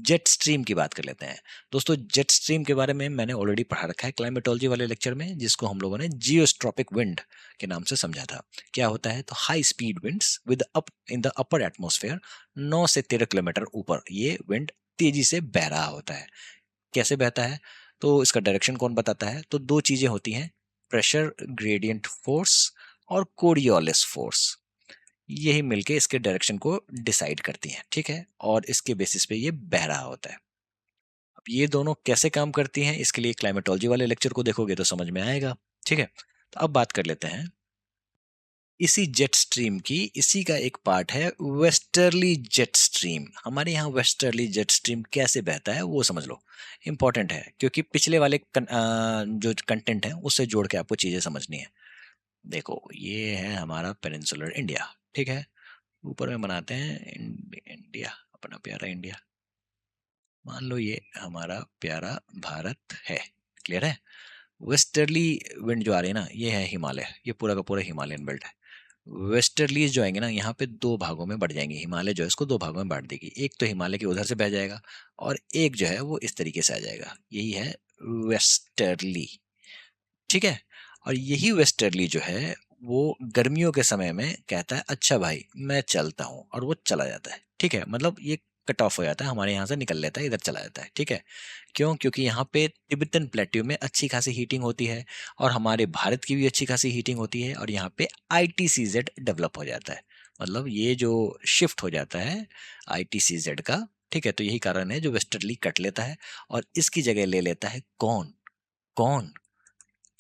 जेट स्ट्रीम की बात कर लेते हैं। दोस्तों जेट स्ट्रीम के बारे में मैंने ऑलरेडी पढ़ा रखा है क्लाइमेटोलॉजी वाले लेक्चर में, जिसको हम लोगों ने जियोस्ट्रॉपिक विंड के नाम से समझा था। क्या होता है, तो high speed winds with up in the upper atmosphere, 9 से 13 किलोमीटर ऊपर ये विंड तेजी से बह रहा होता है। कैसे बहता है, तो इसका डायरेक्शन कौन बताता है, तो दो चीजें होती हैं, प्रेशर ग्रेडियंट फोर्स और कोरियोलिस फोर्स। यही मिलके इसके डायरेक्शन को डिसाइड करती हैं, ठीक है, और इसके बेसिस पे ये बह रहा होता है। अब ये दोनों कैसे काम करती हैं, इसके लिए क्लाइमेटोलॉजी वाले लेक्चर को देखोगे तो समझ में आएगा, ठीक है। तो अब बात कर लेते हैं इसी जेट स्ट्रीम की, इसी का एक पार्ट है वेस्टर्ली जेट स्ट्रीम। हमारे यहाँ वेस्टर्ली जेट स्ट्रीम कैसे बहता है वो समझ लो, इंपॉर्टेंट है, क्योंकि पिछले वाले जो कंटेंट है उससे जोड़ के आपको चीजें समझनी है। देखो ये है हमारा पेनिनसुलर इंडिया, ठीक है, ऊपर में बनाते हैं इंडिया, अपना प्यारा इंडिया। मान लो ये हमारा प्यारा भारत है, क्लियर है। वेस्टर्ली विंड जो आ रही है ना, ये है हिमालय, ये पूरा का पूरा हिमालयन बेल्ट है। वेस्टर्लीज जो आएंगे ना, यहाँ पे दो भागों में बढ़ जाएंगे, हिमालय जो है इसको दो भागों में बांट देगी, एक तो हिमालय के उधर से बह जाएगा और एक जो है वो इस तरीके से आ जाएगा, यही है वेस्टर्ली, ठीक है। और यही वेस्टर्ली जो है वो गर्मियों के समय में कहता है अच्छा भाई मैं चलता हूँ, और वो चला जाता है, ठीक है, मतलब ये कट ऑफ हो जाता है, हमारे यहाँ से निकल लेता है, इधर चला जाता है, ठीक है। क्यों, क्योंकि यहाँ पे तिब्बतन प्लेट्यू में अच्छी खासी हीटिंग होती है, और हमारे भारत की भी अच्छी खासी हीटिंग होती है, और यहाँ पे ITCZ डेवलप हो जाता है, मतलब ये जो शिफ्ट हो जाता है ITCZ का, ठीक है। तो यही कारण है जो वेस्टर्ली कट लेता है, और इसकी जगह ले लेता है कौन, कौन,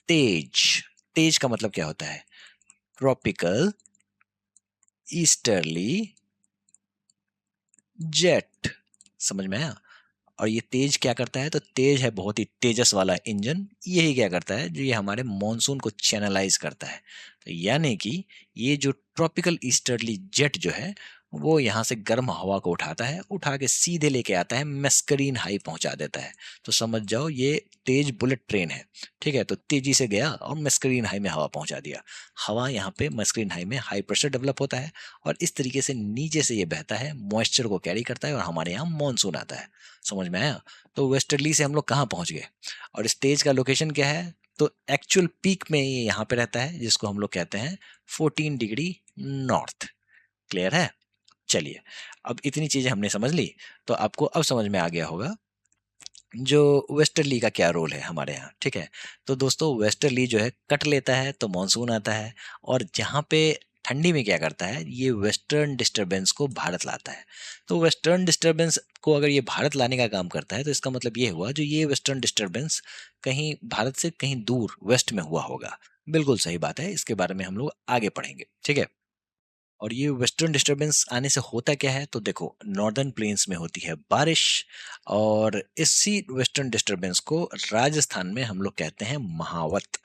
तेज। तेज का मतलब क्या होता है, ट्रॉपिकल ईस्टर्ली जेट, समझ में आया। और ये तेज क्या करता है, तो तेज है बहुत ही तेजस वाला इंजन, यही क्या करता है, जो ये हमारे मॉनसून को चैनलाइज करता है। तो यानी कि ये जो ट्रॉपिकल ईस्टर्ली जेट जो है वो यहाँ से गर्म हवा को उठाता है, उठा के सीधे लेके आता है, मेस्करीन हाई पहुंचा देता है। तो समझ जाओ ये तेज बुलेट ट्रेन है, ठीक है। तो तेजी से गया और मेस्करीन हाई में हवा पहुंचा दिया, हवा यहाँ पे मेस्करीन हाई में हाई प्रेशर डेवलप होता है, और इस तरीके से नीचे से ये बहता है, मॉइस्चर को कैरी करता है, और हमारे यहाँ मानसून आता है। समझ में आया। तो वेस्टर्ली से हम लोग कहाँ पहुंच गए, और स्टेज का लोकेशन क्या है, तो एक्चुअल पीक में ये यहाँ पे रहता है, जिसको हम लोग कहते हैं 14 डिग्री नॉर्थ, क्लियर है। चलिए, अब इतनी चीजें हमने समझ ली, तो आपको अब समझ में आ गया होगा जो वेस्टर्ली का क्या रोल है हमारे यहाँ, ठीक है। तो दोस्तों वेस्टर्ली जो है कट लेता है तो मानसून आता है, और जहाँ पे ठंडी में क्या करता है, ये वेस्टर्न डिस्टरबेंस को भारत लाता है। तो वेस्टर्न डिस्टरबेंस को अगर ये भारत लाने का काम करता है, तो इसका मतलब ये हुआ जो ये वेस्टर्न डिस्टरबेंस कहीं भारत से कहीं दूर वेस्ट में हुआ होगा। बिल्कुल सही बात है, इसके बारे में हम लोग आगे पढ़ेंगे, ठीक है। और ये वेस्टर्न डिस्टरबेंस आने से होता क्या है, तो देखो नॉर्दर्न प्लेन्स में होती है बारिश, और इसी वेस्टर्न डिस्टरबेंस को राजस्थान में हम लोग कहते हैं महावत।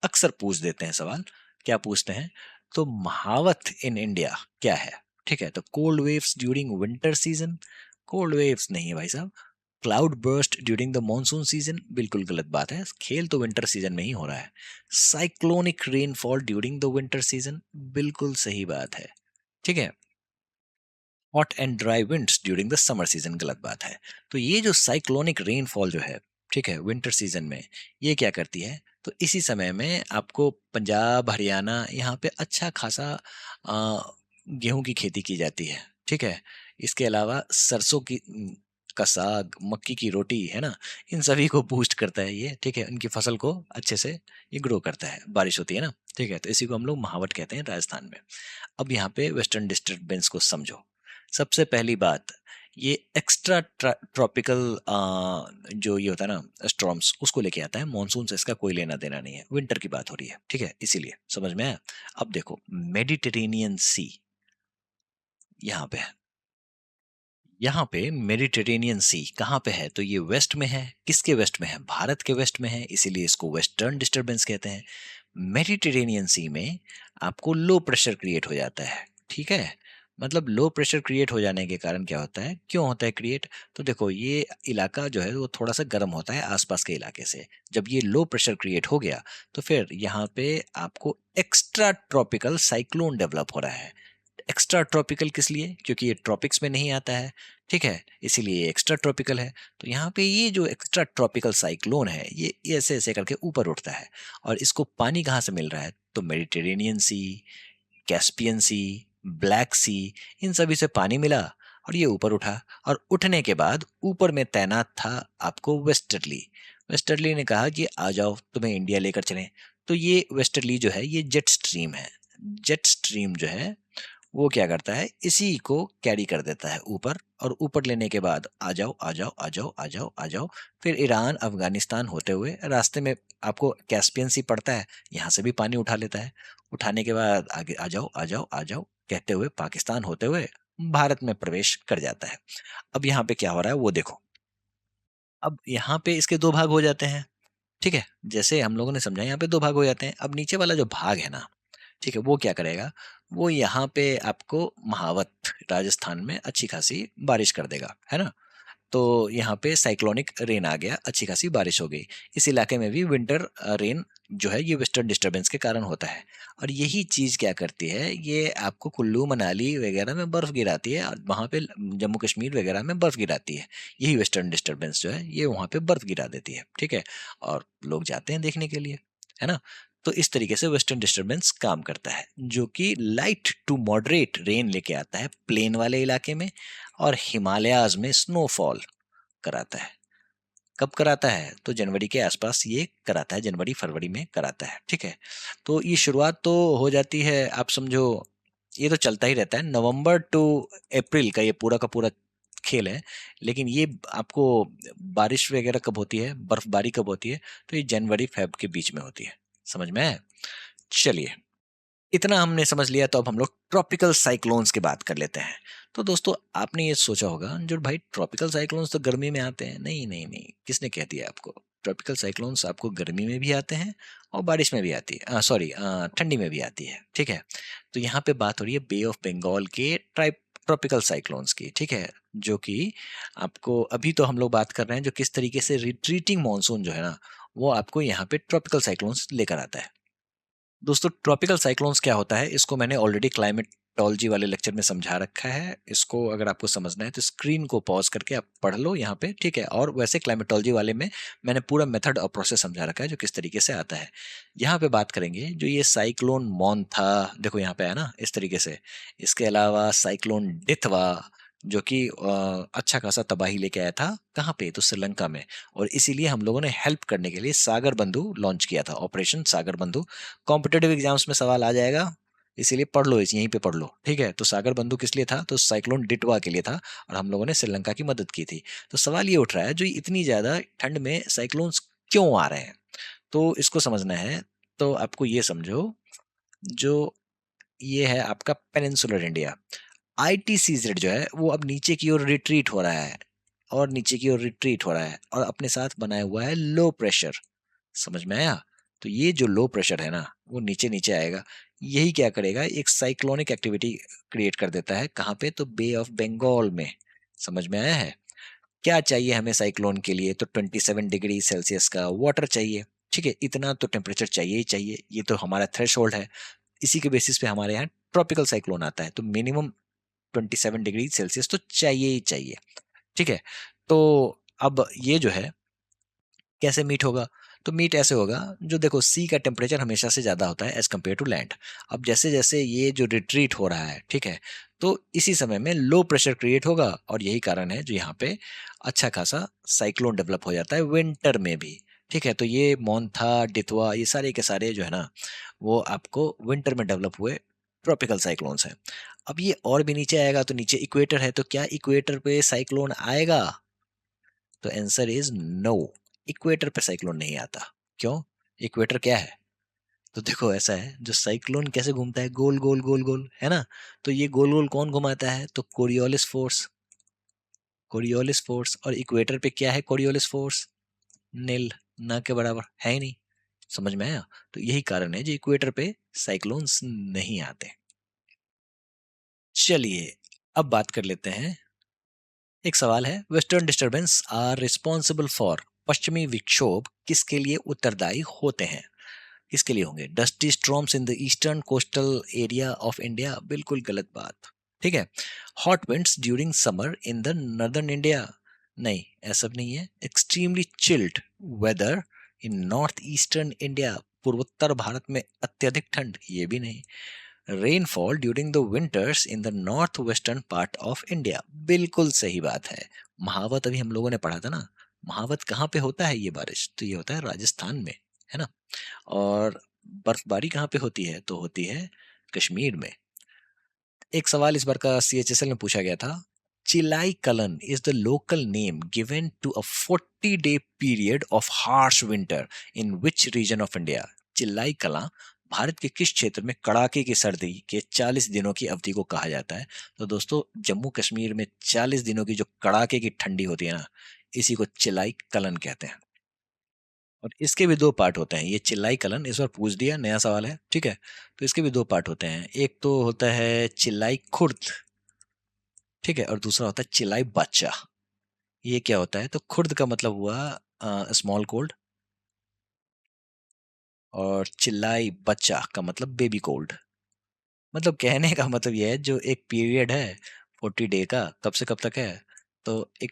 अक्सर पूछ देते हैं सवाल, क्या पूछते हैं, तो महावत इन इंडिया क्या है, ठीक है। तो cold waves during winter season, cold waves नहीं है भाई साहब, cloud burst during the monsoon season, बिल्कुल गलत बात है, खेल तो विंटर सीजन में ही हो रहा है। Cyclonic rainfall during the winter season, बिल्कुल सही बात है, ठीक है। Hot and dry winds during the summer season, गलत बात है। तो ये जो साइक्लोनिक रेनफॉल जो है, ठीक है, विंटर सीजन में ये क्या करती है, तो इसी समय में आपको पंजाब हरियाणा यहाँ पे अच्छा खासा गेहूं की खेती की जाती है, ठीक है। इसके अलावा सरसों की का साग, मक्की की रोटी है ना, इन सभी को बूस्ट करता है ये, ठीक है, इनकी फसल को अच्छे से ये ग्रो करता है, बारिश होती है ना, ठीक है। तो इसी को हम लोग महावत कहते हैं राजस्थान में। अब यहाँ पे वेस्टर्न डिस्टरबेंस को समझो। सबसे पहली बात, ये एक्स्ट्रा ट्रॉपिकल जो ये होता है ना स्टॉर्म्स, उसको लेके आता है, मॉनसून से इसका कोई लेना देना नहीं है, विंटर की बात हो रही है, ठीक है, इसीलिए समझ में आया। अब देखो मेडिटेरेनियन सी यहाँ पे है, यहाँ पे मेडिटेरेनियन सी कहाँ पे है, तो ये वेस्ट में है, किसके वेस्ट में है, भारत के वेस्ट में है, इसीलिए इसको वेस्टर्न डिस्टरबेंस कहते हैं। मेडिटेरेनियन सी में आपको लो प्रेशर क्रिएट हो जाता है, ठीक है, मतलब लो प्रेशर क्रिएट हो जाने के कारण क्या होता है, क्यों होता है क्रिएट? तो देखो ये इलाका जो है वो थोड़ा सा गर्म होता है आसपास के इलाके से। जब ये लो प्रेशर क्रिएट हो गया तो फिर यहाँ पे आपको एक्स्ट्रा ट्रॉपिकल साइक्लोन डेवलप हो रहा है। एक्स्ट्रा ट्रॉपिकल किस लिए? क्योंकि ये ट्रॉपिक्स में नहीं आता है, ठीक है, इसीलिए ये एक्स्ट्रा ट्रॉपिकल है। तो यहाँ पे ये जो एक्स्ट्रा ट्रॉपिकल साइक्लोन है ये ऐसे ऐसे करके ऊपर उठता है। और इसको पानी कहाँ से मिल रहा है? तो मेडिटेरेनियन सी, कैस्पियन सी, ब्लैक सी, इन सभी से पानी मिला और ये ऊपर उठा। और उठने के बाद ऊपर में तैनात था आपको वेस्टर्ली। वेस्टर्ली ने कहा कि आ जाओ तुम्हें इंडिया लेकर चलें। तो ये वेस्टर्ली जो है ये जेट स्ट्रीम है। जेट स्ट्रीम जो है वो क्या करता है, इसी को कैरी कर देता है ऊपर। और ऊपर लेने के बाद आ जाओ आ जाओ आ जाओ आ जाओ आ जाओ, फिर ईरान अफगानिस्तान होते हुए रास्ते में आपको कैस्पियन सी पड़ता है, यहाँ से भी पानी उठा लेता है। उठाने के बाद आगे आ जाओ आ जाओ आ जाओ कहते हुए पाकिस्तान होते हुए भारत में प्रवेश कर जाता है। अब यहाँ पे क्या हो रहा है वो देखो। अब यहाँ पे इसके दो भाग हो जाते हैं, ठीक है, जैसे हम लोगों ने समझा यहाँ पे दो भाग हो जाते हैं। अब नीचे वाला जो भाग है ना, ठीक है, वो क्या करेगा, वो यहाँ पे आपको महावत राजस्थान में अच्छी खासी बारिश कर देगा, है ना। तो यहाँ पे साइक्लोनिक रेन आ गया, अच्छी खासी बारिश हो गई। इस इलाके में भी विंटर रेन जो है ये वेस्टर्न डिस्टरबेंस के कारण होता है। और यही चीज क्या करती है, ये आपको कुल्लू मनाली वगैरह में बर्फ गिराती है और वहाँ पे जम्मू कश्मीर वगैरह में बर्फ गिराती है। यही वेस्टर्न डिस्टरबेंस जो है ये वहाँ पे बर्फ गिरा देती है, ठीक है। और लोग जाते हैं देखने के लिए, है ना। तो इस तरीके से वेस्टर्न डिस्टरबेंस काम करता है, जो कि लाइट टू मॉडरेट रेन लेके आता है प्लेन वाले इलाके में और हिमालयाज में स्नोफॉल कराता है। कब कराता है? तो जनवरी के आसपास ये कराता है, जनवरी फरवरी में कराता है, ठीक है। तो ये शुरुआत तो हो जाती है, आप समझो ये तो चलता ही रहता है, नवंबर टू अप्रैल का ये पूरा का पूरा खेल है। लेकिन ये आपको बारिश वगैरह कब होती है, बर्फबारी कब होती है? तो ये जनवरी फेब के बीच में होती है। समझ में आया? चलिए, इतना हमने समझ लिया, तो अब हम लोग ट्रॉपिकल साइक्लोन्स की बात कर लेते हैं। तो दोस्तों आपने ये सोचा होगा जो भाई ट्रॉपिकल साइक्लोन्स तो गर्मी में आते हैं। नहीं नहीं नहीं, किसने कह दिया आपको? ट्रॉपिकल साइक्लोन्स आपको गर्मी में भी आते हैं और बारिश में भी आती है, सॉरी ठंडी में भी आती है, ठीक है। तो यहाँ पे बात हो रही है बे ऑफ बंगाल के ट्राइप ट्रॉपिकल साइक्लोन्स की, ठीक है। जो कि आपको अभी तो हम लोग बात कर रहे हैं जो किस तरीके से रिट्रीटिंग मानसून जो है ना, वो आपको यहाँ पे ट्रॉपिकल साइक्लोन्स लेकर आता है। दोस्तों ट्रॉपिकल साइक्लोन्स क्या होता है, इसको मैंने ऑलरेडी क्लाइमेटोलॉजी वाले लेक्चर में समझा रखा है। इसको अगर आपको समझना है तो स्क्रीन को पॉज करके आप पढ़ लो यहाँ पे, ठीक है। और वैसे क्लाइमेटोलॉजी वाले में मैंने पूरा मेथड और प्रोसेस समझा रखा है जो किस तरीके से आता है। यहाँ पे बात करेंगे जो ये साइक्लोन मॉन था, देखो यहाँ पे है ना इस तरीके से। इसके अलावा साइक्लोन डिथवा जो कि अच्छा खासा तबाही लेके आया था, कहाँ पे? तो श्रीलंका में। और इसीलिए हम लोगों ने हेल्प करने के लिए सागर बंधु लॉन्च किया था, ऑपरेशन सागर बंधु। कॉम्पिटेटिव एग्जाम्स में सवाल आ जाएगा, इसीलिए पढ़ लो, इस यहीं पे पढ़ लो, ठीक है। तो सागर बंधु किस लिए था? तो साइक्लोन डिटवा के लिए था और हम लोगों ने श्रीलंका की मदद की थी। तो सवाल ये उठ रहा है जो इतनी ज्यादा ठंड में साइक्लोन्स क्यों आ रहे हैं, तो इसको समझना है। तो आपको ये समझो, जो ये है आपका पेनिनसुलर इंडिया, आईटीसीजेड जो है वो अब नीचे की ओर रिट्रीट हो रहा है और नीचे की ओर रिट्रीट हो रहा है और अपने साथ बनाया हुआ है लो प्रेशर। समझ में आया? तो ये जो लो प्रेशर है ना वो नीचे नीचे आएगा। यही क्या करेगा, एक साइक्लोनिक एक्टिविटी क्रिएट कर देता है। कहाँ पे? तो बे ऑफ बंगाल में। समझ में आया है? क्या चाहिए हमें साइक्लोन के लिए? तो 27 डिग्री सेल्सियस का वाटर चाहिए, ठीक है। इतना तो टेम्परेचर चाहिए ही चाहिए, ये तो हमारा थ्रेश है। इसी के बेसिस पे हमारे यहाँ ट्रॉपिकल साइक्लोन आता है। तो मिनिमम 27 डिग्री सेल्सियस तो चाहिए ही चाहिए, ठीक है। तो अब ये जो है कैसे मीट होगा? तो मीट ऐसे होगा, जो देखो सी का टेम्परेचर हमेशा से ज्यादा होता है एज कम्पेयर टू लैंड। अब जैसे जैसे ये जो रिट्रीट हो रहा है, ठीक है, तो इसी समय में लो प्रेशर क्रिएट होगा और यही कारण है जो यहाँ पे अच्छा खासा साइक्लोन डेवलप हो जाता है विंटर में भी, ठीक है। तो ये मोन्था डिथवा ये सारे के सारे जो है ना वो आपको विंटर में डेवलप हुए ट्रॉपिकल साइक्लोन्स हैं। अब ये और भी नीचे आएगा, तो नीचे इक्वेटर है, तो क्या इक्वेटर पे साइक्लोन आएगा? तो आंसर इज नो, इक्वेटर पे साइक्लोन नहीं आता। क्यों? इक्वेटर क्या है? तो देखो ऐसा है, जो साइक्लोन कैसे घूमता है, गोल गोल गोल गोल, है ना। तो ये गोल गोल कौन घुमाता है? तो कोरियोलिस फोर्स। Coriolis force. और इक्वेटर पे क्या है? कोरियोलिस फोर्स नील, ना के बराबर है ही नहीं। समझ में आया? तो यही कारण है जो इक्वेटर पे साइक्लोन्स नहीं आते। चलिए अब बात कर लेते हैं। एक सवाल है, western disturbance are responsible for, पश्चिमी विक्षोभ किसके लिए उत्तरदायी होते हैं? किसके लिए होंगे? Dusty storms in the eastern coastal area of India, बिल्कुल गलत बात। ठीक है। Hot winds during summer in the northern India, नहीं ऐसा भी नहीं है। एक्सट्रीमली चिल्ड वेदर इन नॉर्थ ईस्टर्न इंडिया, पूर्वोत्तर भारत में अत्यधिक ठंड, ये भी नहीं। Rainfall during the winters in the north western part of India, बिल्कुल सही बात है। महावत अभी हम लोगों ने पढ़ा था ना, महावत कहाँ पे होता है ये बारिश? तो ये होता है राजस्थान में, है ना। और बर्फबारी कहाँ पे होती है? तो होती है कश्मीर में। एक सवाल इस बार का सीएचएसएल में पूछा गया था, Chillai Kalan is the local name given to a 40 day period of harsh winter in which region of India? Chillai Kala Bharat के किस क्षेत्र में कड़ाके की सर्दी के 40 दिनों की अवधि को कहा जाता है? तो दोस्तों जम्मू कश्मीर में 40 दिनों की जो कड़ाके की ठंडी होती है ना, इसी को चिलाई कलन कहते हैं। और इसके भी दो पार्ट होते हैं, ये चिल्लाई कलन इस बार पूछ दिया, नया सवाल है, ठीक है। तो इसके भी दो पार्ट होते हैं, एक तो होता है चिल्लाई खुर्द, ठीक है, और दूसरा होता है चिल्लाई बच्चा। ये क्या होता है? तो खुर्द का मतलब हुआ स्मॉल कोल्ड, और चिल्लाई बच्चा का मतलब बेबी कोल्ड। मतलब कहने का मतलब ये है, जो एक पीरियड है 40 डे का, कब से कब तक है? तो एक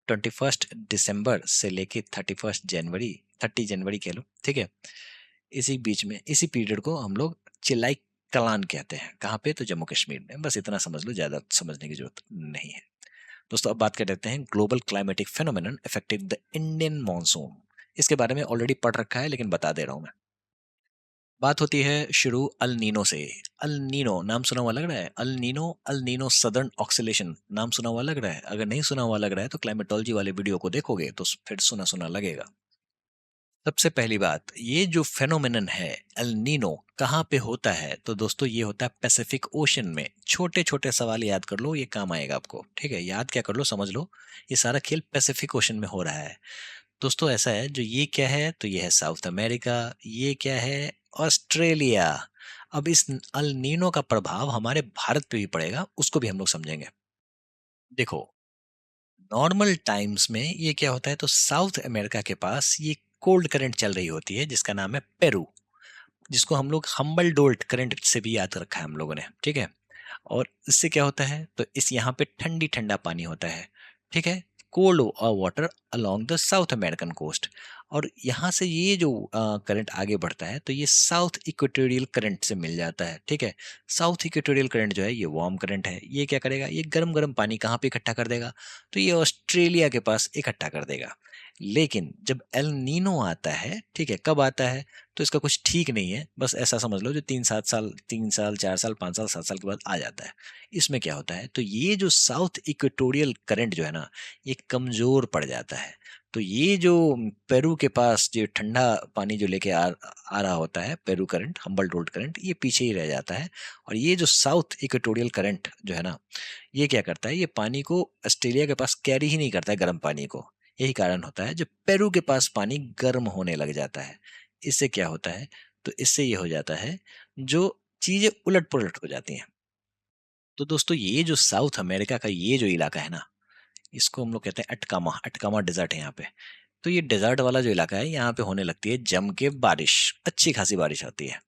21 दिसंबर से लेके 31 जनवरी, 30 जनवरी कह लो, ठीक है। इसी बीच में, इसी पीरियड को हम लोग चिल्लाई कलान कहते हैं। कहाँ पे? तो जम्मू कश्मीर में। बस इतना समझ लो, ज्यादा समझने की जरूरत नहीं है। दोस्तों अब बात कर लेते हैं, global climatic phenomenon affecting the Indian monsoon. इसके बारे में ऑलरेडी पढ़ रखा है, लेकिन बता दे रहा हूं मैं। बात होती है शुरू अल नीनो से। अल नीनो नाम सुना हुआ लग रहा है? अल नीनो सदर्न ऑक्सीलेशन नाम सुना हुआ लग रहा है? अगर नहीं सुना हुआ लग रहा है तो क्लाइमेटोलॉजी वाले वीडियो को देखोगे तो फिर सुना सुना लगेगा। सबसे पहली बात, ये जो फेनोमेनन है एल नीनो, कहाँ पे होता है? तो दोस्तों ये होता है पैसिफिक ओशन में। छोटे छोटे सवाल याद कर लो, ये काम आएगा आपको, ठीक है। याद क्या कर लो, समझ लो, ये सारा खेल पैसिफिक ओशन में हो रहा है। दोस्तों ऐसा है, जो ये क्या है? तो ये है साउथ अमेरिका। ये क्या है? ऑस्ट्रेलिया। अब इस अल नीनो का प्रभाव हमारे भारत पे भी पड़ेगा, उसको भी हम लोग समझेंगे। देखो, नॉर्मल टाइम्स में ये क्या होता है? तो साउथ अमेरिका के पास ये कोल्ड करंट चल रही होती है, जिसका नाम है पेरू, जिसको हम लोग हम्बल डोल्ट करंट से भी याद रखा है हम लोगों ने, ठीक है। और इससे क्या होता है? तो इस यहाँ पे ठंडी ठंडा पानी होता है, ठीक है, cold water along the South American coast. और यहाँ से ये जो करंट आगे बढ़ता है, तो ये साउथ इक्वेटोरियल करंट से मिल जाता है, ठीक है। साउथ इक्वेटोरियल करंट जो है ये वार्म करंट है। ये क्या करेगा? ये गर्म गर्म पानी कहाँ पे इकट्ठा कर देगा? तो ये ऑस्ट्रेलिया के पास इकट्ठा कर देगा। लेकिन जब एल नीनो आता है, ठीक है, कब आता है? तो इसका कुछ ठीक नहीं है, बस ऐसा समझ लो, जो 3-7 साल, 3 साल, 4 साल, 5 साल, 7 साल के बाद आ जाता है। इसमें क्या होता है? तो ये जो साउथ इक्वेटोरियल करंट जो है ना, ये कमजोर पड़ जाता है। तो ये जो पेरू के पास जो ठंडा पानी जो लेके आ रहा होता है, पेरू करंट, हम्बल डोल्ट करंट, ये पीछे ही रह जाता है। और ये जो साउथ इक्वेटोरियल करंट जो है ना, ये क्या करता है? ये पानी को ऑस्ट्रेलिया के पास कैरी ही नहीं करता है, गर्म पानी को। यही कारण होता है जो पेरू के पास पानी गर्म होने लग जाता है। इससे क्या होता है? तो इससे ये हो जाता है, जो चीजें उलट पुलट हो जाती हैं। तो दोस्तों ये जो साउथ अमेरिका का ये जो इलाका है ना, इसको हम लोग कहते हैं अटकामा। अटकामा डेजर्ट है यहाँ पे। तो ये डेजर्ट वाला जो इलाका है, यहाँ पे होने लगती है जम के बारिश, अच्छी खासी बारिश होती है,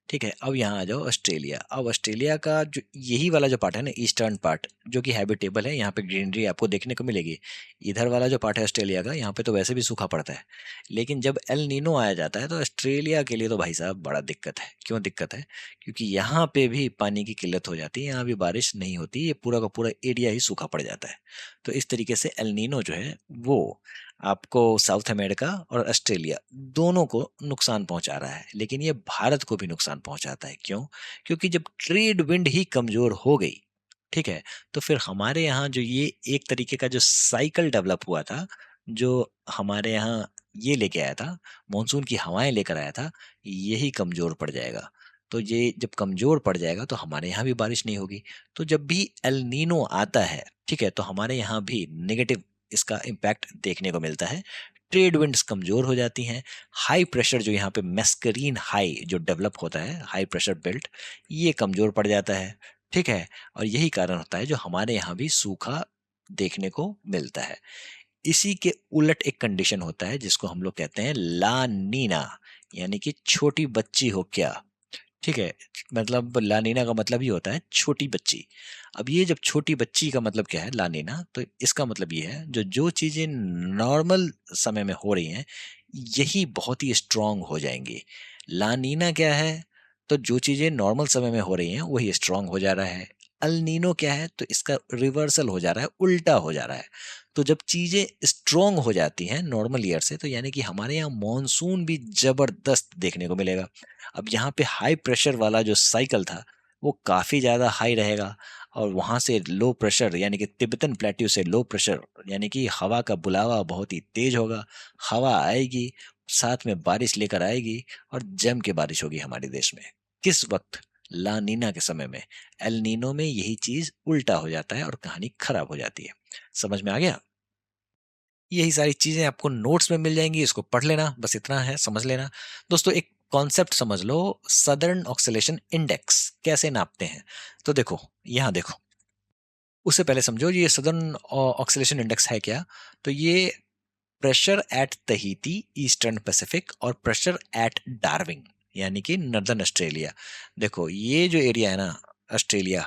ठीक है। अब यहाँ आ जाओ ऑस्ट्रेलिया। अब ऑस्ट्रेलिया का जो यही वाला जो पार्ट है ना, ईस्टर्न पार्ट, जो कि हैबिटेबल है, यहाँ पे ग्रीनरी आपको देखने को मिलेगी। इधर वाला जो पार्ट है ऑस्ट्रेलिया का, यहाँ पे तो वैसे भी सूखा पड़ता है। लेकिन जब एल नीनो आया जाता है, तो ऑस्ट्रेलिया के लिए तो भाई साहब बड़ा दिक्कत है। क्यों दिक्कत है? क्योंकि यहाँ पे भी पानी की किल्लत हो जाती है, यहाँ भी बारिश नहीं होती, ये पूरा का पूरा एरिया ही सूखा पड़ जाता है। तो इस तरीके से एल नीनो जो है वो आपको साउथ अमेरिका और ऑस्ट्रेलिया दोनों को नुकसान पहुंचा रहा है, लेकिन ये भारत को भी नुकसान पहुंचाता है। क्यों? क्योंकि जब ट्रेड विंड ही कमजोर हो गई, ठीक है, तो फिर हमारे यहाँ जो ये एक तरीके का जो साइकिल डेवलप हुआ था, जो हमारे यहाँ ये लेके आया था, मॉनसून की हवाएं लेकर आया था, यही कमजोर पड़ जाएगा। तो ये जब कमजोर पड़ जाएगा, तो हमारे यहाँ भी बारिश नहीं होगी। तो जब भी एल नीनो आता है, ठीक है, तो हमारे यहाँ भी नेगेटिव इसका इम्पैक्ट देखने को मिलता है। ट्रेड विंड्स कमजोर हो जाती हैं। हाई प्रेशर जो यहाँ पे मेस्करीन हाई जो डेवलप होता है, हाई प्रेशर बेल्ट, ये कमजोर पड़ जाता है, ठीक है? और यही कारण होता है जो हमारे यहाँ भी सूखा देखने को मिलता है। इसी के उलट एक कंडीशन होता है जिसको हम लोग कहते हैं ला नीना, यानी कि छोटी बच्ची हो क्या। ठीक है, मतलब लानीना का मतलब ये होता है छोटी बच्ची। अब ये जब छोटी बच्ची का मतलब क्या है लानीना, तो इसका मतलब ये है जो जो चीजें नॉर्मल समय में हो रही हैं यही बहुत ही स्ट्रांग हो जाएंगी। लानीना क्या है, तो जो चीजें नॉर्मल समय में हो रही हैं वही स्ट्रांग हो जा रहा है। अल नीनो क्या है, तो इसका रिवर्सल हो जा रहा है, उल्टा हो जा रहा है। तो जब चीजें स्ट्रांग हो जाती हैं नॉर्मल ईयर से, तो यानी कि हमारे यहाँ मॉनसून भी जबरदस्त देखने को मिलेगा। अब यहाँ पे हाई प्रेशर वाला जो साइकिल था वो काफ़ी ज़्यादा हाई रहेगा, और वहाँ से लो प्रेशर यानी कि तिब्बतन प्लेट्यू से लो प्रेशर यानी कि हवा का बुलावा बहुत ही तेज होगा। हवा आएगी, साथ में बारिश लेकर आएगी, और जम के बारिश होगी हमारे देश में। किस वक्त? ला नीना के समय में। एल नीनो में यही चीज उल्टा हो जाता है और कहानी खराब हो जाती है। समझ में आ गया? यही सारी चीजें आपको नोट्स में मिल जाएंगी, इसको पढ़ लेना, बस इतना है, समझ लेना। दोस्तों एक कॉन्सेप्ट समझ लो, सदर्न ऑक्सीलेशन इंडेक्स कैसे नापते हैं। तो देखो, यहाँ देखो, उससे पहले समझो ये सदर्न ऑक्सीलेशन इंडेक्स है क्या। तो ये प्रेशर एट तहीती ईस्टर्न पैसिफिक और प्रेशर एट डार्विन यानी कि नर्दर्न ऑस्ट्रेलिया। देखो ये जो एरिया है ना, ऑस्ट्रेलिया,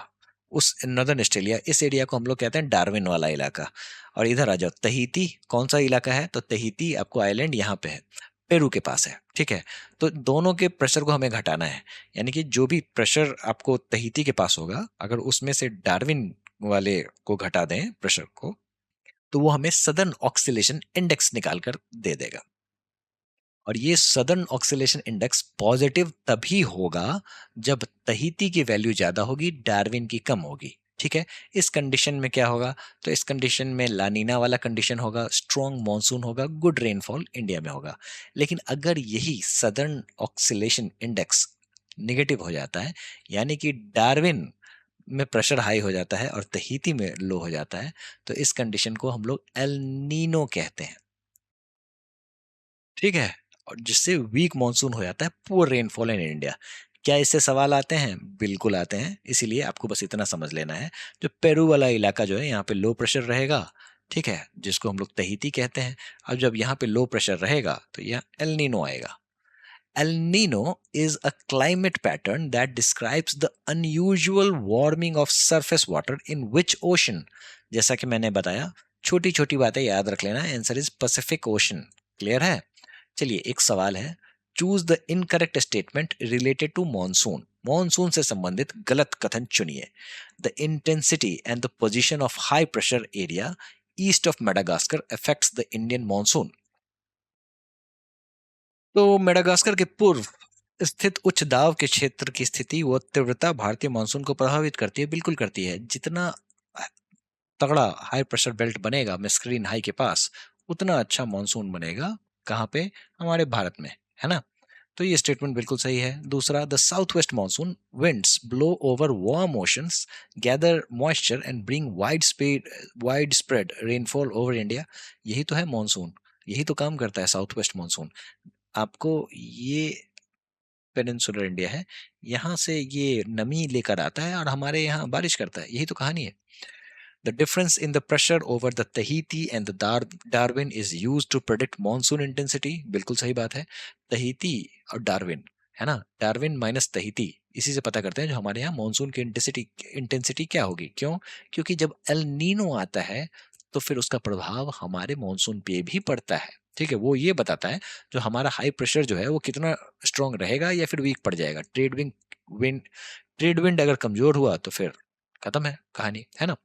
उस नर्दर्न ऑस्ट्रेलिया, इस एरिया को हम लोग कहते हैं डार्विन वाला इलाका। और इधर आ जाओ, तहीती कौन सा इलाका है, तो तहीती आपको आइलैंड यहाँ पे है, पेरू के पास है। ठीक है, तो दोनों के प्रेशर को हमें घटाना है, यानी कि जो भी प्रेशर आपको तहीती के पास होगा अगर उसमें से डार्विन वाले को घटा दें प्रेशर को, तो वो हमें सदर्न ऑक्सीलेशन इंडेक्स निकाल कर दे देगा। और ये सदर्न ऑक्सीलेशन इंडेक्स पॉजिटिव तभी होगा जब तहीती की वैल्यू ज्यादा होगी, डार्विन की कम होगी। ठीक है, इस कंडीशन में क्या होगा, तो इस कंडीशन में लानीना वाला कंडीशन होगा, स्ट्रॉन्ग मॉनसून होगा, गुड रेनफॉल इंडिया में होगा। लेकिन अगर यही सदर्न ऑक्सीलेशन इंडेक्स निगेटिव हो जाता है, यानी कि डार्विन में प्रेशर हाई हो जाता है और तहीती में लो हो जाता है, तो इस कंडीशन को हम लोग एल नीनो कहते हैं। ठीक है, और जिससे वीक मॉनसून हो जाता है, पुअर रेनफॉल इन इंडिया। क्या इससे सवाल आते हैं? बिल्कुल आते हैं, इसीलिए आपको बस इतना समझ लेना है। जो पेरू वाला इलाका जो है यहाँ पे लो प्रेशर रहेगा, ठीक है, जिसको हम लोग तहीती कहते हैं। अब जब यहाँ पे लो प्रेशर रहेगा तो यहाँ एल नीनो आएगा। El Nino is a climate pattern that describes the unusual warming of surface water in which ocean। जैसा कि मैंने बताया, छोटी छोटी बातें याद रख लेना, answer is Pacific Ocean. Clear है? चलिए एक सवाल है, choose the incorrect statement related to monsoon. Monsoon से संबंधित गलत कथन चुनिए। The intensity and the position of high pressure area east of Madagascar affects the Indian monsoon. तो मेडागास्कर के पूर्व स्थित उच्च दाब के क्षेत्र की स्थिति व तीव्रता भारतीय मानसून को प्रभावित करती है। बिल्कुल करती है। जितना तगड़ा हाई प्रेशर बेल्ट बनेगा मेस्करीन हाई के पास, उतना अच्छा मानसून बनेगा। कहाँ पे? हमारे भारत में, है ना। तो ये स्टेटमेंट बिल्कुल सही है। दूसरा, the south west monsoon winds blow over warm oceans, gather moisture and bring wide spread rainfall over India. यही तो है मानसून, यही तो काम करता है साउथ वेस्ट मानसून। आपको ये पेनिनसुलर इंडिया है, यहाँ से ये नमी लेकर आता है और हमारे यहाँ बारिश करता है, यही तो कहानी है। The difference in the pressure over the Tahiti and the Darwin is use to predict monsoon intensity. बिल्कुल सही बात है। तहीती और डार्विन, है ना, डार्विन माइनस तहीती, इसी से पता करते हैं जो हमारे यहाँ मॉनसून की इंटेंसिटी क्या होगी। क्यों? क्योंकि जब एल नीनो आता है तो फिर उसका प्रभाव हमारे मॉनसून पे भी पड़ता है। ठीक है, वो ये बताता है जो हमारा हाई प्रेशर जो है वो कितना स्ट्रांग रहेगा या फिर वीक पड़ जाएगा। विंड ट्रेड विंड अगर कमजोर हुआ तो फिर खत्म है कहानी, है ना।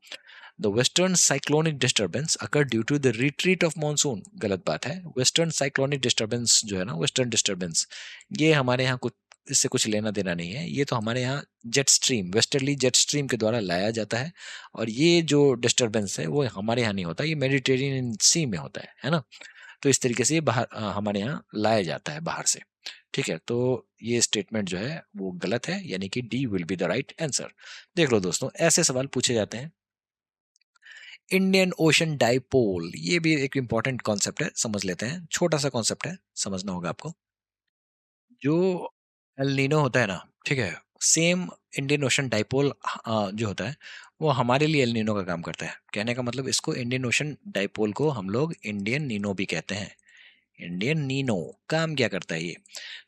The western cyclonic disturbance occur due to the retreat of monsoon. गलत बात है। वेस्टर्न साइक्लोनिक डिस्टर्बेंस जो है ना, वेस्टर्न डिस्टर्बेंस, ये हमारे यहाँ कुछ, इससे कुछ लेना देना नहीं है। ये तो हमारे यहाँ jet stream, westerly jet stream के द्वारा लाया जाता है। और ये जो डिस्टर्बेंस है वो हमारे यहाँ नहीं होता, ये मेडिटेरेनियन सी में होता है ना। तो इस तरीके से ये बाहर हमारे यहाँ लाया जाता है बाहर से। ठीक है, तो ये स्टेटमेंट जो है वो गलत है, यानी कि D will be the right answer. देख लो दोस्तों, ऐसे सवाल पूछे जाते हैं। इंडियन ओशन डाइपोल, ये भी एक इंपॉर्टेंट कॉन्सेप्ट है, समझ लेते हैं। छोटा सा कॉन्सेप्ट है, समझना होगा आपको। जो एल नीनो होता है ना, ठीक है, सेम इंडियन ओशन डाइपोल जो होता है वो हमारे लिए एल नीनो का काम करता है। कहने का मतलब इसको इंडियन ओशन डाइपोल को हम लोग इंडियन नीनो भी कहते हैं। इंडियन नीनो काम क्या करता है ये?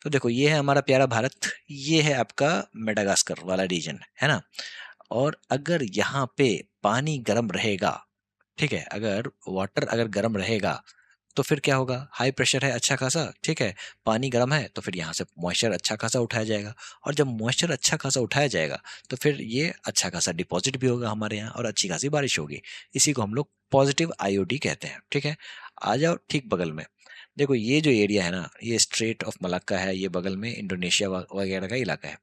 तो देखो ये है हमारा प्यारा भारत, ये है आपका मेडागास्कर वाला रीजन, है ना? और अगर यहाँ पे पानी गर्म रहेगा, ठीक है, अगर वाटर अगर गर्म रहेगा तो फिर क्या होगा? हाई प्रेशर है अच्छा खासा, ठीक है, पानी गर्म है तो फिर यहाँ से मॉइस्चर अच्छा खासा उठाया जाएगा। और जब मॉइस्चर अच्छा खासा उठाया जाएगा तो फिर ये अच्छा खासा डिपॉजिट भी होगा हमारे यहाँ और अच्छी खासी बारिश होगी। इसी को हम लोग पॉजिटिव आईओडी कहते हैं, ठीक है। आ जाओ ठीक बगल में, देखो ये जो एरिया है ना, ये स्ट्रेट ऑफ मलक्का है, ये बगल में इंडोनेशिया वगैरह का इलाका है।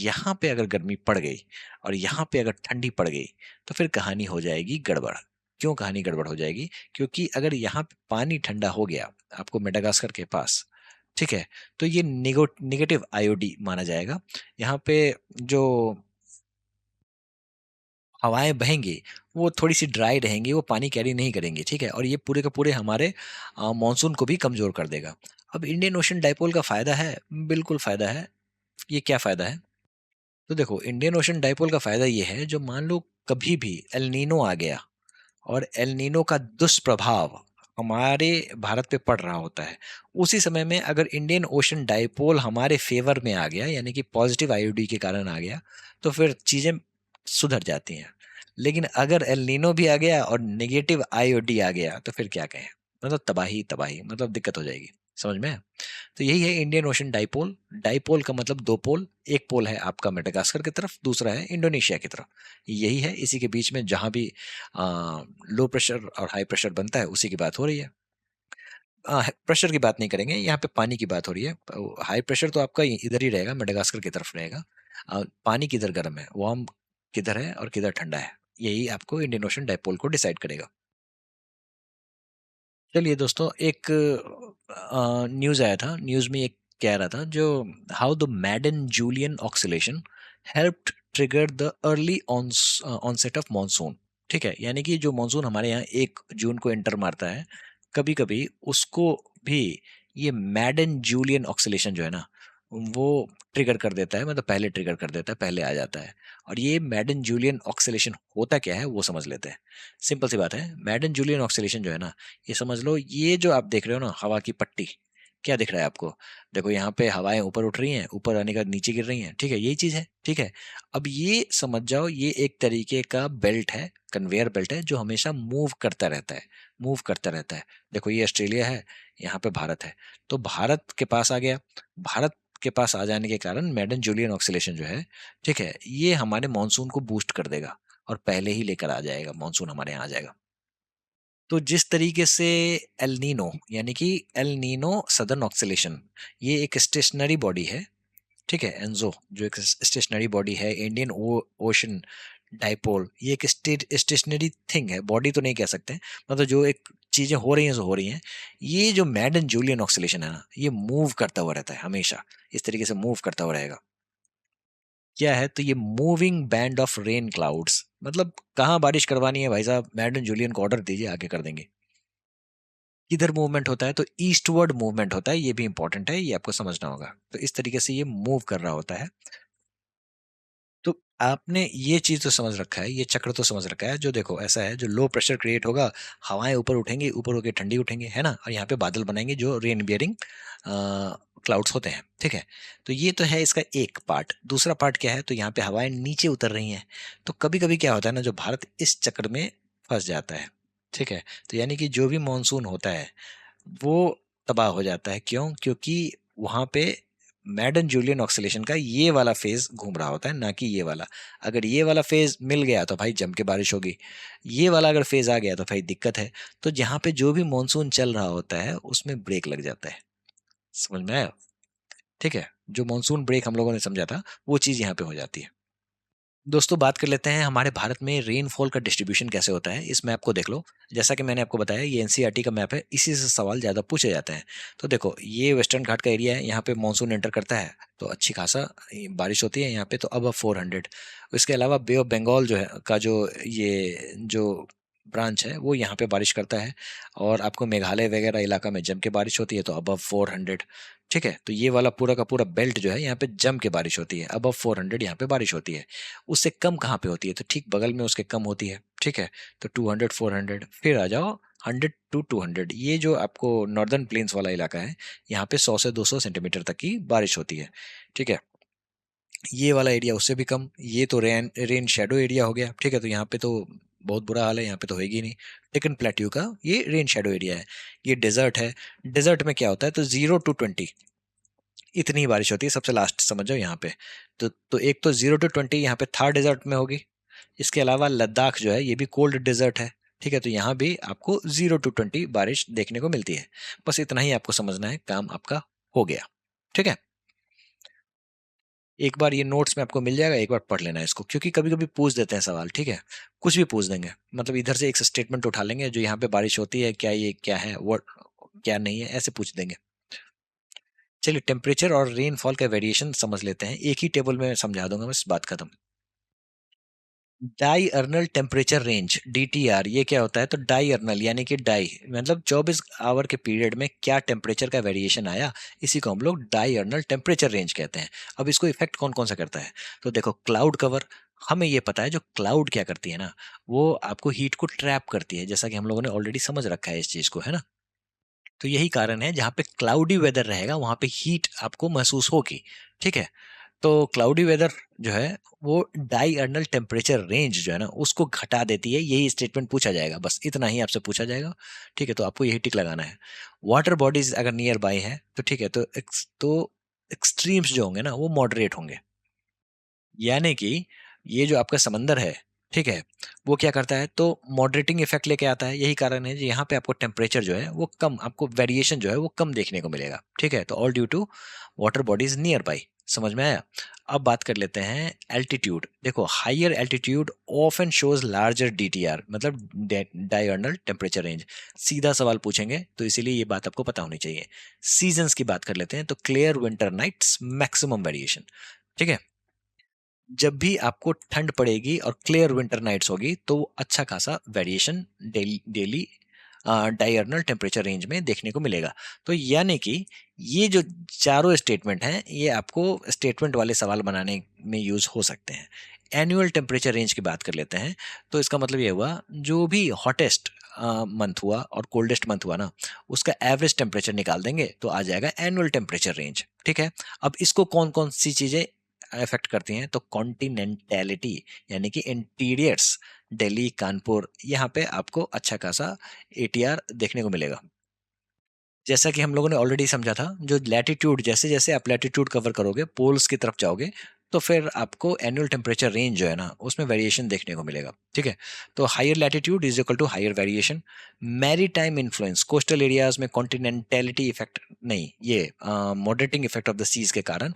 यहाँ पे अगर गर्मी पड़ गई और यहाँ पे अगर ठंडी पड़ गई तो फिर कहानी हो जाएगी गड़बड़। क्यों कहानी गड़बड़ हो जाएगी? क्योंकि अगर यहाँ पे पानी ठंडा हो गया आपको मेडागास्कर के पास, ठीक है, तो ये निगेटिव आईओडी माना जाएगा। यहाँ पे जो हवाएं बहेंगी वो थोड़ी सी ड्राई रहेंगी, वो पानी कैरी नहीं करेंगी, ठीक है, और ये पूरे का पूरे हमारे मॉनसून को भी कमजोर कर देगा। अब इंडियन ओशन डाइपोल का फायदा है, बिल्कुल फायदा है। ये क्या फायदा है? तो देखो इंडियन ओशन डाइपोल का फायदा ये है, जो मान लो कभी भी एल नीनो आ गया और एल नीनो का दुष्प्रभाव हमारे भारत पे पड़ रहा होता है, उसी समय में अगर इंडियन ओशन डाइपोल हमारे फेवर में आ गया, यानी कि पॉजिटिव आईओडी के कारण आ गया, तो फिर चीजें सुधर जाती हैं। लेकिन अगर एल नीनो भी आ गया और नेगेटिव आईओडी आ गया तो फिर क्या कहें? मतलब तबाही तबाही, मतलब दिक्कत हो जाएगी। समझ में? तो यही है इंडियन ओशन डाइपोल। डाइपोल का मतलब दो पोल, एक पोल है आपका मेडागास्कर की तरफ, दूसरा है इंडोनेशिया की तरफ। यही है, इसी के बीच में जहां भी लो प्रेशर और हाई प्रेशर बनता है उसी की बात हो रही है। प्रेशर की बात नहीं करेंगे, यहाँ पे पानी की बात हो रही है। हाई प्रेशर तो आपका इधर ही रहेगा, मेडागास्कर की तरफ रहेगा। पानी किधर गर्म है, वार्म किधर है और किधर ठंडा है, यही आपको इंडियन ओशन डाइपोल को डिसाइड करेगा। चलिए दोस्तों, एक न्यूज़ आया था, न्यूज़ में एक कह रहा था जो how the Madden Julian oscillation helped trigger the early onset of monsoon. ठीक है, यानी कि जो मॉनसून हमारे यहाँ 1 जून को एंटर मारता है, कभी कभी उसको भी ये मैडन जूलियन ऑक्सीलेशन जो है ना वो ट्रिगर कर देता है, मतलब पहले ट्रिगर कर देता है, पहले आ जाता है। और ये मैडन जूलियन ऑक्सीलेशन होता क्या है वो समझ लेते हैं। सिंपल सी बात है, मैडन जूलियन ऑक्सीलेशन जो है ना, ये समझ लो, ये जो आप देख रहे हो ना हवा की पट्टी, क्या दिख रहा है आपको? देखो यहाँ पे हवाएं ऊपर उठ रही हैं, ऊपर आने का नीचे गिर रही हैं, ठीक है, यही चीज है, ठीक है। अब ये समझ जाओ, ये एक तरीके का बेल्ट है, कन्वेयर बेल्ट है, जो हमेशा मूव करता रहता है, मूव करता रहता है। देखो ये ऑस्ट्रेलिया है, यहाँ पे भारत है, तो भारत के पास आ गया। भारत के पास आ जाने के कारण मैडन जूलियन ऑक्सीलेशन जो है, ठीक है, ये हमारे मानसून को बूस्ट कर देगा और पहले ही लेकर आ जाएगा, मानसून हमारे यहाँ आ जाएगा। तो जिस तरीके से एल नीनो, यानी कि एल नीनो सदर्न ऑक्सीलेशन, ये एक स्टेशनरी बॉडी है, ठीक है, एनजो जो एक स्टेशनरी बॉडी है, इंडियन ओशन डाइपोल ये एक स्टेशनरी थिंग है, बॉडी तो नहीं कह सकते, मतलब जो एक चीजें हो रही हैं जो हो रही हैं। ये जो मैडन जूलियन ऑक्सीलेशन है ना, ये मूव करता हुआ रहता है हमेशा, इस तरीके से मूव करता हुआ रहेगा। क्या है? तो ये moving band of rain clouds, मतलब कहाँ बारिश करवानी है भाई साहब, मैडन जूलियन को ऑर्डर दीजिए, आगे कर देंगे। किधर मूवमेंट होता है? तो ईस्टवर्ड मूवमेंट होता है, ये भी इंपॉर्टेंट है, ये आपको समझना होगा। तो इस तरीके से ये मूव कर रहा होता है। तो आपने ये चीज तो समझ रखा है, ये चक्र तो समझ रखा है, जो देखो ऐसा है, जो लो प्रेशर क्रिएट होगा, हवाएं ऊपर उठेंगी, ऊपर होके ठंडी उठेंगी, है ना, और यहाँ पे बादल बनाएंगे जो रेन बियरिंग क्लाउड्स होते हैं, ठीक है। तो ये तो है इसका एक पार्ट। दूसरा पार्ट क्या है? तो यहाँ पे हवाएं नीचे उतर रही हैं, तो कभी कभी क्या होता है ना, जो भारत इस चक्र में फंस जाता है, ठीक है। तो यानी कि जो भी मानसून होता है वो तबाह हो जाता है। क्यों? क्योंकि वहां पे मैडन जूलियन ऑक्सीलेशन का ये वाला फेज घूम रहा होता है, ना कि ये वाला। अगर ये वाला फेज मिल गया तो भाई जम के बारिश होगी, ये वाला अगर फेज आ गया तो भाई दिक्कत है। तो जहाँ पे जो भी मानसून चल रहा होता है उसमें ब्रेक लग जाता है। समझ में आया? ठीक है, जो मानसून ब्रेक हम लोगों ने समझा था वो चीज यहाँ पे हो जाती है। दोस्तों बात कर लेते हैं हमारे भारत में रेनफॉल का डिस्ट्रीब्यूशन कैसे होता है। इस मैप को देख लो, जैसा कि मैंने आपको बताया ये एनसीईआरटी का मैप है, इसी से सवाल ज़्यादा पूछे जाते हैं। तो देखो ये वेस्टर्न घाट का एरिया है, यहाँ पे मानसून एंटर करता है तो अच्छी खासा बारिश होती है यहाँ पे, तो अब 400। इसके अलावा बे ऑफ बंगाल जो है का जो ब्रांच है वो यहाँ पे बारिश करता है, और आपको मेघालय वगैरह इलाका में जम के बारिश होती है तो अब 400। ठीक है, तो ये वाला पूरा का पूरा बेल्ट जो है यहाँ पे जम के बारिश होती है, अबव 400 यहाँ पे बारिश होती है। उससे कम कहाँ पे होती है, तो ठीक बगल में उसके कम होती है। ठीक है, तो 200 400 फिर आ जाओ 100 to 200, ये जो आपको नॉर्दर्न प्लेन्स वाला इलाका है, यहाँ पे 100 से 200 सेंटीमीटर तक की बारिश होती है। ठीक है, ये वाला एरिया उससे भी कम, ये तो रेन शेडो एरिया हो गया। ठीक है, तो यहाँ पे तो बहुत बुरा हाल है, यहाँ पे तो होगी नहीं। डेक्कन प्लेट्यू का ये रेन शेडो एरिया है। ये डेजर्ट है। डेजर्ट में क्या होता है, तो 0 to 20 इतनी ही बारिश होती है, सबसे लास्ट समझ जाओ यहाँ पे। तो एक तो 0 to 20 यहाँ पे थार डेजर्ट में होगी। इसके अलावा लद्दाख जो है ये भी कोल्ड डेजर्ट है। ठीक है, तो यहाँ भी आपको 0 to 20 बारिश देखने को मिलती है। बस इतना ही आपको समझना है, काम आपका हो गया। ठीक है, एक बार ये नोट्स में आपको मिल जाएगा, एक बार पढ़ लेना है इसको, क्योंकि कभी कभी पूछ देते हैं सवाल। ठीक है, कुछ भी पूछ देंगे, मतलब इधर से एक स्टेटमेंट उठा लेंगे जो यहाँ पे बारिश होती है, क्या ये क्या है, वो क्या नहीं है, ऐसे पूछ देंगे। चलिए, टेम्परेचर और रेनफॉल का वेरिएशन समझ लेते हैं, एक ही टेबल में समझा दूंगा, बस बात खत्म। डाइअर्नल टेम्परेचर रेंज DTR, ये क्या होता है, तो डाइअर्नल यानी कि डाई मतलब 24 आवर के पीरियड में क्या टेम्परेचर का वेरिएशन आया, इसी को हम लोग डाइअर्नल टेम्परेचर रेंज कहते हैं। अब इसको इफेक्ट कौन कौन सा करता है, तो देखो क्लाउड कवर, हमें ये पता है जो क्लाउड क्या करती है ना, वो आपको हीट को ट्रैप करती है, जैसा कि हम लोगों ने ऑलरेडी समझ रखा है इस चीज को, है ना। तो यही कारण है, जहाँ पे क्लाउडी वेदर रहेगा वहां पे हीट आपको महसूस होगी। ठीक है, तो क्लाउडी वेदर जो है वो डाइअर्नल टेम्परेचर रेंज जो है ना उसको घटा देती है, यही स्टेटमेंट पूछा जाएगा, बस इतना ही आपसे पूछा जाएगा। ठीक है, तो आपको यही टिक लगाना है। वाटर बॉडीज अगर नियर बाय है तो ठीक है, तो एक्सट्रीम्स जो होंगे ना वो मॉडरेट होंगे। यानी कि ये जो आपका समंदर है, ठीक है, वो क्या करता है, तो मॉडरेटिंग इफेक्ट लेके आता है। यही कारण है जी, यहाँ पे आपको टेम्परेचर जो है वो कम, आपको वेरिएशन जो है वो कम देखने को मिलेगा। ठीक है, तो all due to water bodies nearby. समझ में आया। अब बात कर लेते हैं एल्टीट्यूड। देखो, higher altitude often shows larger DTR, मतलब डायर्नल टेम्परेचर रेंज। सीधा सवाल पूछेंगे तो इसीलिए ये बात आपको पता होनी चाहिए। सीजन्स की बात कर लेते हैं, तो clear winter nights maximum variation. ठीक है, जब भी आपको ठंड पड़ेगी और क्लियर विंटर नाइट्स होगी तो अच्छा खासा variation daily daily diurnal temperature range में देखने को मिलेगा। तो यानी कि ये जो चारों स्टेटमेंट हैं ये आपको स्टेटमेंट वाले सवाल बनाने में यूज हो सकते हैं। एनुअल टेम्परेचर रेंज की बात कर लेते हैं, तो इसका मतलब ये हुआ जो भी हॉटेस्ट मंथ हुआ और कोल्डेस्ट मंथ हुआ ना, उसका एवरेज टेम्परेचर निकाल देंगे तो आ जाएगा एनुअल टेम्परेचर रेंज। ठीक है, अब इसको कौन कौन सी चीजें अफेक्ट करती हैं, तो कॉन्टिनेंटैलिटी यानी कि इंटीरियर्स, दिल्ली कानपुर, यहाँ पे आपको अच्छा खासा ATR देखने को मिलेगा। जैसा कि हम लोगों ने ऑलरेडी समझा था, जो लैटिट्यूड, जैसे जैसे आप लैटिट्यूड कवर करोगे, पोल्स की तरफ जाओगे, तो फिर आपको एनुअल टेम्परेचर रेंज जो है ना उसमें वेरिएशन देखने को मिलेगा। ठीक है, तो higher latitude is equal to higher variation. Maritime influence, coastal areas में कॉन्टिनेंटैलिटी इफेक्ट नहीं, ये moderating effect of the seas के कारण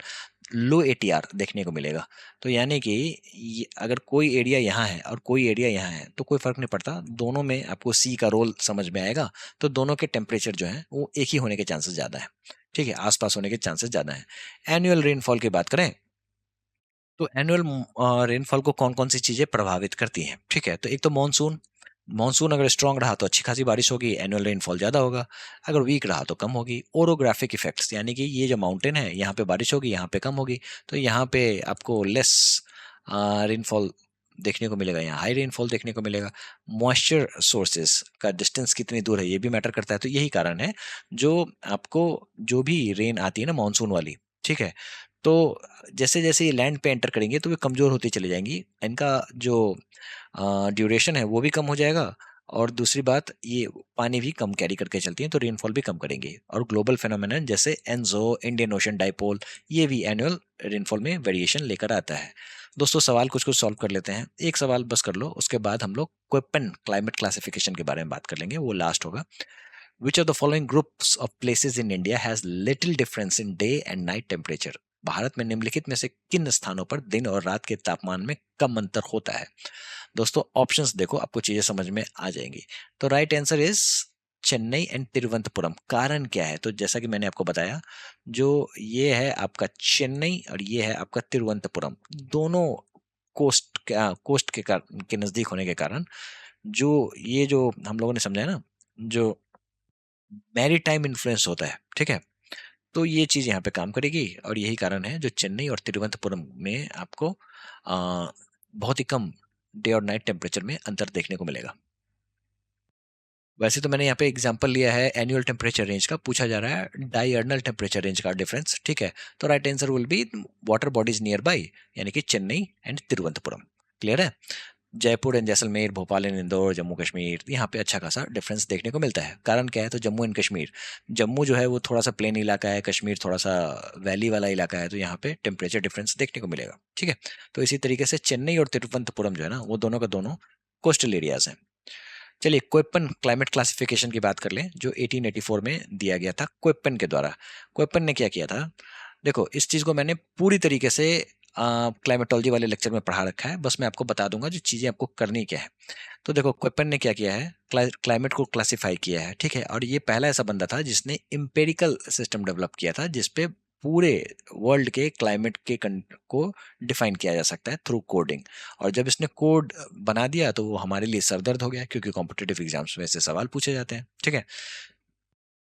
लो ATR देखने को मिलेगा। तो यानी कि अगर कोई एरिया यहाँ है और कोई एरिया यहाँ है तो कोई फर्क नहीं पड़ता, दोनों में आपको सी का रोल समझ में आएगा। तो दोनों के टेम्परेचर जो है वो एक ही होने के चांसेस ज्यादा है। ठीक है, आसपास होने के चांसेस ज्यादा है। एनुअल रेनफॉल की बात करें, तो एनुअल रेनफॉल को कौन कौन सी चीजें प्रभावित करती हैं। ठीक है, तो एक तो मॉनसून। मॉनसून अगर स्ट्रांग रहा तो अच्छी खासी बारिश होगी, एनुअल रेनफॉल ज्यादा होगा। अगर वीक रहा तो कम होगी। ओरोग्राफिक इफेक्ट्स, यानी कि ये जो माउंटेन है यहाँ पे बारिश होगी, यहाँ पे कम होगी, तो यहाँ पे आपको लेस रेनफॉल देखने को मिलेगा, यहाँ हाई रेनफॉल देखने को मिलेगा। मॉइस्चर सोर्सेस का डिस्टेंस कितनी दूर है ये भी मैटर करता है। तो यही कारण है जो आपको जो भी रेन आती है ना मानसून वाली, ठीक है, तो जैसे जैसे ये लैंड पे एंटर करेंगे तो वे कमजोर होती चली जाएंगी, इनका जो ड्यूरेशन है वो भी कम हो जाएगा। और दूसरी बात, ये पानी भी कम कैरी करके चलती हैं तो रेनफॉल भी कम करेंगे। और ग्लोबल फेनोमेनन जैसे एनजो, इंडियन ओशन डाइपोल, ये भी एनुअल रेनफॉल में वेरिएशन लेकर आता है। दोस्तों, सवाल कुछ कुछ सॉल्व कर लेते हैं, एक सवाल बस कर लो, उसके बाद हम लोग कोपेन क्लाइमेट क्लासिफिकेशन के बारे में बात कर लेंगे, वो लास्ट होगा। विच of the following groups of places in India has little difference in day and night temperature. Bharat में निम्नलिखित में से किन स्थानों पर दिन और रात के तापमान में कम अंतर होता है। दोस्तों, ऑप्शंस देखो, आपको चीजें समझ में आ जाएंगी। तो right answer is Chennai and Thiruvananthapuram. कारण क्या है, तो जैसा कि मैंने आपको बताया, जो ये है आपका चेन्नई और ये है आपका तिरुवनंतपुरम, दोनों कोस्ट के नजदीक होने के कारण, जो ये जो हम लोगों ने समझा है ना, जो मैरी टाइम इन्फ्लुएंस होता है, ठीक है, तो ये चीज़ यहाँ पे काम करेगी और यही कारण है जो चेन्नई और तिरुवनंतपुरम में आपको बहुत ही कम डे और नाइट टेम्परेचर में अंतर देखने को मिलेगा। वैसे तो मैंने यहाँ पे एग्जांपल लिया है एनुअल टेम्परेचर रेंज का, पूछा जा रहा है डायर्नल टेम्परेचर रेंज का डिफरेंस, ठीक है। तो right answer will B water bodies near by, यानी कि चेन्नई एंड तिरुवनंतपुरम। क्लियर है? जयपुर एंड जैसलमेर, भोपाल एंड इंदौर, जम्मू कश्मीर, यहाँ पे अच्छा खासा डिफरेंस देखने को मिलता है। कारण क्या है? तो जम्मू एंड कश्मीर, जम्मू जो है वो थोड़ा सा प्लेन इलाका है, कश्मीर थोड़ा सा वैली वाला इलाका है, तो यहाँ पे टेम्परेचर डिफरेंस देखने को मिलेगा, ठीक है। तो इसी तरीके से चेन्नई और तिरुवनंतपुरम जो है ना, वो दोनों का दोनों कोस्टल एरियाज हैं। चलिए क्वेपन क्लाइमेट क्लासिफिकेशन की बात कर लें, जो 1884 में दिया गया था क्वेपन के द्वारा। क्वेपन ने क्या किया था? देखो, इस चीज को मैंने पूरी तरीके से क्लाइमेटोलॉजी वाले लेक्चर में पढ़ा रखा है, बस मैं आपको बता दूंगा जो चीजें आपको करनी क्या है। तो देखो, क्वेपन ने क्या किया है, क्लाइमेट को क्लासिफाई किया है, ठीक है। और ये पहला ऐसा बंदा था जिसने इम्पेरिकल सिस्टम डेवलप किया था, जिसपे पूरे वर्ल्ड के क्लाइमेट के को डिफाइन किया जा सकता है थ्रू कोडिंग। और जब इसने कोड बना दिया तो वो हमारे लिए सरदर्द हो गया, क्योंकि कॉम्पिटेटिव एग्जाम्स में से सवाल पूछे जाते हैं, ठीक है।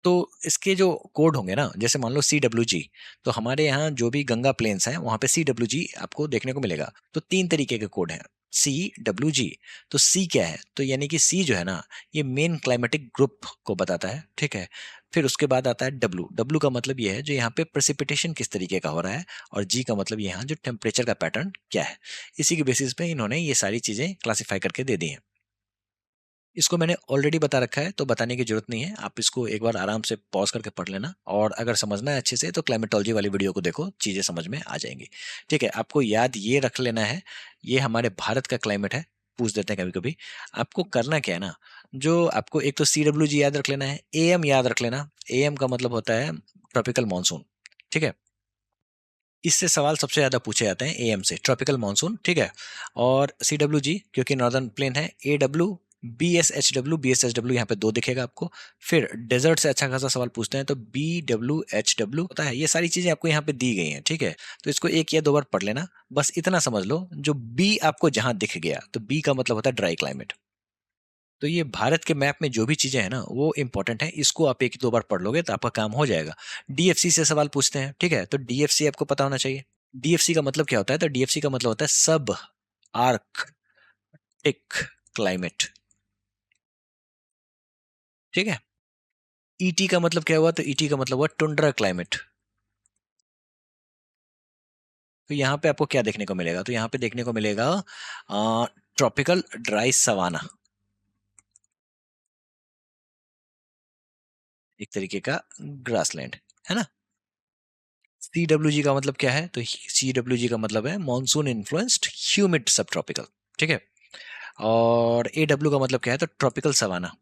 तो इसके जो कोड होंगे ना, जैसे मान लो CWG, तो हमारे यहाँ जो भी गंगा प्लेन्स हैं वहां पे CWG आपको देखने को मिलेगा। तो 3 तरीके के कोड हैं, CWG। तो सी क्या है? तो यानी कि सी जो है ना, ये मेन क्लाइमेटिक ग्रुप को बताता है, ठीक है। फिर उसके बाद आता है डब्लू। डब्लू का मतलब ये है जो यहाँ पे प्रेसिपिटेशन किस तरीके का हो रहा है। और जी का मतलब यहाँ जो टेम्परेचर का पैटर्न क्या है। इसी के बेसिस पे इन्होंने ये सारी चीजें क्लासिफाई करके दे दी हैं। इसको मैंने ऑलरेडी बता रखा है, तो बताने की जरूरत नहीं है, आप इसको एक बार आराम से पॉज करके पढ़ लेना। और अगर समझना है अच्छे से तो क्लाइमेटोलॉजी वाली वीडियो को देखो, चीजें समझ में आ जाएंगी, ठीक है। आपको याद ये रख लेना है, ये हमारे भारत का क्लाइमेट है। पूछ देते हैं कभी कभी। आपको करना क्या है ना, जो आपको एक तो CWG याद रख लेना है, AM याद रख लेना। AM का मतलब होता है ट्रॉपिकल मानसून, ठीक है। इससे सवाल सबसे ज्यादा पूछे जाते हैं AM से, ट्रॉपिकल मानसून, ठीक है। और CWG क्योंकि नॉर्दर्न प्लेन है, AW, BSHW यहाँ पे दो दिखेगा आपको। फिर डेजर्ट से अच्छा खासा सवाल पूछते हैं तो BWHW होता है। ये सारी चीजें आपको यहाँ पे दी गई हैं, ठीक है। तो इसको एक या दो बार पढ़ लेना। बस इतना समझ लो, जो बी आपको जहां दिख गया, तो बी का मतलब होता है ड्राई क्लाइमेट। तो ये भारत के मैप में जो भी चीजें हैं ना, वो इंपॉर्टेंट है, इसको आप एक दो बार पढ़ लोगे तो आपका काम हो जाएगा। DFC से सवाल पूछते हैं, ठीक है, तो DFC आपको पता होना चाहिए। DFC का मतलब क्या होता है? तो DFC का मतलब होता है सब आर्कटिक क्लाइमेट, ठीक है। ET का मतलब क्या हुआ? तो ET का मतलब हुआ टुंड्रा क्लाइमेट। तो यहाँ पे आपको क्या देखने को मिलेगा? तो यहाँ पे देखने को मिलेगा ट्रॉपिकल ड्राई सवाना, एक तरीके का ग्रासलैंड, है ना। CWG का मतलब क्या है? तो CWG का मतलब है मॉनसून इन्फ्लुएंस्ड ह्यूमिड सब ट्रॉपिकल, ठीक है। और AW का मतलब क्या है? तो ट्रॉपिकल सवाना।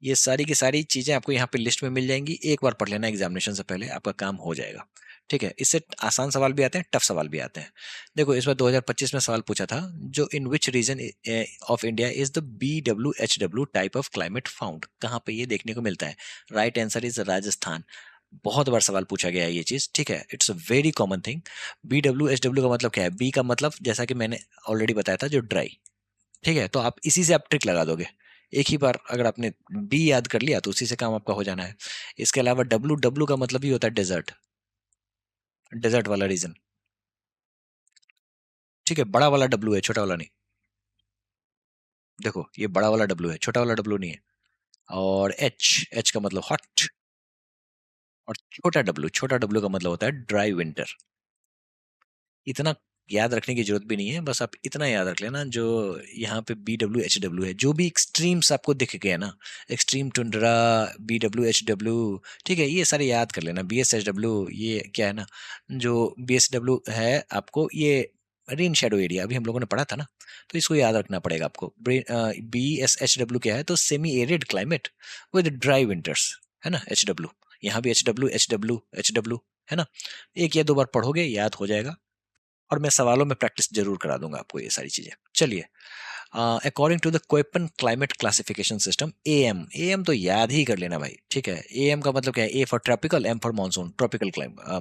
ये सारी की सारी चीजें आपको यहाँ पे लिस्ट में मिल जाएंगी, एक बार पढ़ लेना एग्जामिनेशन से पहले, आपका काम हो जाएगा, ठीक है। इससे आसान सवाल भी आते हैं, टफ सवाल भी आते हैं। देखो, इस बार 2025 में सवाल पूछा था, जो in which region of India is the BWHW type of climate found, कहाँ पे ये देखने को मिलता है? Right answer is Rajasthan. बहुत बार सवाल पूछा गया है ये चीज, ठीक है। It's a very common thing. BWHW का मतलब क्या है? बी का मतलब जैसा कि मैंने ऑलरेडी बताया था, जो ड्राई, ठीक है। तो आप इसी से आप ट्रिक लगा दोगे, एक ही बार अगर आपने बी याद कर लिया तो उसी से काम आपका हो जाना है। इसके अलावा डब्लू, डब्लू का मतलब ही होता है डेजर्ट, डेजर्ट वाला रीजन, ठीक है। बड़ा वाला डब्लू है, छोटा वाला नहीं। देखो, ये बड़ा वाला डब्लू है, छोटा वाला डब्लू नहीं है। और एच, एच का मतलब हॉट। और छोटा डब्लू का मतलब होता है ड्राई विंटर। इतना याद रखने की जरूरत भी नहीं है, बस आप इतना याद रख लेना, जो यहाँ पे BWHW है, जो भी एक्सट्रीम्स आपको दिख गया ना, एक्सट्रीम टुंड्रा, BWHW, ठीक है, ये सारे याद कर लेना। BSHW ये क्या है ना, जो BSW है आपको, ये रेन शेडो एरिया अभी हम लोगों ने पढ़ा था ना, तो इसको याद रखना पड़ेगा आपको। BSHW क्या है? तो semi arid climate with dry winters, है ना, HW। यहाँ भी HW, है ना। एक या दो बार पढ़ोगे याद हो जाएगा। और मैं सवालों में प्रैक्टिस जरूर करा दूंगा आपको ये सारी चीजें। चलिए, according to the Koeppen climate classification system, AM, AM तो याद ही कर लेना भाई, ठीक है। AM का मतलब क्या है? A for tropical, M for monsoon, tropical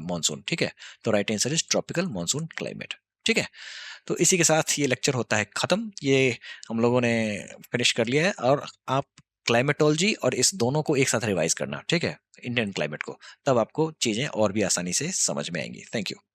monsoon, ठीक है। तो right answer is tropical monsoon climate, ठीक है। तो इसी के साथ ये लेक्चर होता है खत्म। ये हम लोगों ने फिनिश कर लिया है, और आप क्लाइमेटोलॉजी और इस दोनों को एक साथ रिवाइज करना, ठीक है, इंडियन क्लाइमेट को, तब आपको चीजें और भी आसानी से समझ में आएंगी। Thank you.